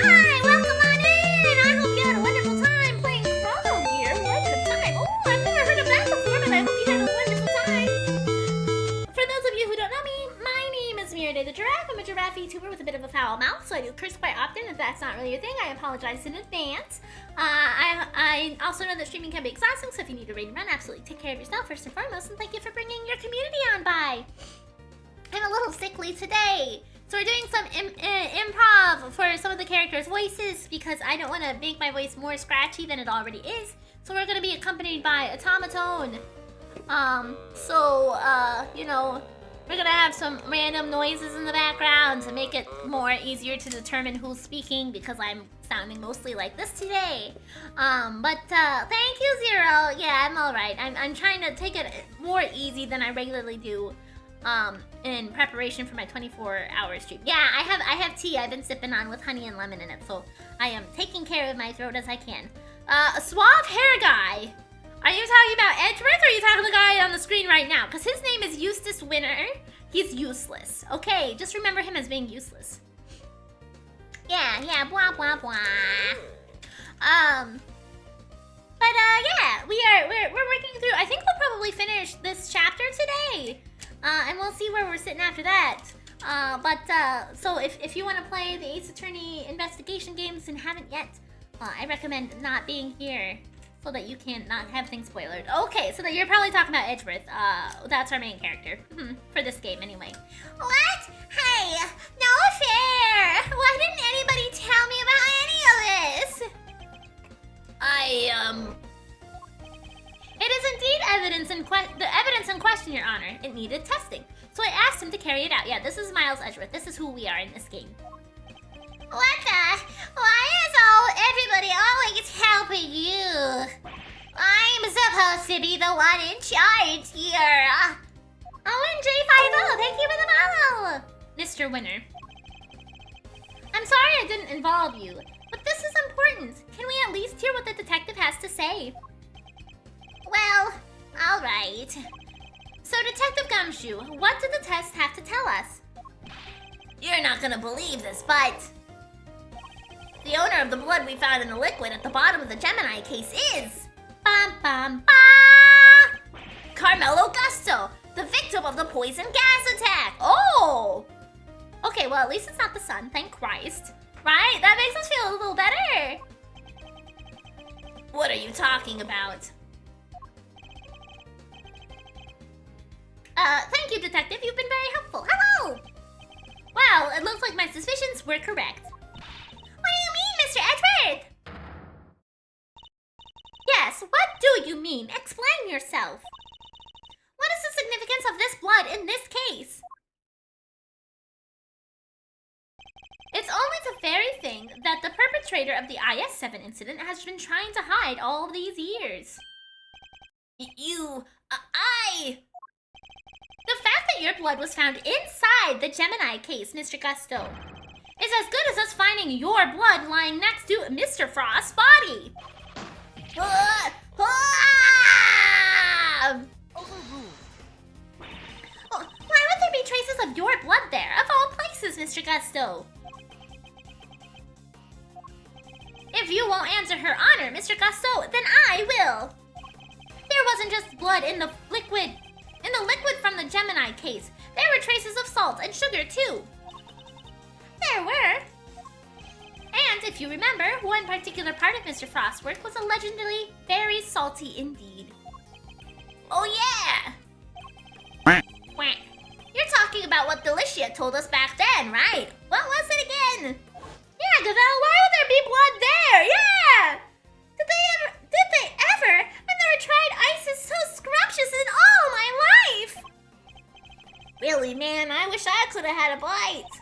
[SPEAKER 1] Hi, welcome on in! I hope you had a wonderful time playing Chrono Gear. Legend of Time. Oh, I've never heard of that before, but I hope you had a wonderful time. For those of you who don't know me, my name is Miridae the Giraffe. I'm a giraffe YouTuber with a bit of a foul mouth, so I do curse quite often. If that's not really your thing, I apologize in advance. I also know that streaming can be exhausting, so if you need a raid and run, absolutely take care of yourself first and foremost, and thank you for bringing your community on by. I'm a little sickly today. So we're doing some improv for some of the characters' voices because I don't want to make my voice more scratchy than it already is. So we're going to be accompanied by automaton. You know, we're going to have some random noises in the background to make it more easier to determine who's speaking because I'm sounding mostly like this today. Thank you, Zero. Yeah, I'm alright. I'm trying to take it more easy than I regularly do. In preparation for my 24-hour stream. Yeah, I have tea I've been sipping on with honey and lemon in it, so I am taking care of my throat as I can. A suave hair guy. Are you talking about Edgeworth or are you talking to the guy on the screen right now? Because his name is Eustace Winner. He's useless. Okay, just remember him as being useless. Yeah, blah, blah, blah. Yeah, we're working through, I think we'll probably finish this chapter today. And we'll see where we're sitting after that. So if you want to play the Ace Attorney investigation games and haven't yet, I recommend not being here so that you can not have things spoiled. Okay, so that you're probably talking about Edgeworth. That's our main character. For this game, anyway. What? Hey, no fair! Why didn't anybody tell me about any of this? It is indeed the evidence in question, Your Honor. It needed testing. So I asked him to carry it out. Yeah, this is Miles Edgeworth. This is who we are in this game. What the? Why is everybody always helping you? I'm supposed to be the one in charge here. ONJ50, thank you for the follow. Mr. Winner. I'm sorry I didn't involve you, but this is important. Can we at least hear what the detective has to say? Well, alright. So, Detective Gumshoe, what did the test have to tell us? You're not gonna believe this, but... the owner of the blood we found in the liquid at the bottom of the Gemini case is... Carmelo Gusto, the victim of the poison gas attack! Oh! Okay, well, at least it's not the sun, thank Christ. Right? That makes us feel a little better. What are you talking about? Thank you, Detective. You've been very helpful. Hello! Well, it looks like my suspicions were correct. What do you mean, Mr. Edgeworth? Yes, what do you mean? Explain yourself. What is the significance of this blood in this case. It's only the very thing that the perpetrator of the IS-7 incident has been trying to hide all these years. The fact that your blood was found inside the Gemini case, Mr. Gusto, is as good as us finding your blood lying next to Mr. Frost's body.
[SPEAKER 4] Overruled.
[SPEAKER 1] Why would there be traces of your blood there, of all places, Mr. Gusto? If you won't answer her honor, Mr. Gusto, then I will. There wasn't just blood in the liquid from the Gemini case. There were traces of salt and sugar, too. There were. And if you remember, one particular part of Mr. Frost's work was allegedly very salty indeed. Oh, yeah! Quack. You're talking about what Delicia told us back then, right? What was it again? Yeah, Gavel, why would there be blood there? Yeah! Did they ever? I've never tried ices so scrumptious in all my life! Really, man, I wish I could have had a bite.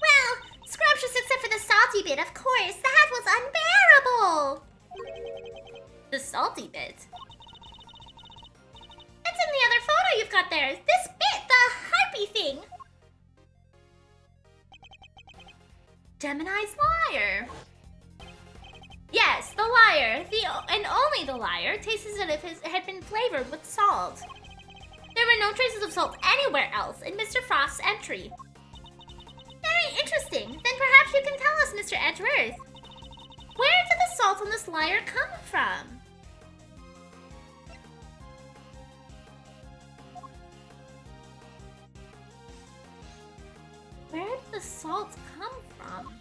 [SPEAKER 1] Well, scrumptious except for the salty bit, of course. That was unbearable! The salty bit? It's in the other photo you've got there. This bit, the harpy thing. Gemini's liar. Yes, the liar, and only the liar, tastes as if it had been flavored with salt. There were no traces of salt anywhere else in Mr. Frost's entry. Very interesting. Then perhaps you can tell us, Mr. Edgeworth. Where did the salt on this liar come from? Where did the salt come from?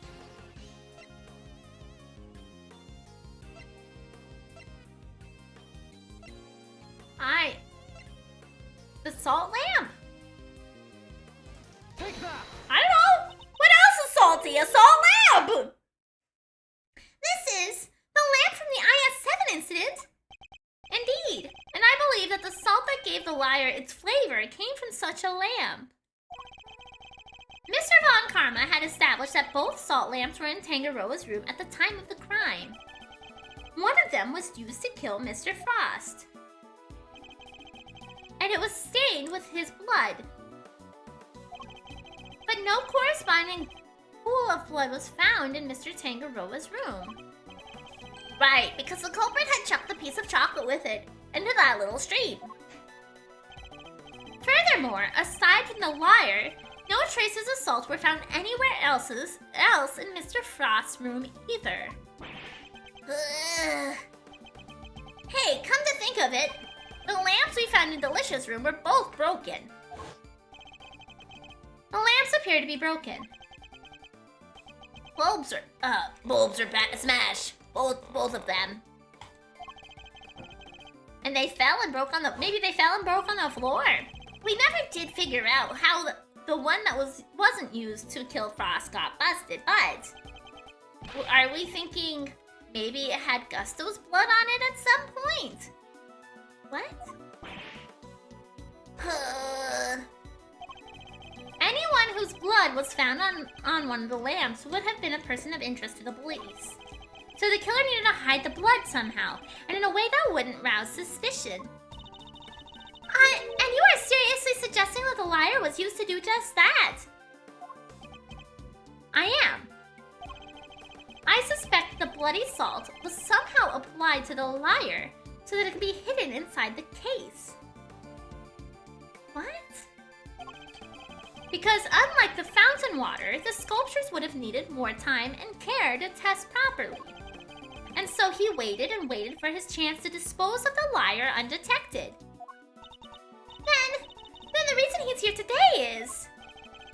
[SPEAKER 1] The salt lamp.
[SPEAKER 4] Take that.
[SPEAKER 1] I don't know. What else is salty? A salt lamp. This is the lamp from the IS-7 incident. Indeed. And I believe that the salt that gave the liar its flavor came from such a lamp. Mr. Von Karma had established that both salt lamps were in Tangaroa's room at the time of the crime. One of them was used to kill Mr. Frost. And it was stained with his blood. But no corresponding pool of blood was found in Mr. Tangaroa's room. Right, because the culprit had chucked the piece of chocolate with it into that little stream. Furthermore, aside from the liar, no traces of salt were found anywhere else in Mr. Frost's room either. Hey, come to think of it, the lamps we found in Delicia's room were both broken. The lamps appear to be broken. Bulbs are smashed. Both of them. And they fell and broke on the floor. We never did figure out how the one that wasn't used to kill Frost got busted, but are we thinking maybe it had Gusto's blood on it at some point? What? Anyone whose blood was found on one of the lamps would have been a person of interest to the police. So the killer needed to hide the blood somehow, and in a way that wouldn't rouse suspicion. And you are seriously suggesting that the liar was used to do just that? I am. I suspect the bloody salt was somehow applied to the liar so that it could be hidden inside the case. What? Because unlike the fountain water, the sculptures would have needed more time and care to test properly. And so he waited and waited for his chance to dispose of the liar undetected. Then the reason he's here today is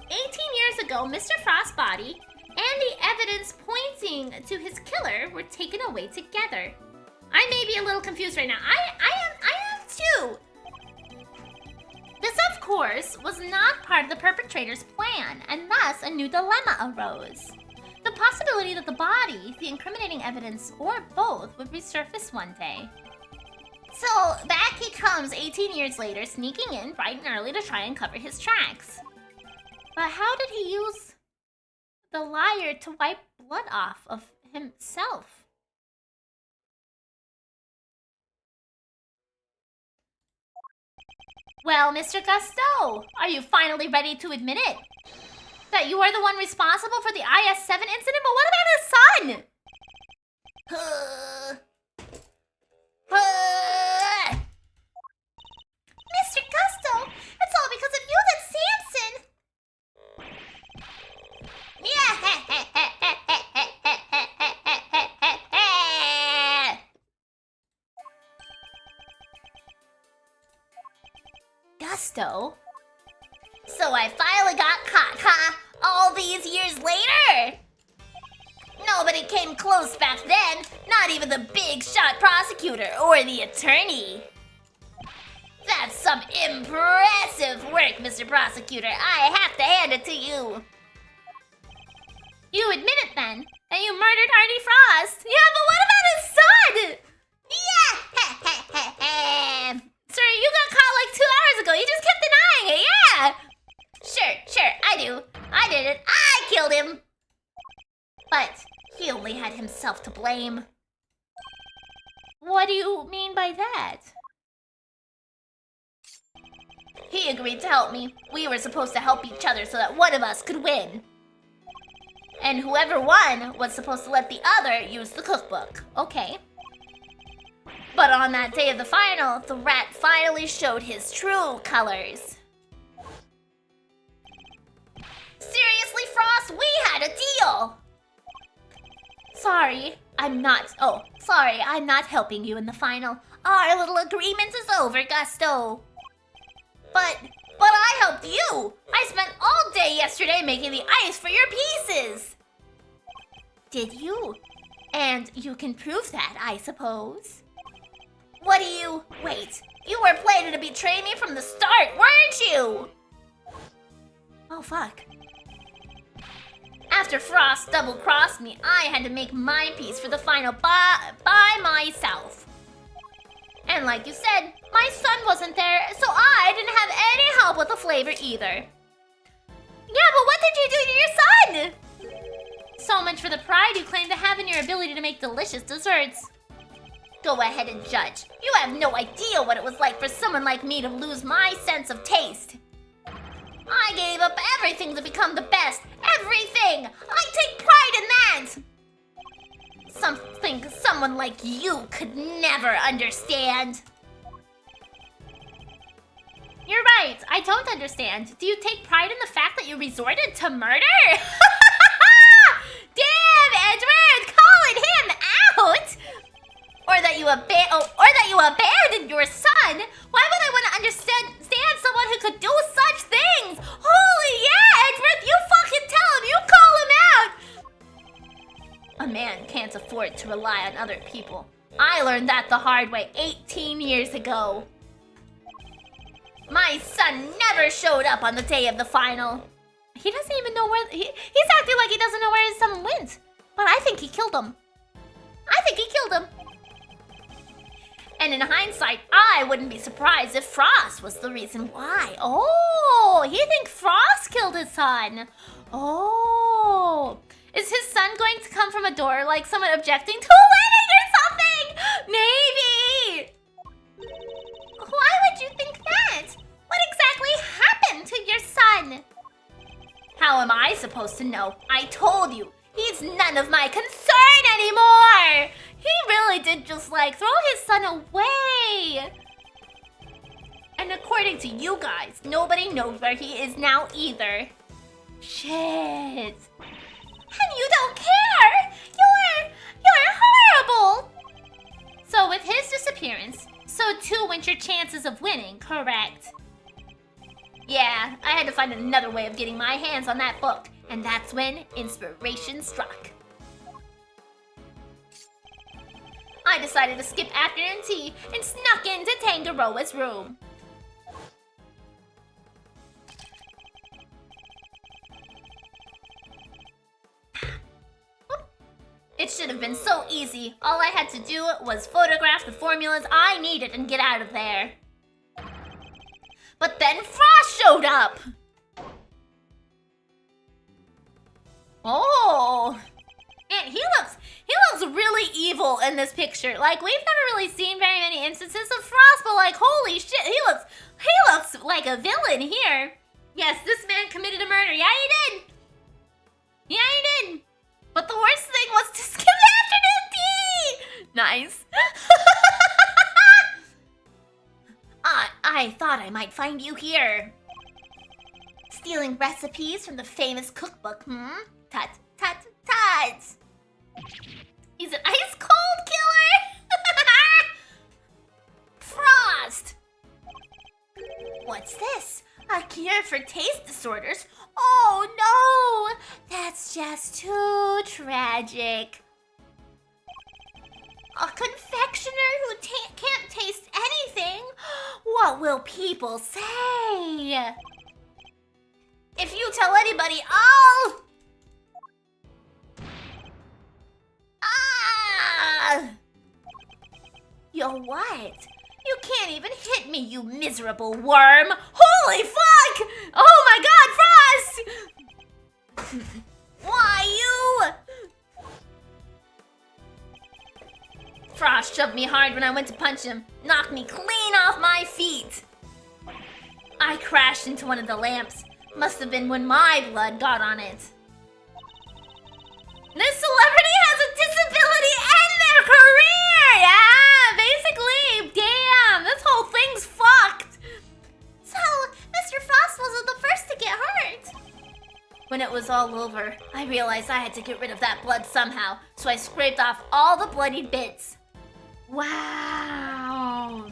[SPEAKER 1] 18 years ago, Mr. Frost's body and the evidence pointing to his killer were taken away together. I may be a little confused right now. I am too. This, of course, was not part of the perpetrator's plan, and thus a new dilemma arose. The possibility that the body, the incriminating evidence, or both would resurface one day. So back he comes 18 years later, sneaking in bright and early to try and cover his tracks. But how did he use the liar to wipe blood off of himself? Well, Mr. Gusto, are you finally ready to admit it? That you are the one responsible for the IS-7 incident? But what about his son? Mr. Gusto, it's all because of you that Samson... Gusto? So I finally got caught, huh? All these years later? Nobody came close back then, not even the big shot prosecutor or the attorney. That's some impressive work, Mr. Prosecutor. I have to hand it to you. You admit it then, that you murdered Artie Frost. Yeah, but what about his son? Yeah! Sir, you got caught like 2 hours ago. You just kept denying it, yeah! Sure, I do. I did it. I killed him. But he only had himself to blame. What do you mean by that? He agreed to help me. We were supposed to help each other so that one of us could win. And whoever won was supposed to let the other use the cookbook. Okay. But on that day of the final, the rat finally showed his true colors. Seriously, Frost, we had a deal! Sorry, I'm not helping you in the final. Our little agreement is over, Gusto. But I helped you! I spent all day yesterday making the ice for your pieces! Did you? And you can prove that, I suppose. What do you... Wait, you were planning to betray me from the start, weren't you? Oh, fuck. After Frost double-crossed me, I had to make my piece for the final by myself. And like you said, my son wasn't there, so I didn't have any help with the flavor either. Yeah, but what did you do to your son? So much for the pride you claim to have in your ability to make delicious desserts. Go ahead and judge. You have no idea what it was like for someone like me to lose my sense of taste. I gave up everything to become the best. Everything! I take pride in that! Something someone like you could never understand. You're right, I don't understand. Do you take pride in the fact that you resorted to murder? Damn, Edward, calling him out! Or that you abandoned your son? Why would I want to understand someone who could do such things? Holy yeah, Edward, you fucking tell him, you call him out! A man can't afford to rely on other people. I learned that the hard way 18 years ago. My son never showed up on the day of the final. He doesn't even know where... He's acting like he doesn't know where his son went. But I think he killed him. And in hindsight, I wouldn't be surprised if Frost was the reason why. Oh, you think Frost killed his son? Oh. Is his son going to come from a door like someone objecting to winning or something? Maybe. Why would you think that? What exactly happened to your son? How am I supposed to know? I told you, he's none of my concern anymore. He really did just like throw his son away. And according to you guys, nobody knows where he is now either. Shit. And you don't care. You're horrible. So with his disappearance, so too went your chances of winning, correct? Yeah, I had to find another way of getting my hands on that book, and that's when inspiration struck. I decided to skip afternoon tea and snuck into Tangaroa's room. It should have been so easy. All I had to do was photograph the formulas I needed and get out of there. But then Frost showed up! Oh! And he looks really evil in this picture. Like, we've never really seen very many instances of Frost, but like, holy shit, he looks like a villain here. Yes, this man committed a murder. Yeah, he did! Yeah, he did! But the worst thing was to skip afternoon tea! Nice. I thought I might find you here. Stealing recipes from the famous cookbook, Tut, tut, tut! He's an ice cold killer! Frost! What's this? A cure for taste disorders? Oh no! That's just too tragic. A confectioner who can't taste anything? What will people say? If you tell anybody, I'll... Ah! Yo, what? You can't even hit me, you miserable worm! Holy fuck! Oh my god, Frost! Why you? Frost shoved me hard when I went to punch him, knocked me clean off my feet. I crashed into one of the lamps. Must have been when my blood got on it. This celebrity has a disability and their career! Yeah, basically, damn, this whole thing's fucked. So, Mr. Frost wasn't the first to get hurt. When it was all over, I realized I had to get rid of that blood somehow, so I scraped off all the bloody bits. Wow.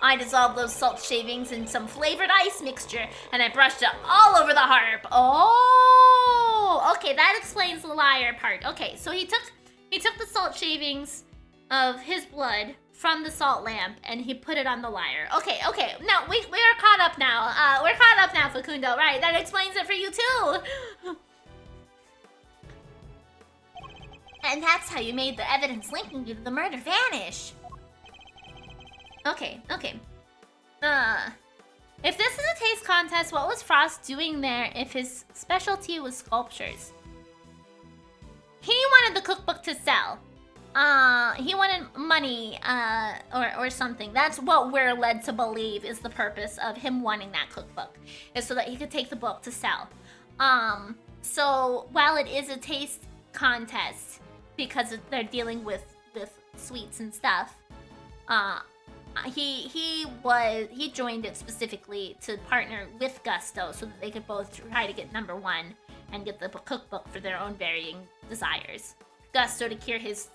[SPEAKER 1] I dissolved those salt shavings in some flavored ice mixture, and I brushed it all over the harp. Oh, okay, that explains the liar part. Okay, so he took the salt shavings of his blood from the salt lamp, and he put it on the lyre. Okay, no, we are caught up now. We're caught up now, Facundo, right? That explains it for you too. And that's how you made the evidence linking you to the murder vanish. Okay. If this is a taste contest, what was Frost doing there if his specialty was sculptures? He wanted the cookbook to sell. He wanted money, or something. That's what we're led to believe is the purpose of him wanting that cookbook, is so that he could take the book to sell. So while it is a taste contest, because they're dealing with sweets and stuff, he joined it specifically to partner with Gusto so that they could both try to get #1 and get the cookbook for their own varying desires. Gusto to cure his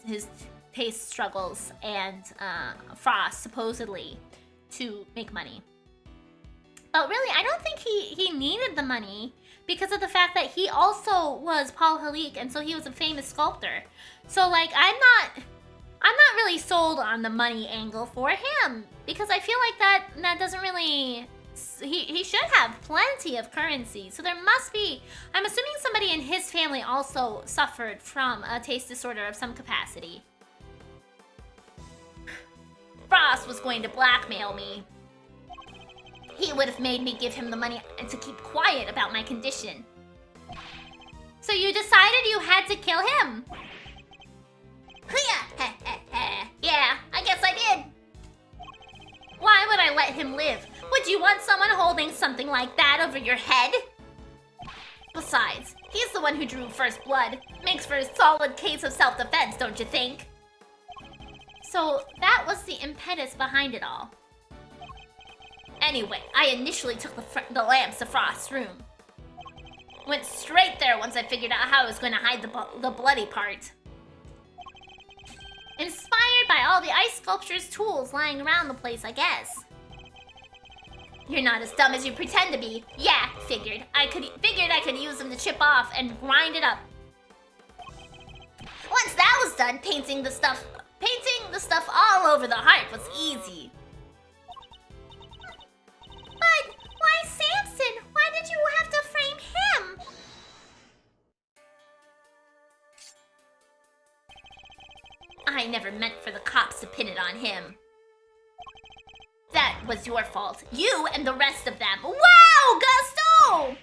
[SPEAKER 1] taste struggles, and Frost supposedly to make money. But really, I don't think he needed the money because of the fact that he also was Paul Halik, and so he was a famous sculptor. So like, I'm not really sold on the money angle for him, because I feel like that doesn't really... He should have plenty of currency, so there must be... I'm assuming somebody in his family also suffered from a taste disorder of some capacity. Frost was going to blackmail me. He would have made me give him the money to keep quiet about my condition. So you decided you had to kill him? Yeah, I guess I did. Why would I let him live? Would you want someone holding something like that over your head? Besides, he's the one who drew first blood. Makes for a solid case of self-defense, don't you think? So that was the impetus behind it all. Anyway, I initially took the lamps to Frost's room. Went straight there once I figured out how I was going to hide the bloody part. Inspired by all the ice sculpture's tools lying around the place, I guess. You're not as dumb as you pretend to be. Yeah, figured I could use them to chip off and grind it up. Once that was done, painting the stuff all over the heart was easy. But why Samson? Why did you have to frame him? I never meant for the cops to pin it on him. That was your fault. You and the rest of them. Wow, Gusto!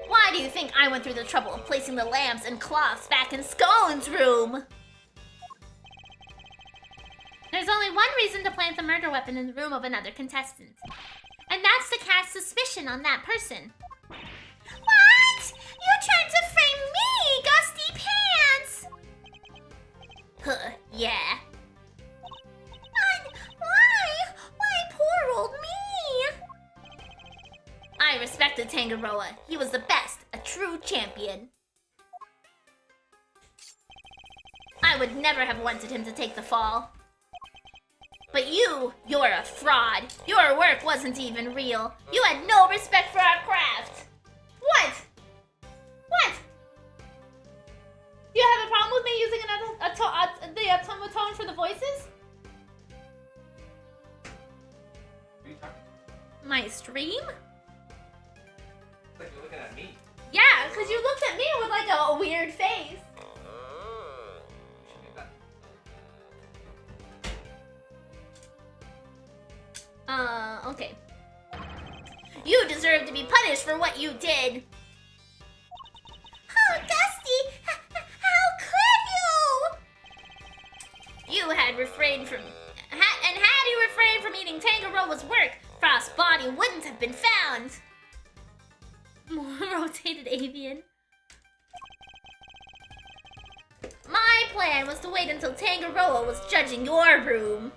[SPEAKER 1] Why do you think I went through the trouble of placing the lamps and cloths back in Scone's room? There's only one reason to plant the murder weapon in the room of another contestant. And that's to cast suspicion on that person. What? You tried to frame me, Gusty Pants! Huh, yeah. But why? Why poor old me? I respected Tangaroa. He was the best, a true champion. I would never have wanted him to take the fall. But you're a fraud. Your work wasn't even real. You had no respect for our craft. What? What? Do you have a problem with me using the tone for the voices?
[SPEAKER 4] Who are you talking to?
[SPEAKER 1] My stream?
[SPEAKER 4] It's like you're looking at me.
[SPEAKER 1] Yeah, because you looked at me with like a weird face. Okay. You deserve to be punished for what you did. Oh, Dusty! How could you? You had refrained from... had you refrained from eating Tangaroa's work, Frost's body wouldn't have been found. More rotated avian. My plan was to wait until Tangaroa was judging your room.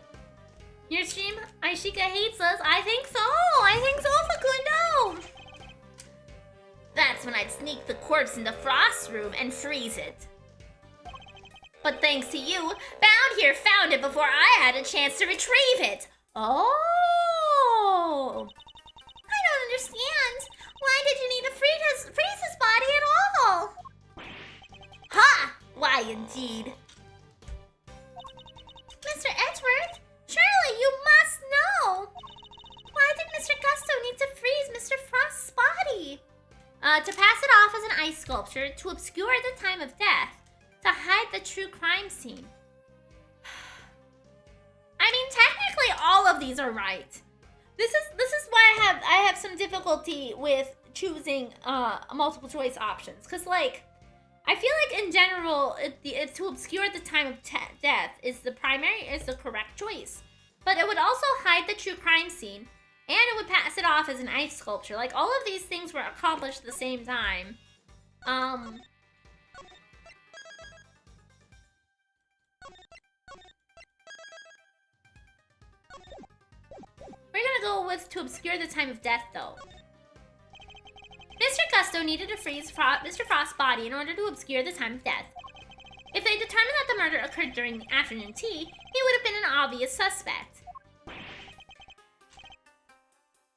[SPEAKER 1] Your stream, Aishika hates us. I think so. I think so, Facundo. That's when I'd sneak the corpse into Frost's room and freeze it. But thanks to you, Bound here found it before I had a chance to retrieve it. Oh. I don't understand. Why did you need to freeze his body at all? Ha! Why indeed? Mr. Edgeworth? Surely you must know! Why did Mr. Gusto need to freeze Mr. Frost's body? To pass it off as an ice sculpture, to obscure the time of death, to hide the true crime scene. I mean, technically all of these are right. This is why I have some difficulty with choosing multiple choice options, because like I feel like in general, it's to obscure the time of death is the correct choice. But it would also hide the true crime scene, and it would pass it off as an ice sculpture. Like, all of these things were accomplished at the same time. We're gonna go with to obscure the time of death, though. Mr. Gusto needed to freeze Mr. Frost's body in order to obscure the time of death. If they determined that the murder occurred during the afternoon tea, he would have been an obvious suspect.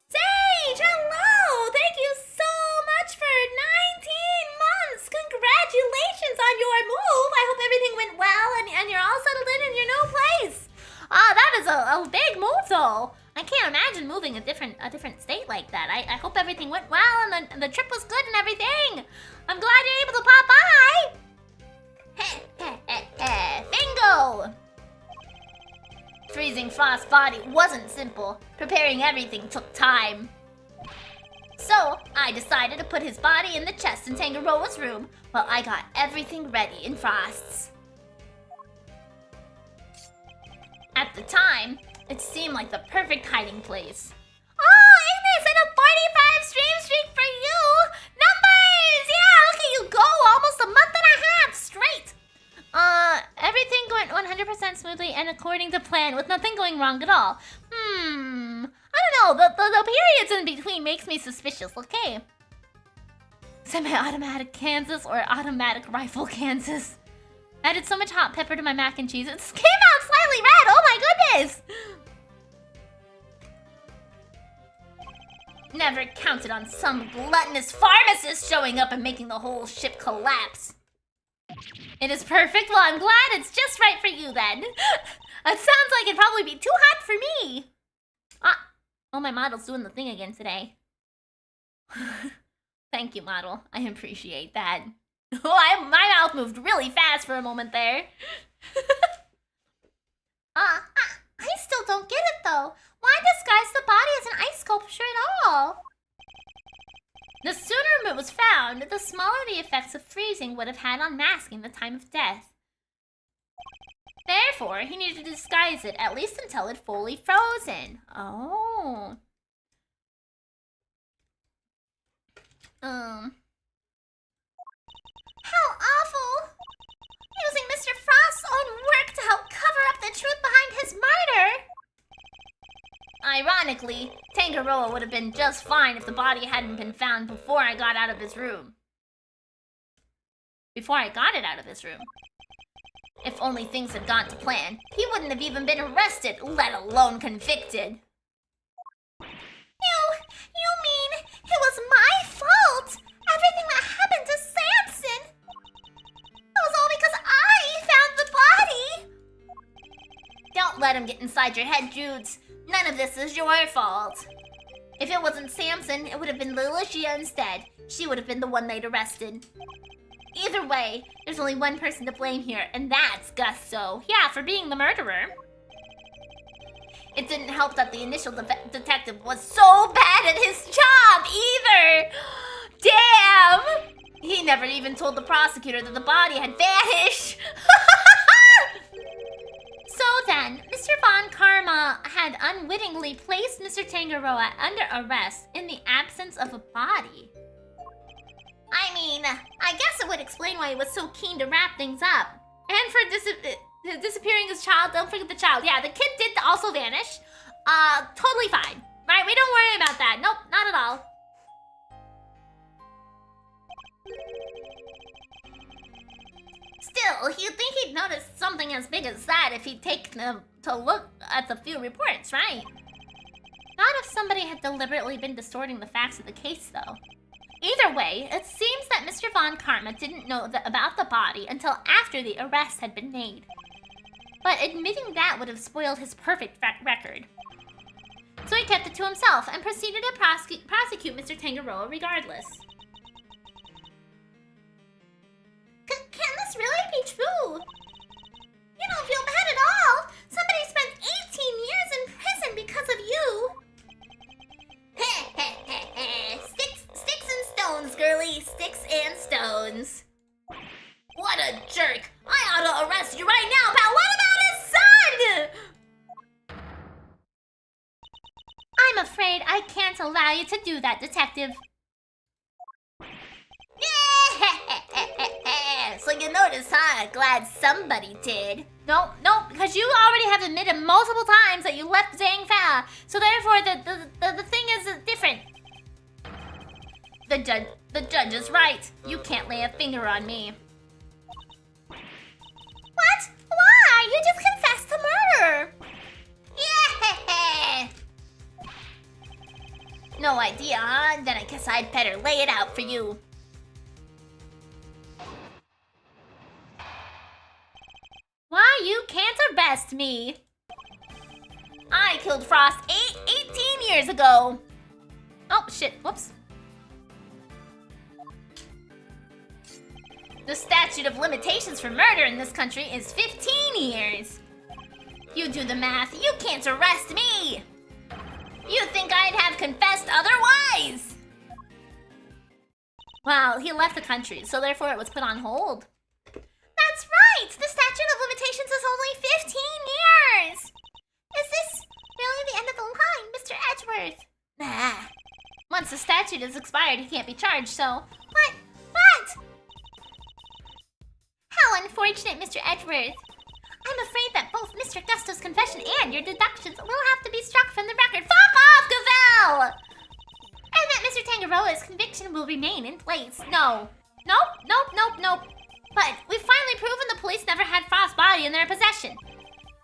[SPEAKER 1] Sage, hello! Thank you so much for 19 months! Congratulations on your move! I hope everything went well and you're all settled in your new place. That is a big move, though. I can't imagine moving a different state like that. I hope everything went well and the trip was good and everything. I'm glad you're able to pop by. Bingo! Freezing Frost's body wasn't simple. Preparing everything took time. So, I decided to put his body in the chest in Tangaroa's room while I got everything ready in Frost's. At the time, it seemed like the perfect hiding place. Oh, Ignis, and a 45 stream streak for you! Numbers! Yeah, look at you go! Almost a month and a half straight! Everything went 100% smoothly and according to plan with nothing going wrong at all. I don't know, the periods in between makes me suspicious, okay? Semi-automatic Kansas or automatic rifle Kansas? Added so much hot pepper to my mac and cheese, it came out slightly red, oh my goodness! Never counted on some gluttonous pharmacist showing up and making the whole ship collapse. It is perfect. Well, I'm glad it's just right for you then. It sounds like it'd probably be too hot for me. Oh, my model's doing the thing again today. Thank you, model. I appreciate that. Oh, my mouth moved really fast for a moment there. I still don't get it though. Why disguise the body as an ice sculpture at all? The sooner it was found, the smaller the effects of freezing would have had on masking the time of death. Therefore, he needed to disguise it, at least until it fully frozen. Oh. How awful! Using Mr. Frost's own work to help cover up the truth behind his murder! Ironically, Tangaroa would have been just fine if the body hadn't been found before I got out of his room. Before I got it out of his room. If only things had gone to plan, he wouldn't have even been arrested, let alone convicted. You mean it was my fault? Everything that happened to Samson? It was all because I found the body? Don't let him get inside your head, Judes. None of this is your fault. If it wasn't Samson, it would have been Lilicia instead. She would have been the one they'd arrested. Either way, there's only one person to blame here, and that's Gusto. Yeah, for being the murderer. It didn't help that the initial detective was so bad at his job either. Damn! He never even told the prosecutor that the body had vanished. So then, Mr. Von Karma had unwittingly placed Mr. Tangaroa under arrest in the absence of a body. I mean, I guess it would explain why he was so keen to wrap things up. And for disappearing his child, don't forget the child. Yeah, the kid did also vanish. Totally fine. Right, we don't worry about that. Nope, not at all. Still, you'd think he'd notice something as big as that if he'd taken to look at the few reports, right? Not if somebody had deliberately been distorting the facts of the case, though. Either way, it seems that Mr. Von Karma didn't know about the body until after the arrest had been made. But admitting that would have spoiled his perfect record. So he kept it to himself and proceeded to prosecute Mr. Tangaroa regardless. Can this really be true? You don't feel bad at all. Somebody spent 18 years in prison because of you. Sticks and stones, girly. Sticks and stones. What a jerk. I ought to arrest you right now, pal. What about his son? I'm afraid I can't allow you to do that, detective. So you notice, huh? Glad somebody did. No, because you already have admitted multiple times that you left Zhang Fa. So therefore, the thing is different. The judge is right. You can't lay a finger on me. What? Why? You just confessed to murder. Yeah. No idea, huh? Then I guess I'd better lay it out for you. Why you can't arrest me? I killed Frost 18 years ago. Oh, shit. Whoops. The statute of limitations for murder in this country is 15 years. You do the math. You can't arrest me. You think I'd have confessed otherwise? Well, he left the country, so therefore it was put on hold. That's right! The statute of limitations is only 15 years! Is this really the end of the line, Mr. Edgeworth? Nah. Once the statute is expired, he can't be charged, so... What? How unfortunate, Mr. Edgeworth. I'm afraid that both Mr. Gusto's confession and your deductions will have to be struck from the record. Fuck off, Gazelle! And that Mr. Tangaroa's conviction will remain in place. No. Nope. But we've finally proven the police never had Frost's body in their possession.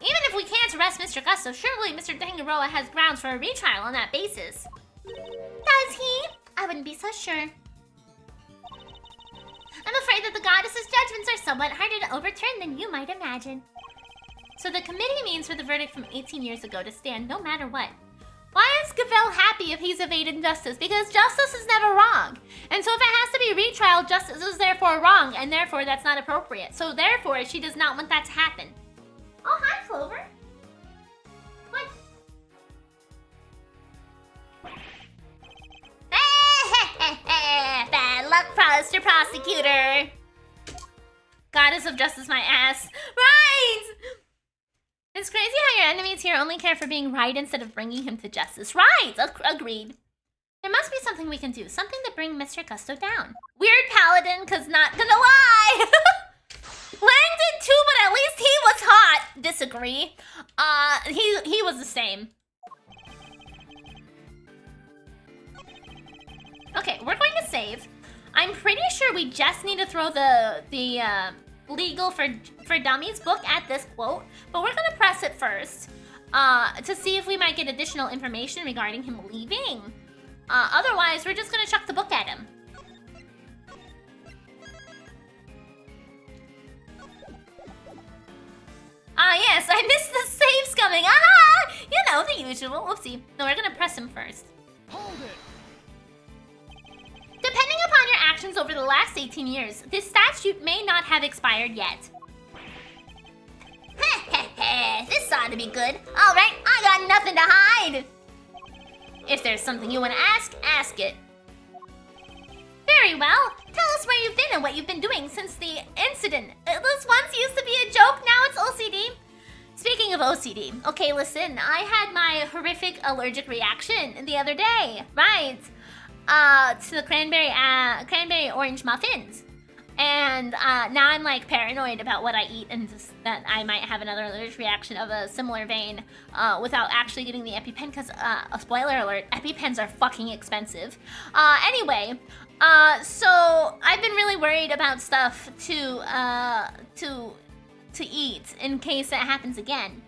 [SPEAKER 1] Even if we can't arrest Mr. Gusto, surely Mr. Tangaroa has grounds for a retrial on that basis. Does he? I wouldn't be so sure. I'm afraid that the goddess's judgments are somewhat harder to overturn than you might imagine. So the committee means for the verdict from 18 years ago to stand no matter what. Why is Gavel happy if he's evaded justice? Because justice is never wrong. And so if it has to be retrial, justice is therefore wrong, and therefore that's not appropriate. So therefore, she does not want that to happen. Oh, hi, Clover. What? Bad luck, Mr. Prosecutor. Goddess of justice, my ass. Right! It's crazy how your enemies here only care for being right instead of bringing him to justice. Right! Agreed. There must be something we can do. Something to bring Mr. Gusto down. Weird paladin, cause not gonna lie! Langdon too, but at least he was hot. Disagree. He was the same. Okay, we're going to save. I'm pretty sure we just need to throw the legal for dummies book at this quote, but we're gonna press it first to see if we might get additional information regarding him leaving. Otherwise, we're just gonna chuck the book at him. Yes, I missed the saves coming. Aha! You know, the usual. Whoopsie. No, we're gonna press him first.
[SPEAKER 5] Hold it.
[SPEAKER 1] Depending upon your actions over the last 18 years, this statute may not have expired yet. This ought to be good. All right, I got nothing to hide. If there's something you want to ask it. Very well. Tell us where you've been and what you've been doing since the incident. This once used to be a joke, now it's OCD. Speaking of OCD, okay, listen, I had my horrific allergic reaction the other day, right? To the cranberry orange muffins. And now I'm like paranoid about what I eat and just that I might have another allergic reaction of a similar vein without actually getting the EpiPen because, a spoiler alert, EpiPens are fucking expensive. Anyway, so I've been really worried about stuff to eat in case it happens again.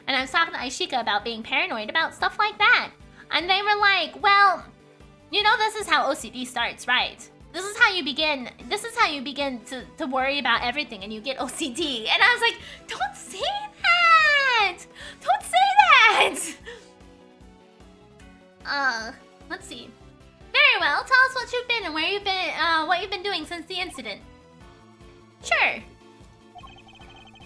[SPEAKER 1] And I was talking to Aishika about being paranoid about stuff like that. And they were like, well, you know, this is how OCD starts, right? This is how you begin to worry about everything and you get OCD. And I was like, don't say that! Don't say that! Let's see. Very well, tell us what you've been and where you've been, what you've been doing since the incident. Sure.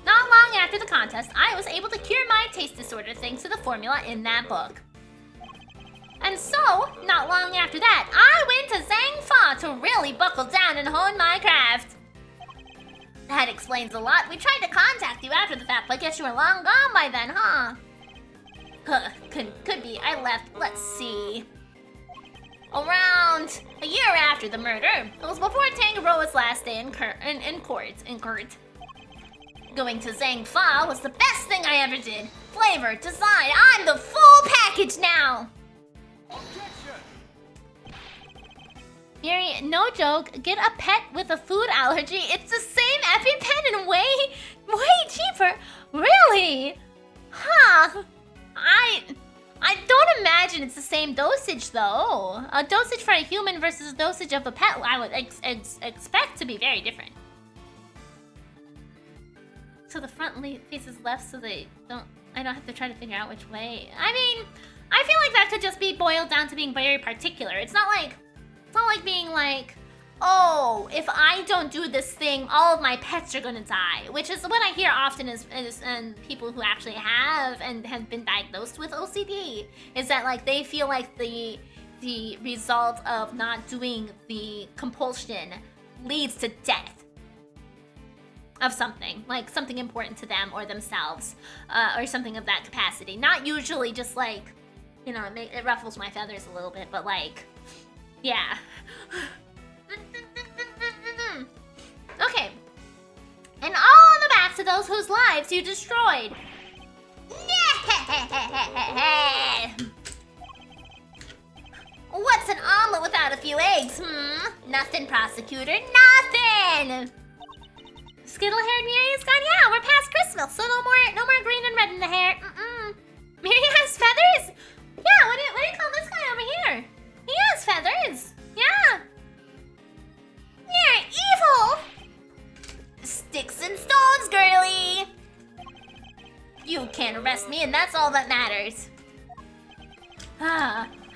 [SPEAKER 1] Not long after the contest, I was able to cure my taste disorder thanks to the formula in that book. And so, not long after that, I went to Zhang Fa to really buckle down and hone my craft. That explains a lot. We tried to contact you after the fact, but I guess you were long gone by then, huh? Huh, could be. I left, let's see. Around a year after the murder. It was before Tangaroa's last day in court. Going to Zhang Fa was the best thing I ever did. Flavor, design, I'm the full package now!
[SPEAKER 5] Objection!
[SPEAKER 1] Miri, no joke, get a pet with a food allergy. It's the same EpiPen and way cheaper. Really? Huh. I don't imagine it's the same dosage though. A dosage for a human versus a dosage of a pet I would expect to be very different. So the front faces left so I don't have to try to figure out which way. I mean, I feel like that could just be boiled down to being very particular. It's not like being like, oh, if I don't do this thing, all of my pets are gonna die. Which is what I hear often is people who actually have been diagnosed with OCD. Is that like they feel like the result of not doing the compulsion leads to death of something, like something important to them or themselves, or something of that capacity. Not usually just like, you know, it ruffles my feathers a little bit, but like, yeah. Okay. And all on the backs of those whose lives you destroyed. What's an omelet without a few eggs, Nothing, prosecutor, nothing! Skittle-haired Miri is gone. Yeah, we're past Christmas, so no more green and red in the hair. Miri has feathers. Yeah, what do you call this guy over here? He has feathers. Yeah. You're evil. Sticks and stones, girly. You can't arrest me, and that's all that matters.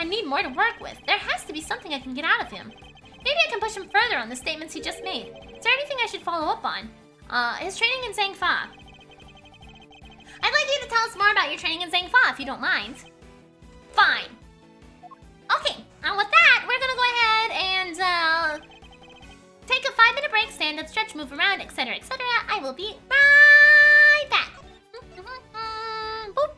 [SPEAKER 1] I need more to work with. There has to be something I can get out of him. Maybe I can push him further on the statements he just made. Is there anything I should follow up on? His training in Zangfa. I'd like you to tell us more about your training in Zangfa, if you don't mind. Fine. Okay, and with that, we're gonna go ahead and, take a 5-minute break, stand up, stretch, move around, etc., etc. I will be right back. Boop.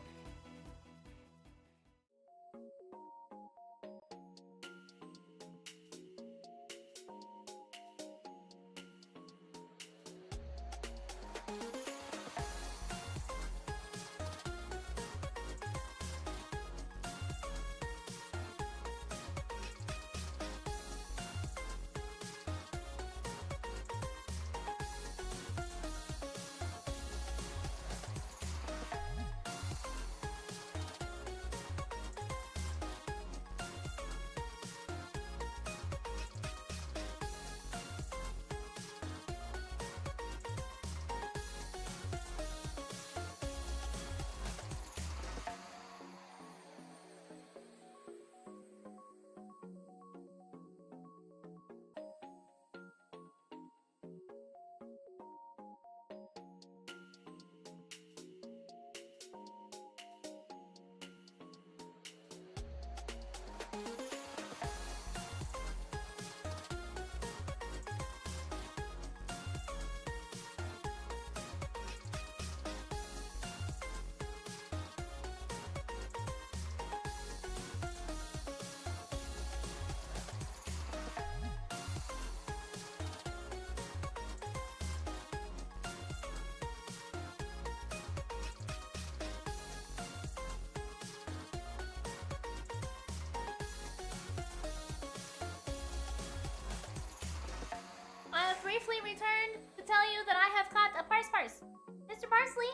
[SPEAKER 1] I have briefly returned to tell you that I have caught a parse. Mr. Parsley?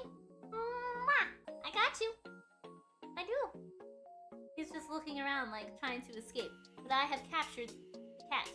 [SPEAKER 1] I got you. I do. He's just looking around like trying to escape. But I have captured the cat.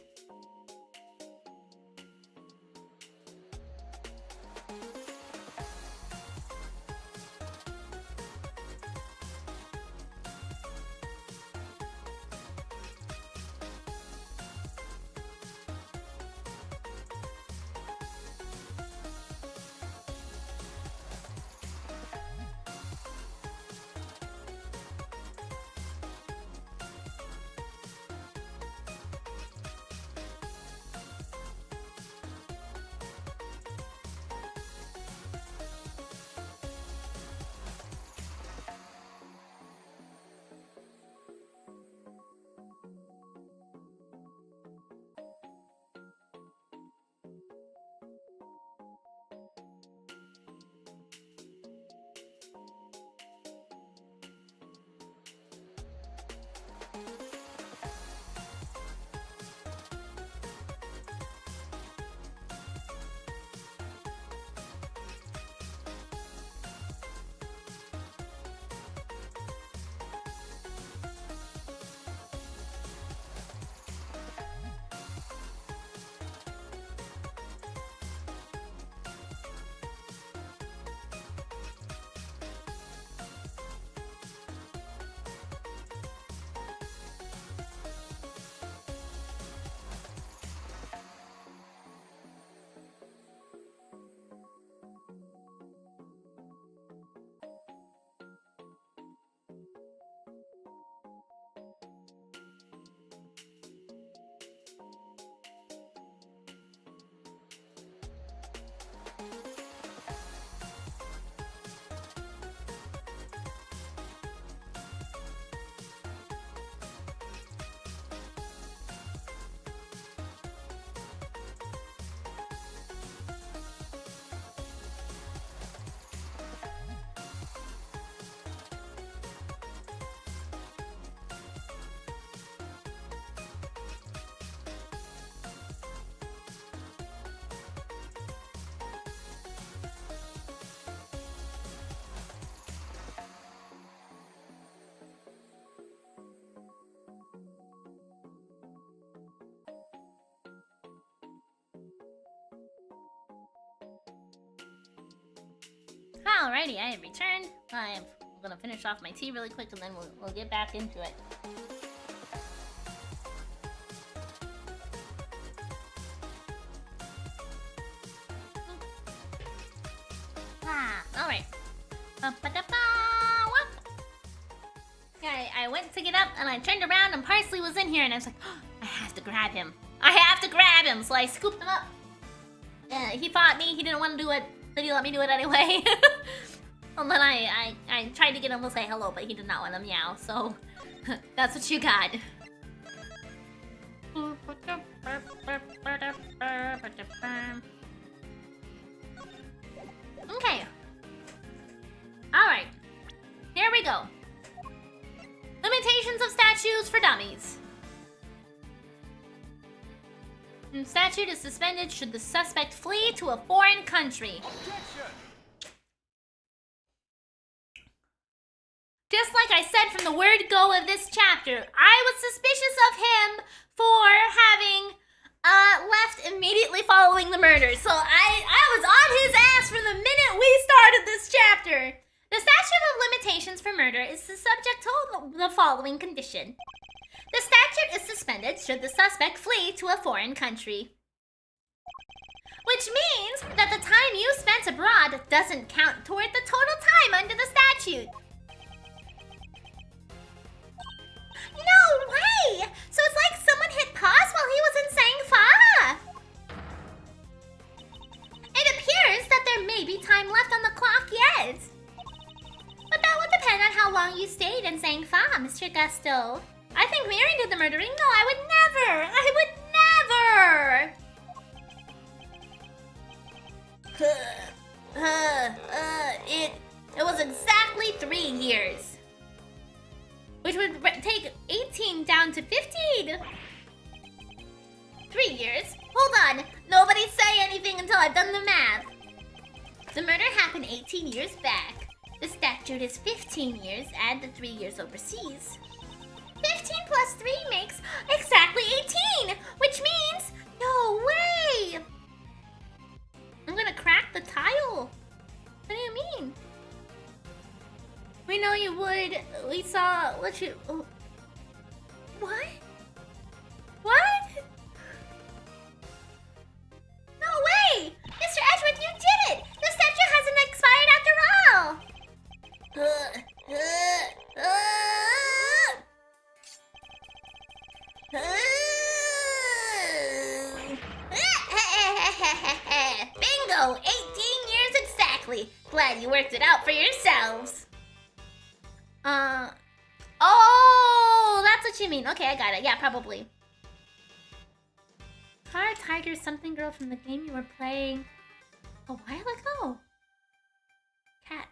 [SPEAKER 1] Alrighty, I have returned. I'm gonna finish off my tea really quick and then we'll get back into it. Alright. Yeah, I went to get up and I turned around and Parsley was in here and I was like, oh, I have to grab him. I have to grab him! So I scooped him up. He fought me, he didn't want to do it, but he let me do it anyway. And then I tried to get him to say hello, but he did not want to meow, so that's what you got. Okay. Alright. Here we go. Limitations of statues for dummies. Statute is suspended should the suspect flee to a foreign country.
[SPEAKER 5] Objection!
[SPEAKER 1] Just like I said from the word go of this chapter, I was suspicious of him for having left immediately following the murder. So I was on his ass from the minute we started this chapter. The statute of limitations for murder is subject to the following condition. The statute is suspended should the suspect flee to a foreign country. Which means that the time you spent abroad doesn't count toward the total time under the statute. No way! So it's like someone hit pause while he was in Sangfa! It appears that there may be time left on the clock yet. But that would depend on how long you stayed in Sangfa, Mr. Gusto. I think Mary did the murdering. No, I would never! I would never! It was exactly 3 years. Which would take 18 down to 15. 3 years? Hold on. Nobody say anything until I've done the math. The murder happened 18 years back. The statute is 15 years. Add the 3 years overseas. 15 plus 3 makes exactly 18. Which means, no way. I'm gonna crack the tile. What do you mean? We know you would. We saw what you. Oh. What? What? No way! Mr. Edgeworth, you did it! The statue hasn't expired after all! Bingo! 18 years exactly! Glad you worked it out for yourselves. Oh, that's what you mean. Okay, I got it. Yeah, probably. Car, tiger, something girl from the game you were playing a while ago. Cat.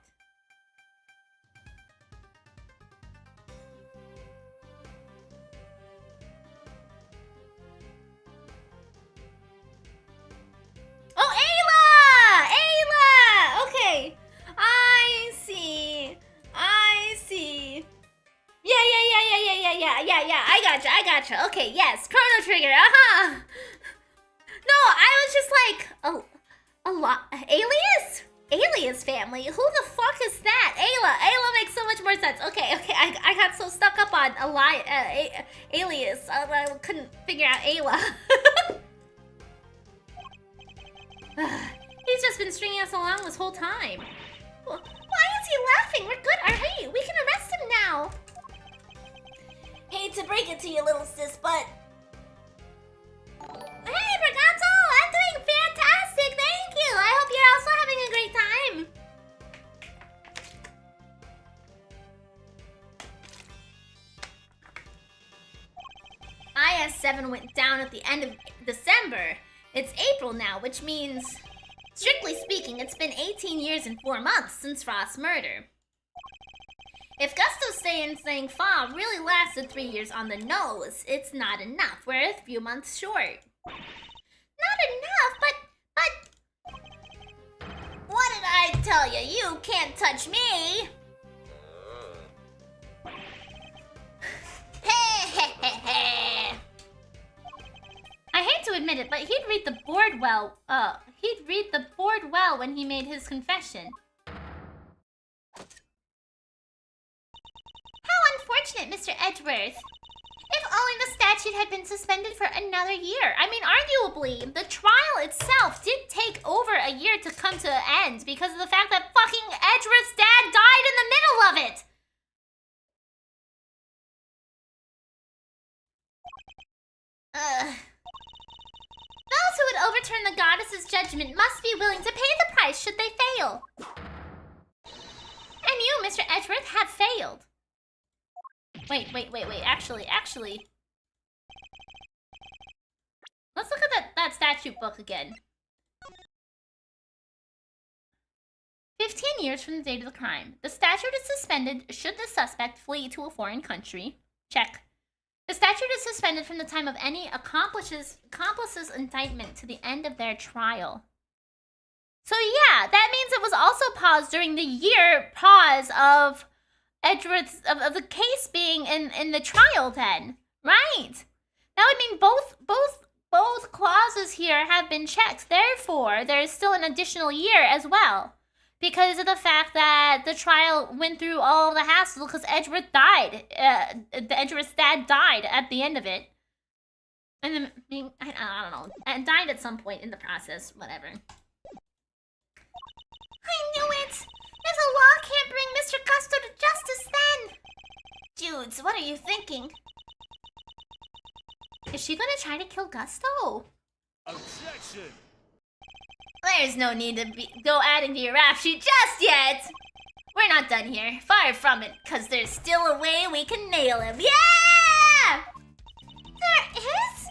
[SPEAKER 1] Oh, Ayla! Ayla! Okay. I see. Yeah. I gotcha. Okay, yes. Chrono Trigger, No, I was just like, a lot. Alias family? Who the fuck is that? Ayla makes so much more sense. Okay, I got so stuck up on Alias. I couldn't figure out Ayla. He's just been stringing us along this whole time. Why is he laughing? We're good, aren't we? We can arrest him now. Hate to break it to you, little sis, but... Hey, Ragazzo! I'm doing fantastic! Thank you! I hope you're also having a great time! IS-7 went down at the end of December. It's April now, which means... Strictly speaking, it's been 18 years and 4 months since Frost's murder. If Gusto's saying Fa really lasted 3 years on the nose, it's not enough. We're a few months short. Not enough, but... What did I tell you? You can't touch me! I hate to admit it, but he'd read the board well. He'd read the board well when he made his confession. How unfortunate, Mr. Edgeworth. If only the statute had been suspended for another year. I mean, arguably, the trial itself did take over a year to come to an end because of the fact that fucking Edgeworth's dad died in the middle of it. Those who would overturn the goddess's judgment must be willing to pay the price should they fail. And you, Mr. Edgeworth, have failed. Wait. Actually. Let's look at that statute book again. 15 years from the date of the crime. The statute is suspended should the suspect flee to a foreign country. Check. The statute is suspended from the time of any accomplice's indictment to the end of their trial. So yeah, that means it was also paused during the year pause of Edgeworth's of the case being in the trial then. Right. That would mean both clauses here have been checked. Therefore, there is still an additional year as well. Because of the fact that the trial went through all the hassle because Edgeworth died. Edgeworth's dad died at the end of it. And then, I don't know. And died at some point in the process. Whatever. I knew it! If the law can't bring Mr. Gusto to justice then! Dudes, what are you thinking? Is she gonna try to kill Gusto?
[SPEAKER 5] Objection!
[SPEAKER 1] There's no need to go adding to your rap sheet just yet! We're not done here. Far from it, because there's still a way we can nail him. Yeah! There is?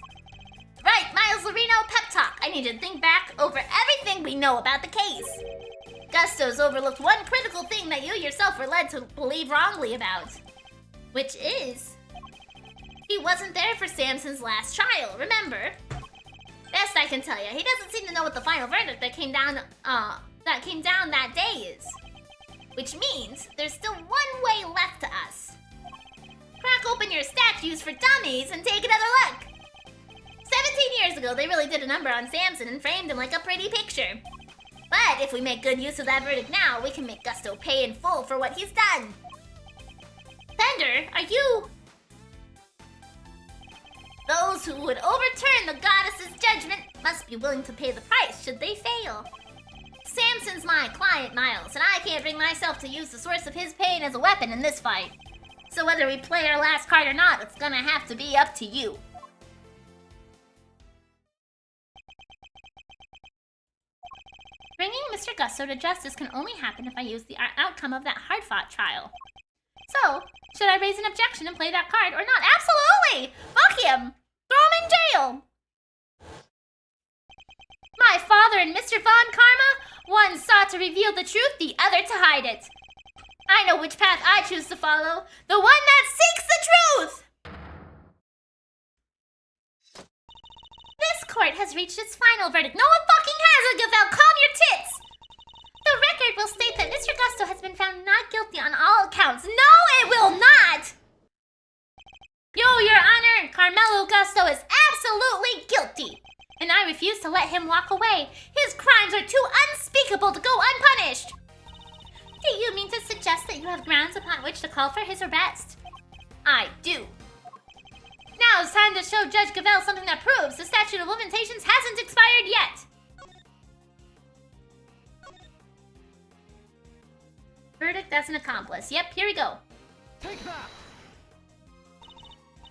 [SPEAKER 1] Right, Miles Lorino, pep talk. I need you to think back over everything we know about the case. Gusto's overlooked one critical thing that you yourself were led to believe wrongly about. Which is... he wasn't there for Samson's last trial, remember? Best I can tell you, he doesn't seem to know what the final verdict that came down that day is. Which means there's still one way left to us. Crack open your statues for dummies and take another look. 17 years ago, they really did a number on Samson and framed him like a pretty picture. But if we make good use of that verdict now, we can make Gusto pay in full for what he's done. Thunder, are you... Those who would overturn the goddess's judgment must be willing to pay the price should they fail. Samson's my client, Miles, and I can't bring myself to use the source of his pain as a weapon in this fight. So whether we play our last card or not, it's gonna have to be up to you. Bringing Mr. Gusto to justice can only happen if I use the outcome of that hard-fought trial. So, should I raise an objection and play that card or not? Absolutely! Fuck him! Throw him in jail! My father and Mr. Von Karma, one sought to reveal the truth, the other to hide it. I know which path I choose to follow, the one that seeks the truth! This court has reached its final verdict. No one fucking has it, Gavel! Calm your tits! The record will state that Mr. Gusto has been found not guilty on all accounts. No, it will not! Yo, Your Honor, Carmelo Gusto is absolutely guilty. And I refuse to let him walk away. His crimes are too unspeakable to go unpunished. Do you mean to suggest that you have grounds upon which to call for his arrest? I do. Now it's time to show Judge Gavel something that proves the statute of limitations hasn't expired yet. Verdict as an accomplice. Yep, here we go.
[SPEAKER 5] Take that!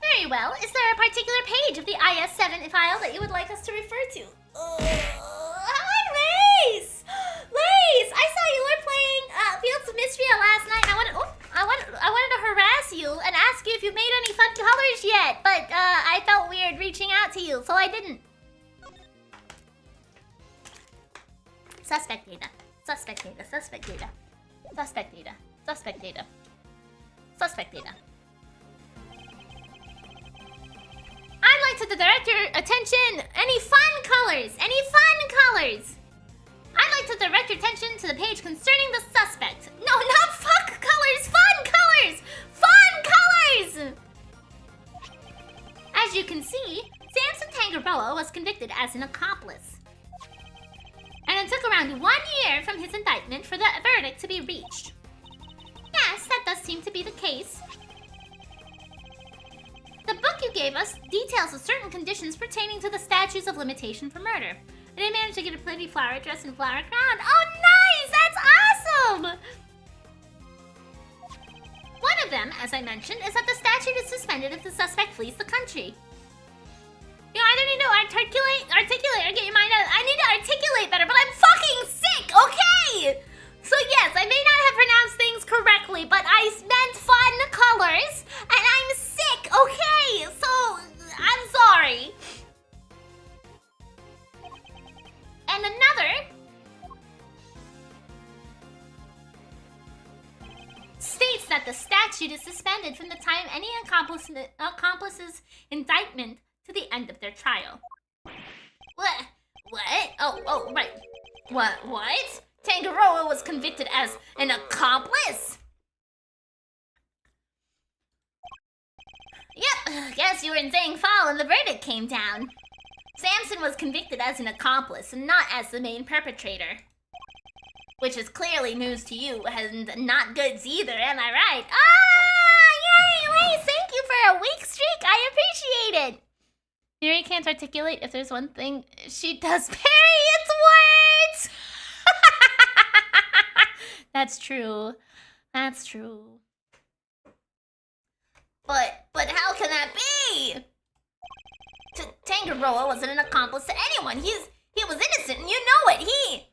[SPEAKER 1] Very well. Is there a particular page of the IS-7 file that you would like us to refer to? Hi, Lace! Lace! I saw you were playing Fields of Mystria last night. I wanted to harass you and ask you if you've made any fun colors yet, but I felt weird reaching out to you, so I didn't. Suspect data. Suspect data. Suspect data. Suspect data. Suspect data. Suspect data. I'd like to direct your attention. Any fun colors? Any fun colors? I'd like to direct your attention to the page concerning the suspect. No, not fuck colors. Fun colors. Fun colors. As you can see, Samson Tangaroa was convicted as an accomplice. And it took around 1 year from his indictment for the verdict to be reached. Yes, that does seem to be the case. The book you gave us details of certain conditions pertaining to the statutes of limitation for murder. I did manage to get a pretty flower dress and flower crown. Oh, nice! That's awesome! One of them, as I mentioned, is that the statute is suspended if the suspect flees the country. You either need to articulate, or get your mind out. I need to articulate better, but I'm fucking sick, okay? So yes, I may not have pronounced things correctly, but I meant fun colors, and I'm sick, okay? So, I'm sorry. And another states that the statute is suspended from the time any accomplice's indictment to the end of their trial. What? Oh, right. What? Tangaroa was convicted as an accomplice? Yep, guess you were in Zhangfa when the verdict came down. Samson was convicted as an accomplice and not as the main perpetrator. Which is clearly news to you and not goods either, am I right? Yay! Wait, thank you for a weak streak. I appreciate it. Miri can't articulate. If there's one thing she does, parry its words. That's true. That's true. But how can that be? Tangaroa wasn't an accomplice to anyone. He was innocent, and you know it.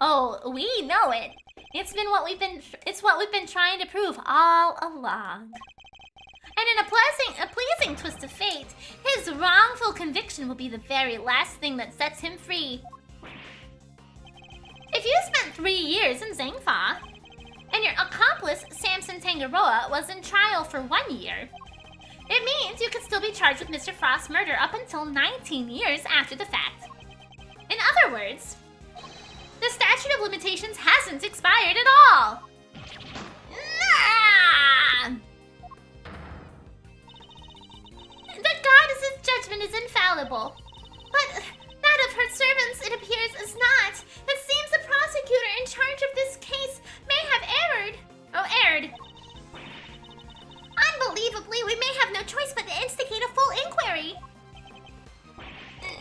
[SPEAKER 1] Oh, we know it. It's what we've been trying to prove all along. And in a pleasing twist of fate, his wrongful conviction will be the very last thing that sets him free. If you spent 3 years in Zhangfa, and your accomplice, Samson Tangaroa, was in trial for 1 year, it means you could still be charged with Mr. Frost's murder up until 19 years after the fact. In other words, the statute of limitations hasn't expired at all. Nah! The goddess's judgment is infallible, but that of her servants, it appears, is not. It seems the prosecutor in charge of this case may have erred. Unbelievably, we may have no choice but to instigate a full inquiry.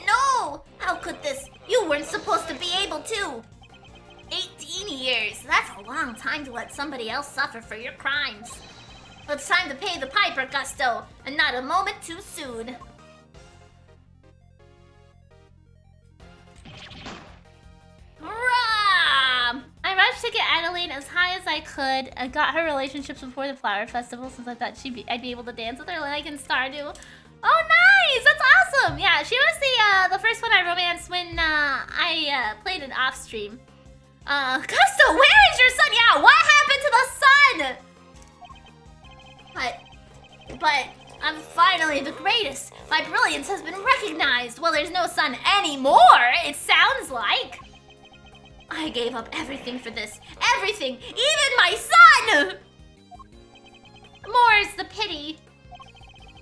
[SPEAKER 1] No! How could this? You weren't supposed to be able to. 18 years. That's a long time to let somebody else suffer for your crimes. It's time to pay the piper, Gusto, and not a moment too soon. Hurrah! I rushed to get Adelaide as high as I could. I got her relationships before the flower festival since I thought I'd be able to dance with her like in Stardew. Oh, nice! That's awesome! Yeah, she was the first one I romanced when I played it off stream. Gusto, where is your son? Yeah, what happened to the sun? But I'm finally the greatest. My brilliance has been recognized. Well, there's no sun anymore, it sounds like. I gave up everything for this. Everything! Even my son! More's the pity.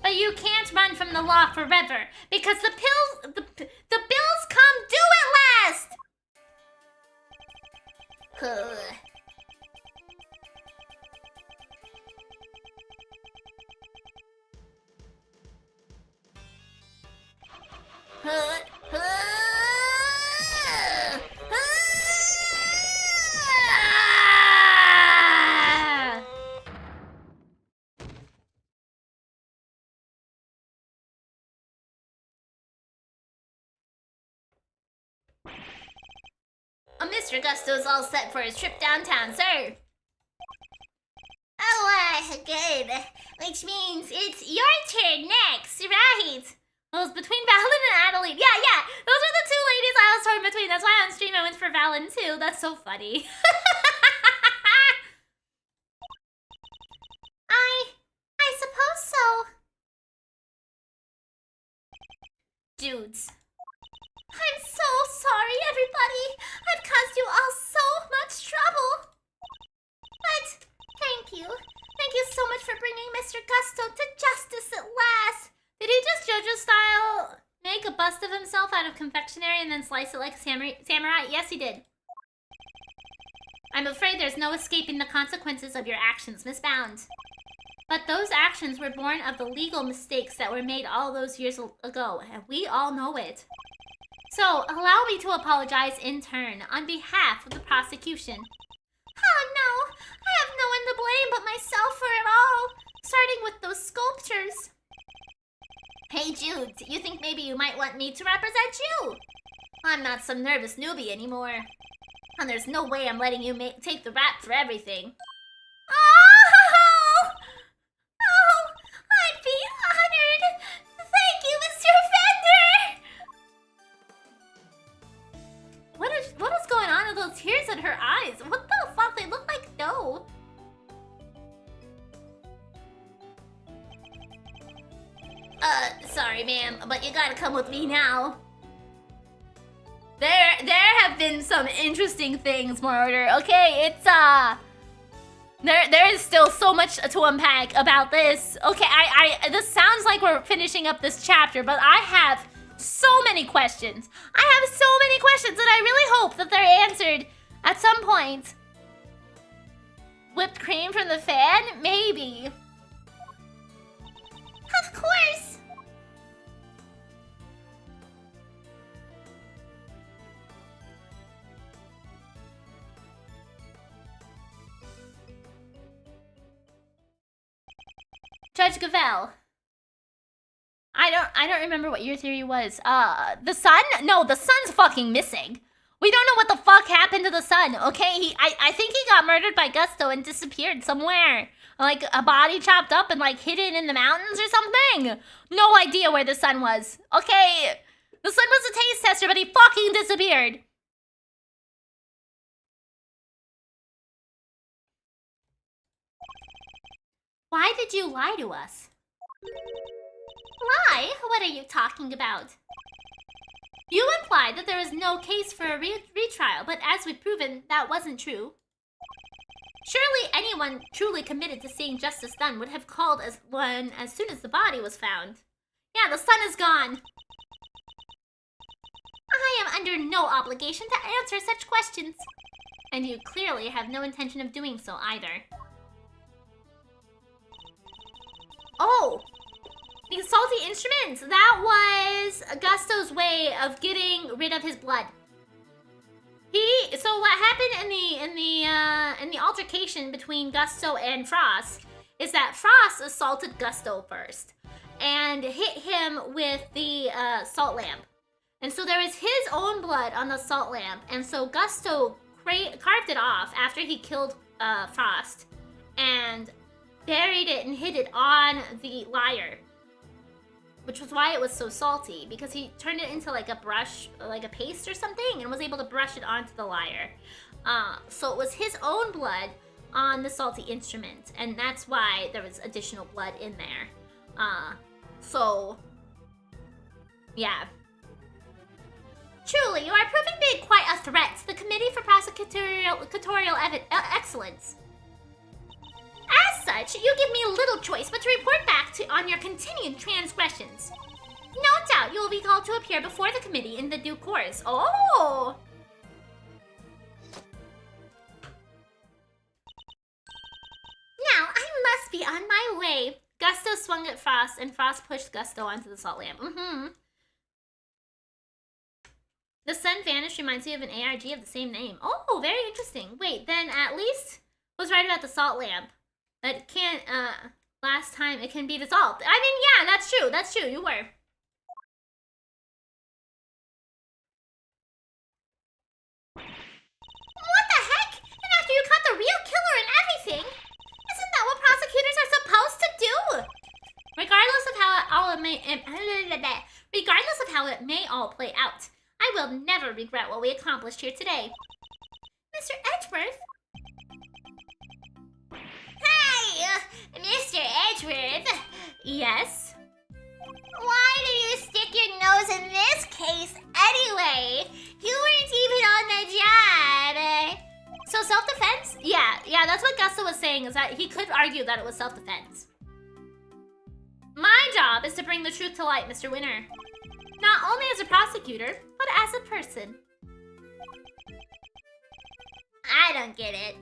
[SPEAKER 1] But you can't run from the law forever, because the bills come due at last! Mr. Gusto's all set for his trip downtown, sir. Oh, good. Which means it's your turn next, right? Well, it's between Valen and Adelaide. Yeah. Those are the two ladies I was torn between. That's why on stream I went for Valen too. That's so funny. I suppose so. Dudes. I'm so sorry, everybody. I've caused you all so much trouble. But thank you. Thank you so much for bringing Mr. Gusto to justice at last. Did he just JoJo style make a bust of himself out of confectionery and then slice it like a samurai? Yes, he did. I'm afraid there's no escaping the consequences of your actions, Miss Bound. But those actions were born of the legal mistakes that were made all those years ago, and we all know it. So, allow me to apologize in turn on behalf of the prosecution. Oh no, I have no one to blame but myself for it all, starting with those sculptures. Hey Jude, you think maybe you might want me to represent you? I'm not some nervous newbie anymore. And there's no way I'm letting you take the rap for everything. Oh! Oh, I'd be honored. Thank you, Mr. Fender. What is going on with those tears in her eyes? What the fuck? They look like dough. Sorry, ma'am, but you gotta come with me now. There have been some interesting things, Murder. Okay, it's there is still so much to unpack about this. Okay, this sounds like we're finishing up this chapter, but I have so many questions. I have so many questions, and I really hope that they're answered at some point. Whipped cream from the fan? Maybe. Of course. Judge Gavel. I don't remember what your theory was. The sun? No, the sun's fucking missing. We don't know what the fuck happened to the sun, okay? I think he got murdered by Gusto and disappeared somewhere. Like, a body chopped up and, like, hidden in the mountains or something. No idea where the sun was. Okay, the sun was a taste tester, but he fucking disappeared. Why did you lie to us? Lie? What are you talking about? You implied that there was no case for a retrial, but as we've proven, that wasn't true. Surely anyone truly committed to seeing justice done would have called as soon as the body was found. Yeah, the sun is gone. I am under no obligation to answer such questions. And you clearly have no intention of doing so either. Oh! The salty instruments! That was Gusto's way of getting rid of his blood. So what happened in the altercation between Gusto and Frost is that Frost assaulted Gusto first and hit him with the salt lamp. And so there was his own blood on the salt lamp, and so Gusto carved it off after he killed Frost and buried it and hid it on the lyre. Which was why it was so salty, because he turned it into like a brush, like a paste or something, and was able to brush it onto the lyre. So it was his own blood on the salty instrument, and that's why there was additional blood in there. So, yeah. Truly, you are proving to be quite a threat to the Committee for Prosecutorial Excellence. As such, you give me little choice but to report back on your continued transgressions. No doubt you will be called to appear before the committee in the due course. Oh! Now, I must be on my way. Gusto swung at Frost, and Frost pushed Gusto onto the salt lamp. The sun vanished reminds me of an ARG of the same name. Oh, very interesting. Wait, then at least was right about the salt lamp. It can't, last time it can be dissolved. I mean, yeah, that's true, you were. What the heck? And after you caught the real killer and everything? Isn't that what prosecutors are supposed to do? Regardless of how it may all play out, I will never regret what we accomplished here today. Mr. Edgeworth? Hey, Mr. Edgeworth. Yes? Why do you stick your nose in this case anyway? You weren't even on the job. So self-defense? Yeah, that's what Gusto was saying, is that he could argue that it was self-defense. My job is to bring the truth to light, Mr. Winner. Not only as a prosecutor, but as a person. I don't get it.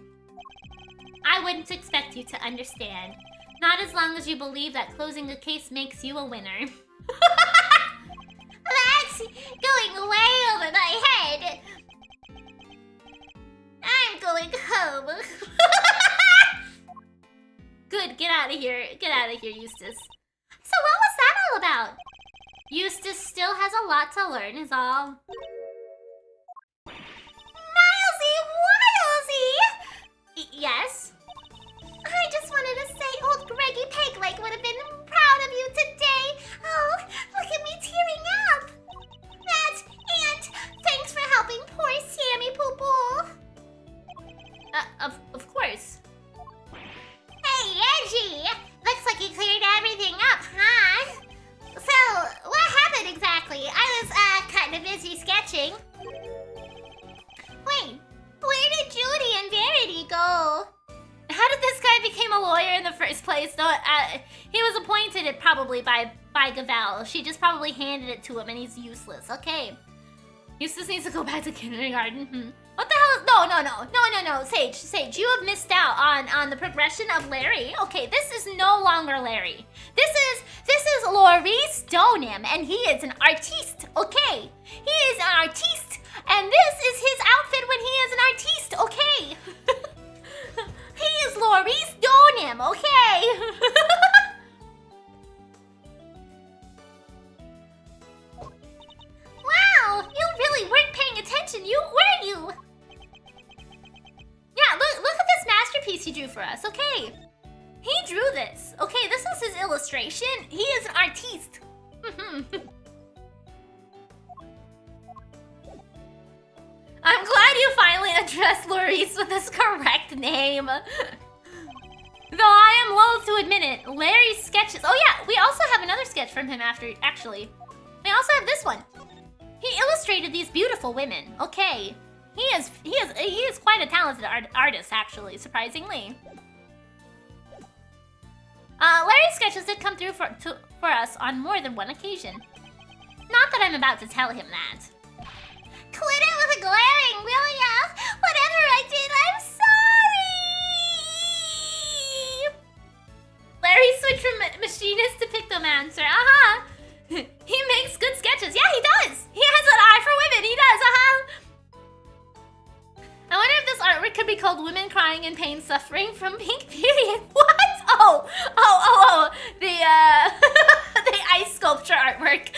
[SPEAKER 1] I wouldn't expect you to understand. Not as long as you believe that closing a case makes you a winner. That's going way over my head. I'm going home. Good, get out of here. Get out of here, Eustace. So what was that all about? Eustace still has a lot to learn is all. Milesy Wilesy! Yes? I just wanted to say old Greggy Pegleg would have been proud of you today. Oh, look at me tearing up. That, and thanks for helping poor Sammy Poo Poo. Of course. Hey, Angie! Looks like you cleared everything up, huh? So, what happened exactly? I was, kind of busy sketching. Wait, where did Judy and Verity go? How did this guy become a lawyer in the first place? No, he was appointed it probably by Gavel. She just probably handed it to him and he's useless. Okay. Eustace needs to go back to kindergarten. What the hell? No. Sage, you have missed out on the progression of Larry. Okay, this is no longer Larry. This is Maurice Stoneham, and he is an artiste, okay? He is an artiste, and this is his outfit when he is an artiste, okay? He is Maurice Stoneham, okay? Wow, you really weren't paying attention, were you? Yeah, look at this masterpiece he drew for us, okay? He drew this. Okay, this is his illustration. He is an artiste. I'm glad you finally addressed Maurice with his correct name. Though I am loath to admit it, Larry's sketches... Oh yeah, we also have another sketch from him actually. We also have this one. He illustrated these beautiful women. Okay. He is quite a talented artist, actually, surprisingly. Larry's sketches did come through for us on more than one occasion. Not that I'm about to tell him that. Quit it with a glaring, will ya? Whatever I did, I'm sorry! Larry switched from machinist to pictomancer, He makes good sketches. Yeah, he does! He has an eye for women, he does, I wonder if this artwork could be called Women Crying in Pain Suffering from Pink Period. What? Oh. The, the ice sculpture artwork.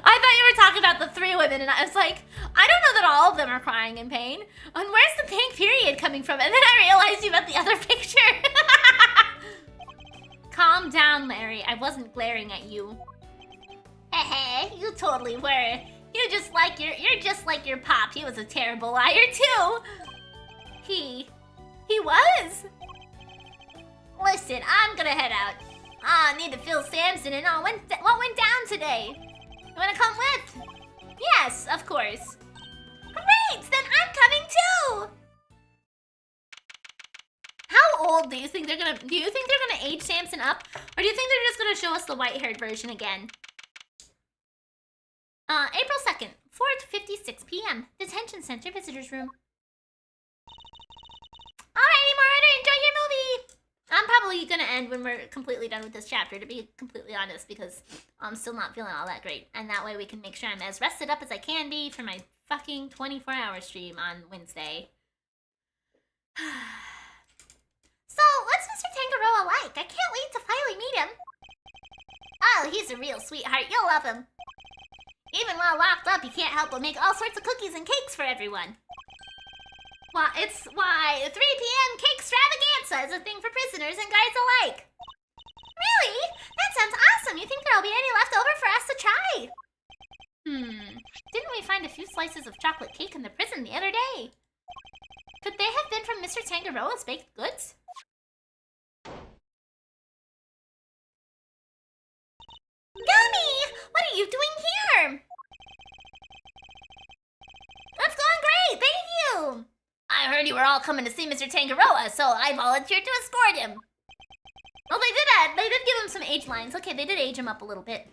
[SPEAKER 1] I thought you were talking about the three women, and I was like, I don't know that all of them are crying in pain. And where's the pink period coming from? And then I realized you meant the other picture. Calm down, Larry. I wasn't glaring at you. Hehe, you totally were. You're just like your pop. He was a terrible liar too. He was. Listen, I'm gonna head out. I need to fill Samson in on what went down today. You wanna come with? Yes, of course. Great, then I'm coming too. How old do you think they're gonna? Do you think they're gonna age Samson up, or do you think they're just gonna show us the white-haired version again? April 2nd, 4:56 p.m. Detention Center Visitors Room. Alrighty, Morider, enjoy your movie! I'm probably gonna end when we're completely done with this chapter, to be completely honest, because I'm still not feeling all that great. And that way we can make sure I'm as rested up as I can be for my fucking 24-hour stream on Wednesday. So, what's Mr. Tangaroa like? I can't wait to finally meet him. Oh, he's a real sweetheart. You'll love him. Even while locked up, he can't help but make all sorts of cookies and cakes for everyone. Why, 3 p.m. cake extravaganza is a thing for prisoners and guards alike. Really? That sounds awesome. You think there'll be any left over for us to try? Didn't we find a few slices of chocolate cake in the prison the other day? Could they have been from Mr. Tangaroa's baked goods? Gummy! What are you doing here? That's going great, thank you! I heard you were all coming to see Mr. Tangaroa, so I volunteered to escort him. Well, they did that. They did give him some age lines. Okay, they did age him up a little bit.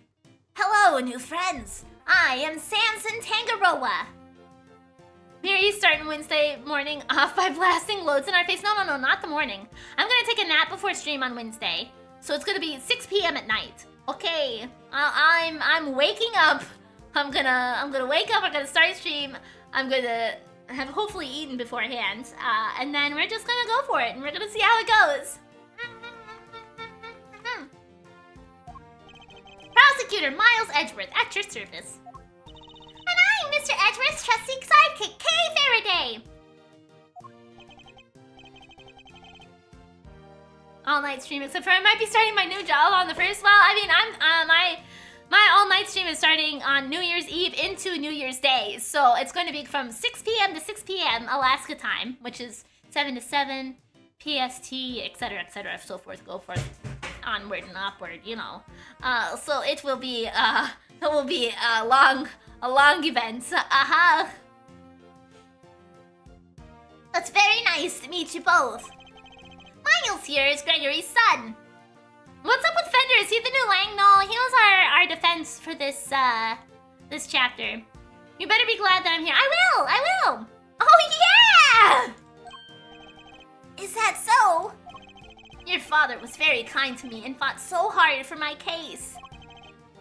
[SPEAKER 1] Hello, new friends. I am Samson Tangaroa. Mary's starting Wednesday morning off by blasting loads in our face. No, not the morning. I'm gonna take a nap before stream on Wednesday. So it's gonna be 6 p.m. at night. Okay, I'm waking up. I'm gonna wake up. I'm gonna start stream. I'm gonna have hopefully eaten beforehand, and then we're just gonna go for it, and we're gonna see how it goes. Prosecutor Miles Edgeworth at your service. And I'm Mr. Edgeworth's trusty sidekick, Kay Faraday. All-night stream, except for I might be starting my new job on the first. Well, I mean, I'm my all-night stream is starting on New Year's Eve into New Year's Day, so it's going to be from 6 p.m. to 6 p.m. Alaska time, which is 7 to 7 PST, etc., so forth, go forth, onward and upward, you know. So it will be a long event. That's very nice to meet you both. Miles here is Gregory's son. What's up with Fender? Is he the new Lang? No, he was our defense for this this chapter. You better be glad that I'm here. I will! Oh yeah! Is that so? Your father was very kind to me and fought so hard for my case.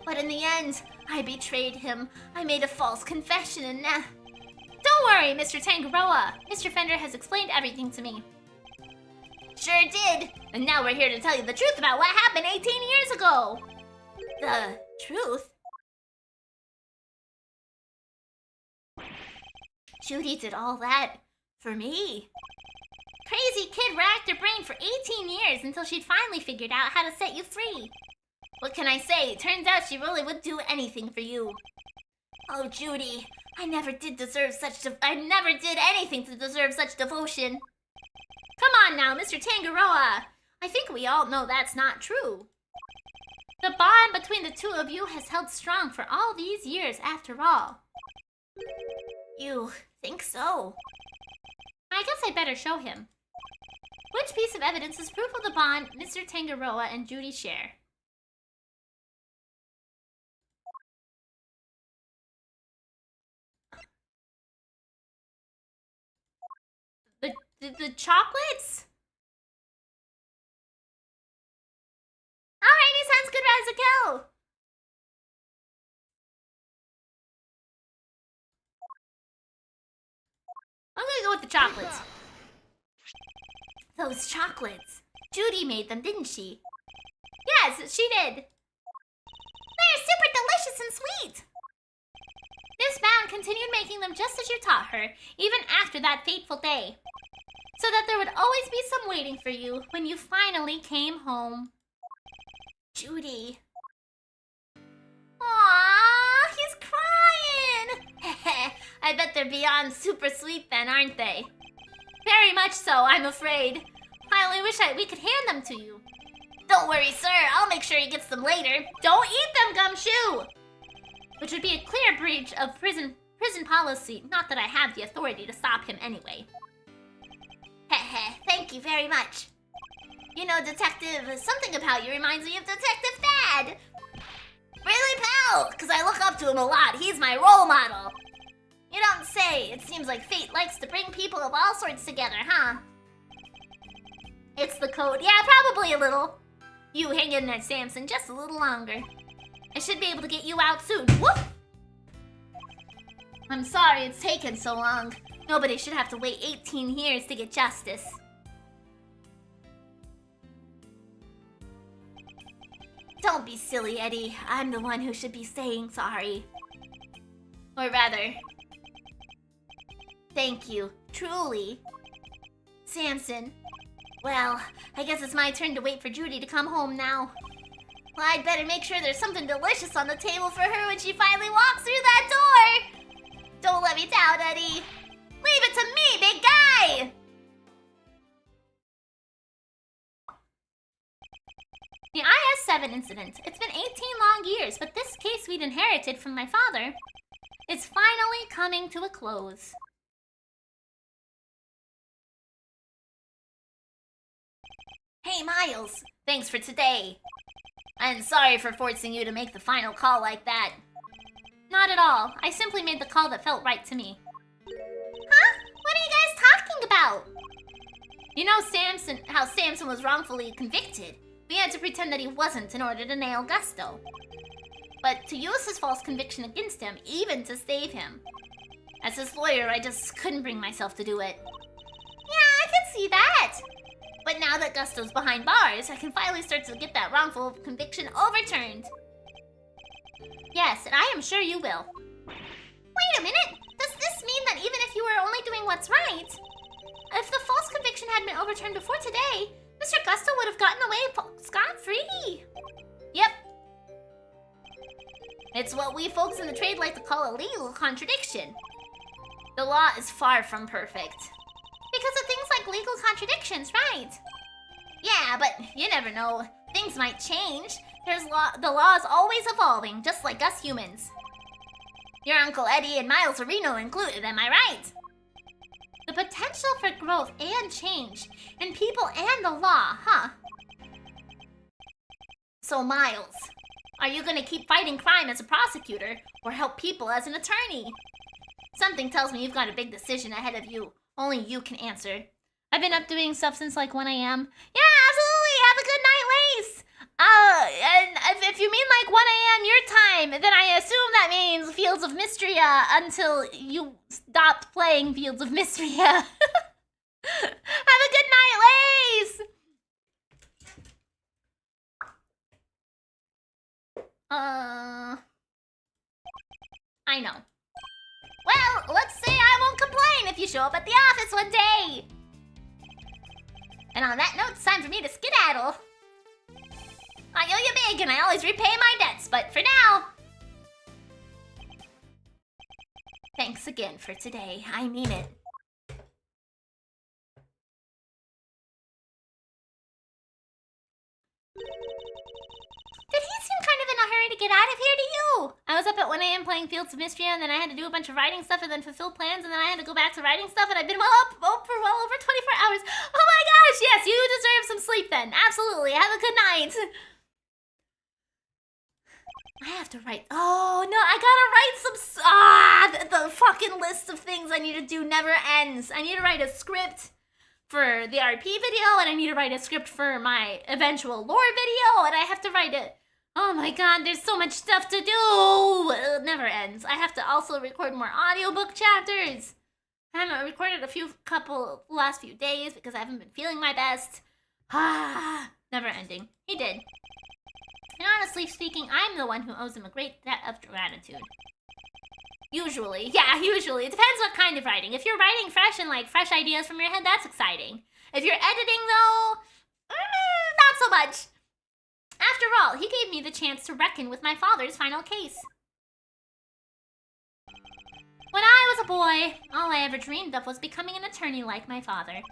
[SPEAKER 1] But in the end, I betrayed him. I made a false confession and Don't worry, Mr. Tangaroa. Mr. Fender has explained everything to me. Sure did. And now we're here to tell you the truth about what happened 18 years ago. The truth? Judy did all that for me. Crazy kid racked her brain for 18 years until she'd finally figured out how to set you free. What can I say? Turns out she really would do anything for you. Oh, Judy, I never did anything to deserve such devotion. Come on now, Mr. Tangaroa. I think we all know that's not true. The bond between the two of you has held strong for all these years after all. You think so? I guess I'd better show him. Which piece of evidence is proof of the bond Mr. Tangaroa and Judy share? The chocolates? Alrighty, sounds good as a go. I'm gonna go with the chocolates. Those chocolates. Judy made them, didn't she? Yes, she did. They're super delicious and sweet. Miss Bound continued making them just as you taught her, even after that fateful day. So that there would always be some waiting for you when you finally came home. Judy. Aww, he's crying! I bet they're beyond super sweet then, aren't they? Very much so, I'm afraid. I only wish we could hand them to you. Don't worry, sir. I'll make sure he gets them later. Don't eat them, Gumshoe! Which would be a clear breach of prison policy. Not that I have the authority to stop him anyway. Thank you very much. You know, Detective, something about you reminds me of Detective Thad. Really, pal? Because I look up to him a lot. He's my role model. You don't say. It seems like fate likes to bring people of all sorts together, huh? It's the code. Yeah, probably a little. You hang in there, Samson, just a little longer. I should be able to get you out soon. Whoop! I'm sorry it's taken so long. Nobody should have to wait 18 years to get justice. Don't be silly, Eddie. I'm the one who should be saying sorry. Or rather, thank you, truly. Samson. Well, I guess it's my turn to wait for Judy to come home now. Well, I'd better make sure there's something delicious on the table for her when she finally walks through that door. Don't let me down, Eddie. Leave it to me, big guy! The IS-7 incident. It's been 18 long years, but this case we'd inherited from my father is finally coming to a close. Hey, Miles. Thanks for today. I'm sorry for forcing you to make the final call like that. Not at all. I simply made the call that felt right to me. out. You know how Samson was wrongfully convicted. We had to pretend that he wasn't in order to nail Gusto. But to use his false conviction against him, even to save him. As his lawyer, I just couldn't bring myself to do it. Yeah, I can see that. But now that Gusto's behind bars, I can finally start to get that wrongful conviction overturned. Yes, and I am sure you will. Wait a minute! Does this mean that even if you were only doing what's right, if the false conviction had been overturned before today, Mr. Gusto would have gotten away scot-free? Yep. It's what we folks in the trade like to call a legal contradiction. The law is far from perfect. Because of things like legal contradictions, right? Yeah, but you never know. Things might change. The law is always evolving, just like us humans. Your Uncle Eddie and Miles Reno included, am I right? The potential for growth and change in people and the law, huh? So, Miles, are you gonna keep fighting crime as a prosecutor or help people as an attorney? Something tells me you've got a big decision ahead of you. Only you can answer. I've been up doing stuff since like 1 a.m. Yeah, absolutely. Have a good night, Lace. And if you mean like 1 a.m. your time, then I assume that means Fields of Mystria until you stopped playing Fields of Mystria. Have a good night, Lace. I know. Well, let's say I won't complain if you show up at the office one day. And on that note, it's time for me to skedaddle. I owe you big and I always repay my debts, but for now... Thanks again for today. I mean it. Did he seem kind of in a hurry to get out of here to you? I was up at 1 a.m. playing Fields of Mystria, and then I had to do a bunch of writing stuff and then fulfill plans, and then I had to go back to writing stuff, and I've been up for well over 24 hours. Oh my gosh, yes, you deserve some sleep then. Absolutely. Have a good night. I have to write. Oh no, I gotta write some. The fucking list of things I need to do never ends. I need to write a script for the RP video, and I need to write a script for my eventual lore video, and I have to write it. Oh my god, there's so much stuff to do. It never ends. I have to also record more audiobook chapters. I haven't recorded last few days because I haven't been feeling my best. Never ending. He did. And honestly speaking, I'm the one who owes him a great debt of gratitude. Usually. Yeah, usually. It depends what kind of writing. If you're writing fresh and like fresh ideas from your head, that's exciting. If you're editing though, not so much. After all, he gave me the chance to reckon with my father's final case. When I was a boy, all I ever dreamed of was becoming an attorney like my father.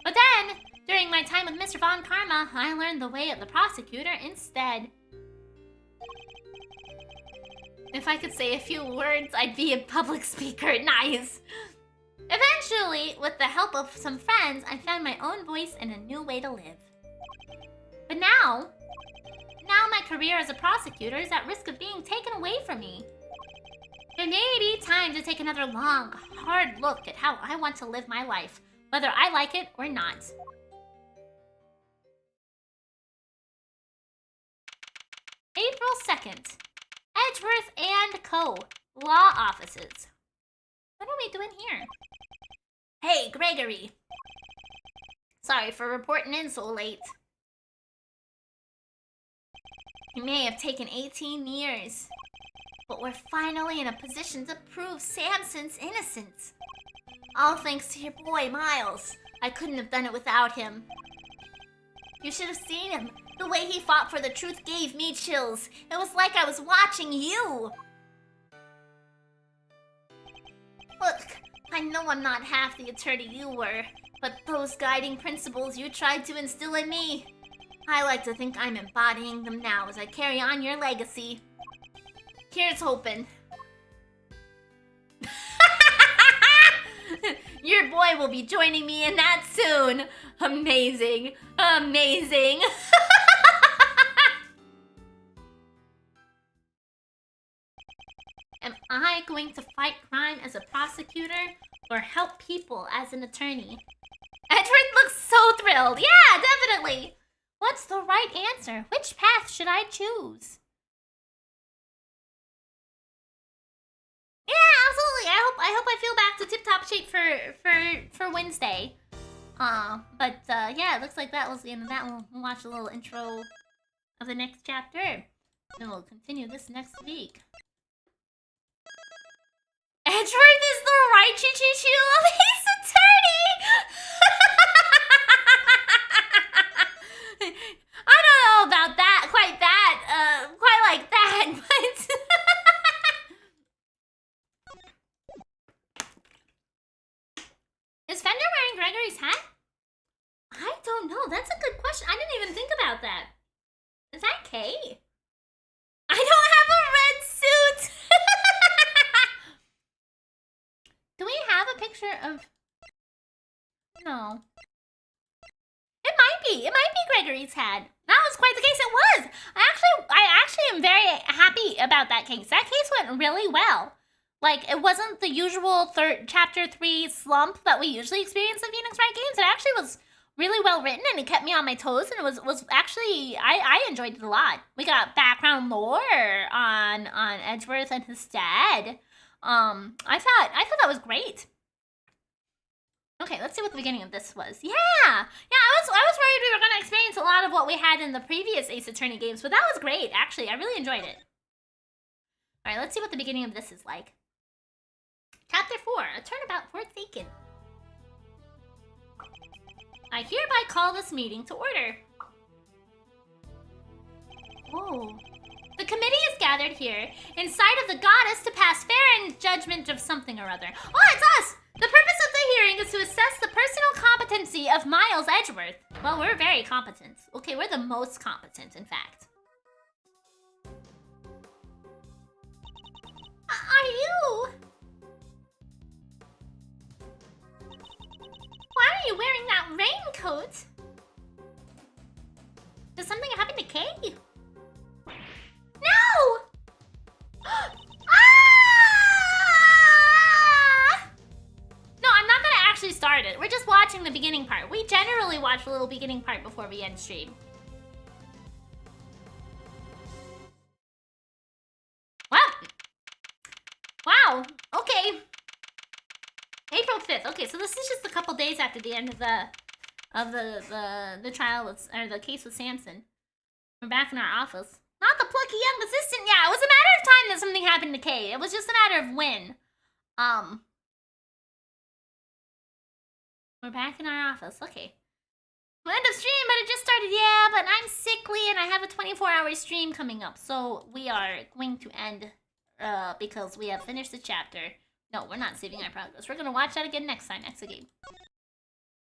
[SPEAKER 1] But then, during my time with Mr. Von Karma, I learned the way of the prosecutor instead. If I could say a few words, I'd be a public speaker. Nice. Eventually, with the help of some friends, I found my own voice and a new way to live. But now my career as a prosecutor is at risk of being taken away from me. It may be time to take another long, hard look at how I want to live my life, whether I like it or not. April 2nd. Edgeworth and Co. Law Offices. What are we doing here? Hey, Gregory. Sorry for reporting in so late. It may have taken 18 years, but we're finally in a position to prove Samson's innocence. All thanks to your boy, Miles. I couldn't have done it without him. You should have seen him. The way he fought for the truth gave me chills. It was like I was watching you. Look, I know I'm not half the attorney you were, but those guiding principles you tried to instill in me, I like to think I'm embodying them now as I carry on your legacy. Here's hoping. Your boy will be joining me in that soon. Amazing. Amazing. Am I going to fight crime as a prosecutor or help people as an attorney? so thrilled. Yeah, definitely. What's the right answer? Which path should I choose? Yeah, absolutely. I hope I feel back to tip-top shape for Wednesday. But yeah, it looks like that was the end of that. We'll watch a little intro of the next chapter. Then we'll continue this next week. Edgeworth is the right choo-choo-choo of Ace Attorney! I don't know about that, quite like that, but... Is Fender wearing Gregory's hat? I don't know. That's a good question. I didn't even think about that. Is that Kay? I don't have a red suit! Do we have a picture of... No. It might be. It might be Gregory's hat. That was quite the case. It was. I actually am very happy about that case. That case went really well. Like, it wasn't the usual chapter 3 slump that we usually experience in Phoenix Wright games. It actually was really well written, and it kept me on my toes, and it was actually, I enjoyed it a lot. We got background lore on Edgeworth and his dad. I thought that was great. Okay, let's see what the beginning of this was. Yeah, I was worried we were gonna experience a lot of what we had in the previous Ace Attorney games, but that was great. Actually, I really enjoyed it. All right, let's see what the beginning of this is like. Chapter 4: A Turnabout Forsaken. I hereby call this meeting to order. Whoa. The committee is gathered here, in sight of the goddess, to pass fair and judgment of something or other. Oh, it's us! The purpose of the hearing is to assess the personal competency of Miles Edgeworth. Well, we're very competent. Okay, we're the most competent, in fact. Are you? Why are you wearing that raincoat? Did something happen to Kay? No! Ah! No, I'm not gonna actually start it. We're just watching the beginning part. We generally watch a little beginning part before we end stream. Well, wow. Okay. April 5th. Okay, so this is just a couple days after the end of the trial with, or the case with Samson. We're back in our office. Not the plucky young assistant. Yeah, it was a matter of time that something happened to Kay. It was just a matter of when. We're back in our office. Okay. End of stream, but it just started. Yeah, but I'm sickly and I have a 24-hour stream coming up. So we are going to end because we have finished the chapter. No, we're not saving our progress. We're gonna watch that again next time, next game.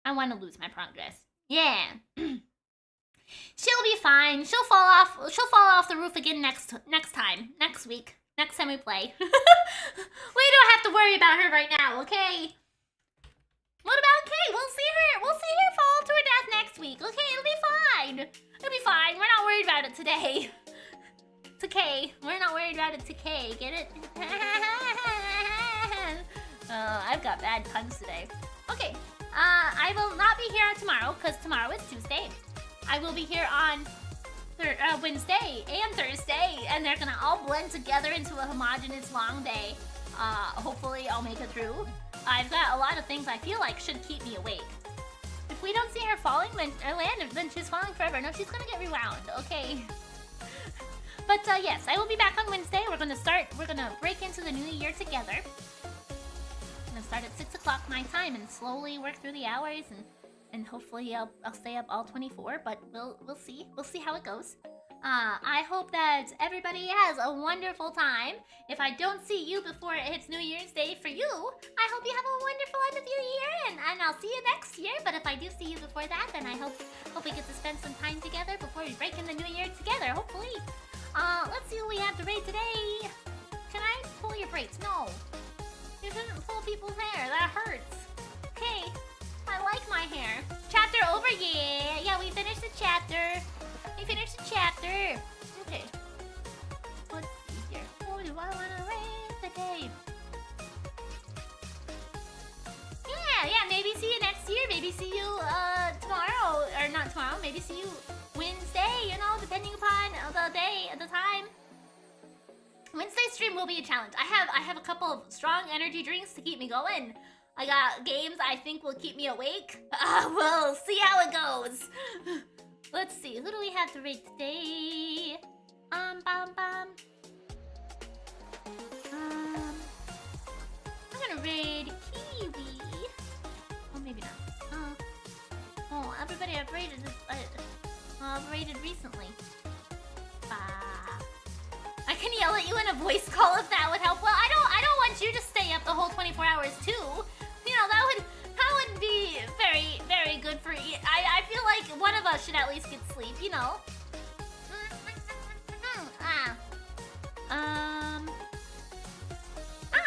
[SPEAKER 1] I want to lose my progress. Yeah. She'll be fine. She'll fall off the roof again next week. Next time we play. We don't have to worry about her right now, okay? What about Kay? We'll see her fall to her death next week. Okay, it'll be fine. It'll be fine. We're not worried about it today. To Kay. We're not worried about it to Kay. Get it? I've got bad puns today. Okay. I will not be here tomorrow because tomorrow is Tuesday. I will be here on Wednesday and Thursday, and they're gonna all blend together into a homogeneous long day. Hopefully I'll make it through. I've got a lot of things I feel like should keep me awake. If we don't see her falling, then she's falling forever. No, she's gonna get rewound, okay? But yes, I will be back on Wednesday. We're gonna break into the new year together. I'm gonna start at 6 o'clock my time and slowly work through the hours, and hopefully I'll stay up all 24, but we'll see. We'll see how it goes. I hope that everybody has a wonderful time. If I don't see you before it hits New Year's Day for you, I hope you have a wonderful end of your year, and I'll see you next year. But if I do see you before that, then I hope we get to spend some time together before we break in the new year together, hopefully. Let's see what we have to rate today. Can I pull your braids? No. You shouldn't pull people's hair. That hurts. Okay. I like my hair. Chapter over, yeah. Yeah, we finished the chapter. Okay. Let's see here. What do I want to rate today? Yeah, maybe see you next year. Maybe see you, tomorrow. tomorrow, or not tomorrow, maybe see you Wednesday, you know, depending upon the day, the time. Wednesday stream will be a challenge. I have a couple of strong energy drinks to keep me going. I got games I think will keep me awake. We'll see how it goes. Let's see, who do we have to raid today? I'm gonna raid Kiwi. Oh, maybe not. Oh, everybody I've raided is raided recently. I can yell at you in a voice call if that would help. Well, I don't want you to stay up the whole 24 hours too. You know, that wouldn't be very, very good for you. I feel like one of us should at least get sleep, you know.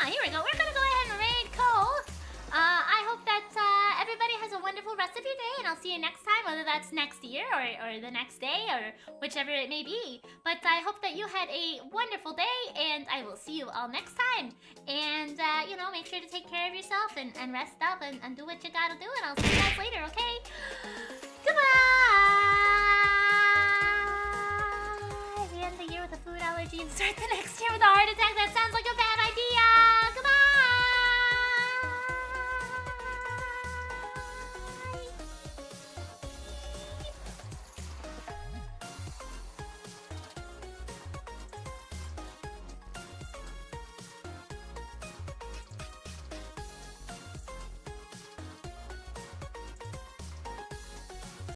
[SPEAKER 1] Here we go. We're gonna go ahead and raid Cole. I hope that everybody has a wonderful rest of your day, and I'll see you next time, whether that's next year or the next day or whichever it may be. But I hope that you had a wonderful day, and I will see you all next time. And, you know, make sure to take care of yourself and rest up and do what you gotta do, and I'll see you guys later, okay? Goodbye! We end the year with a food allergy and start the next year with a heart attack. That sounds like a bad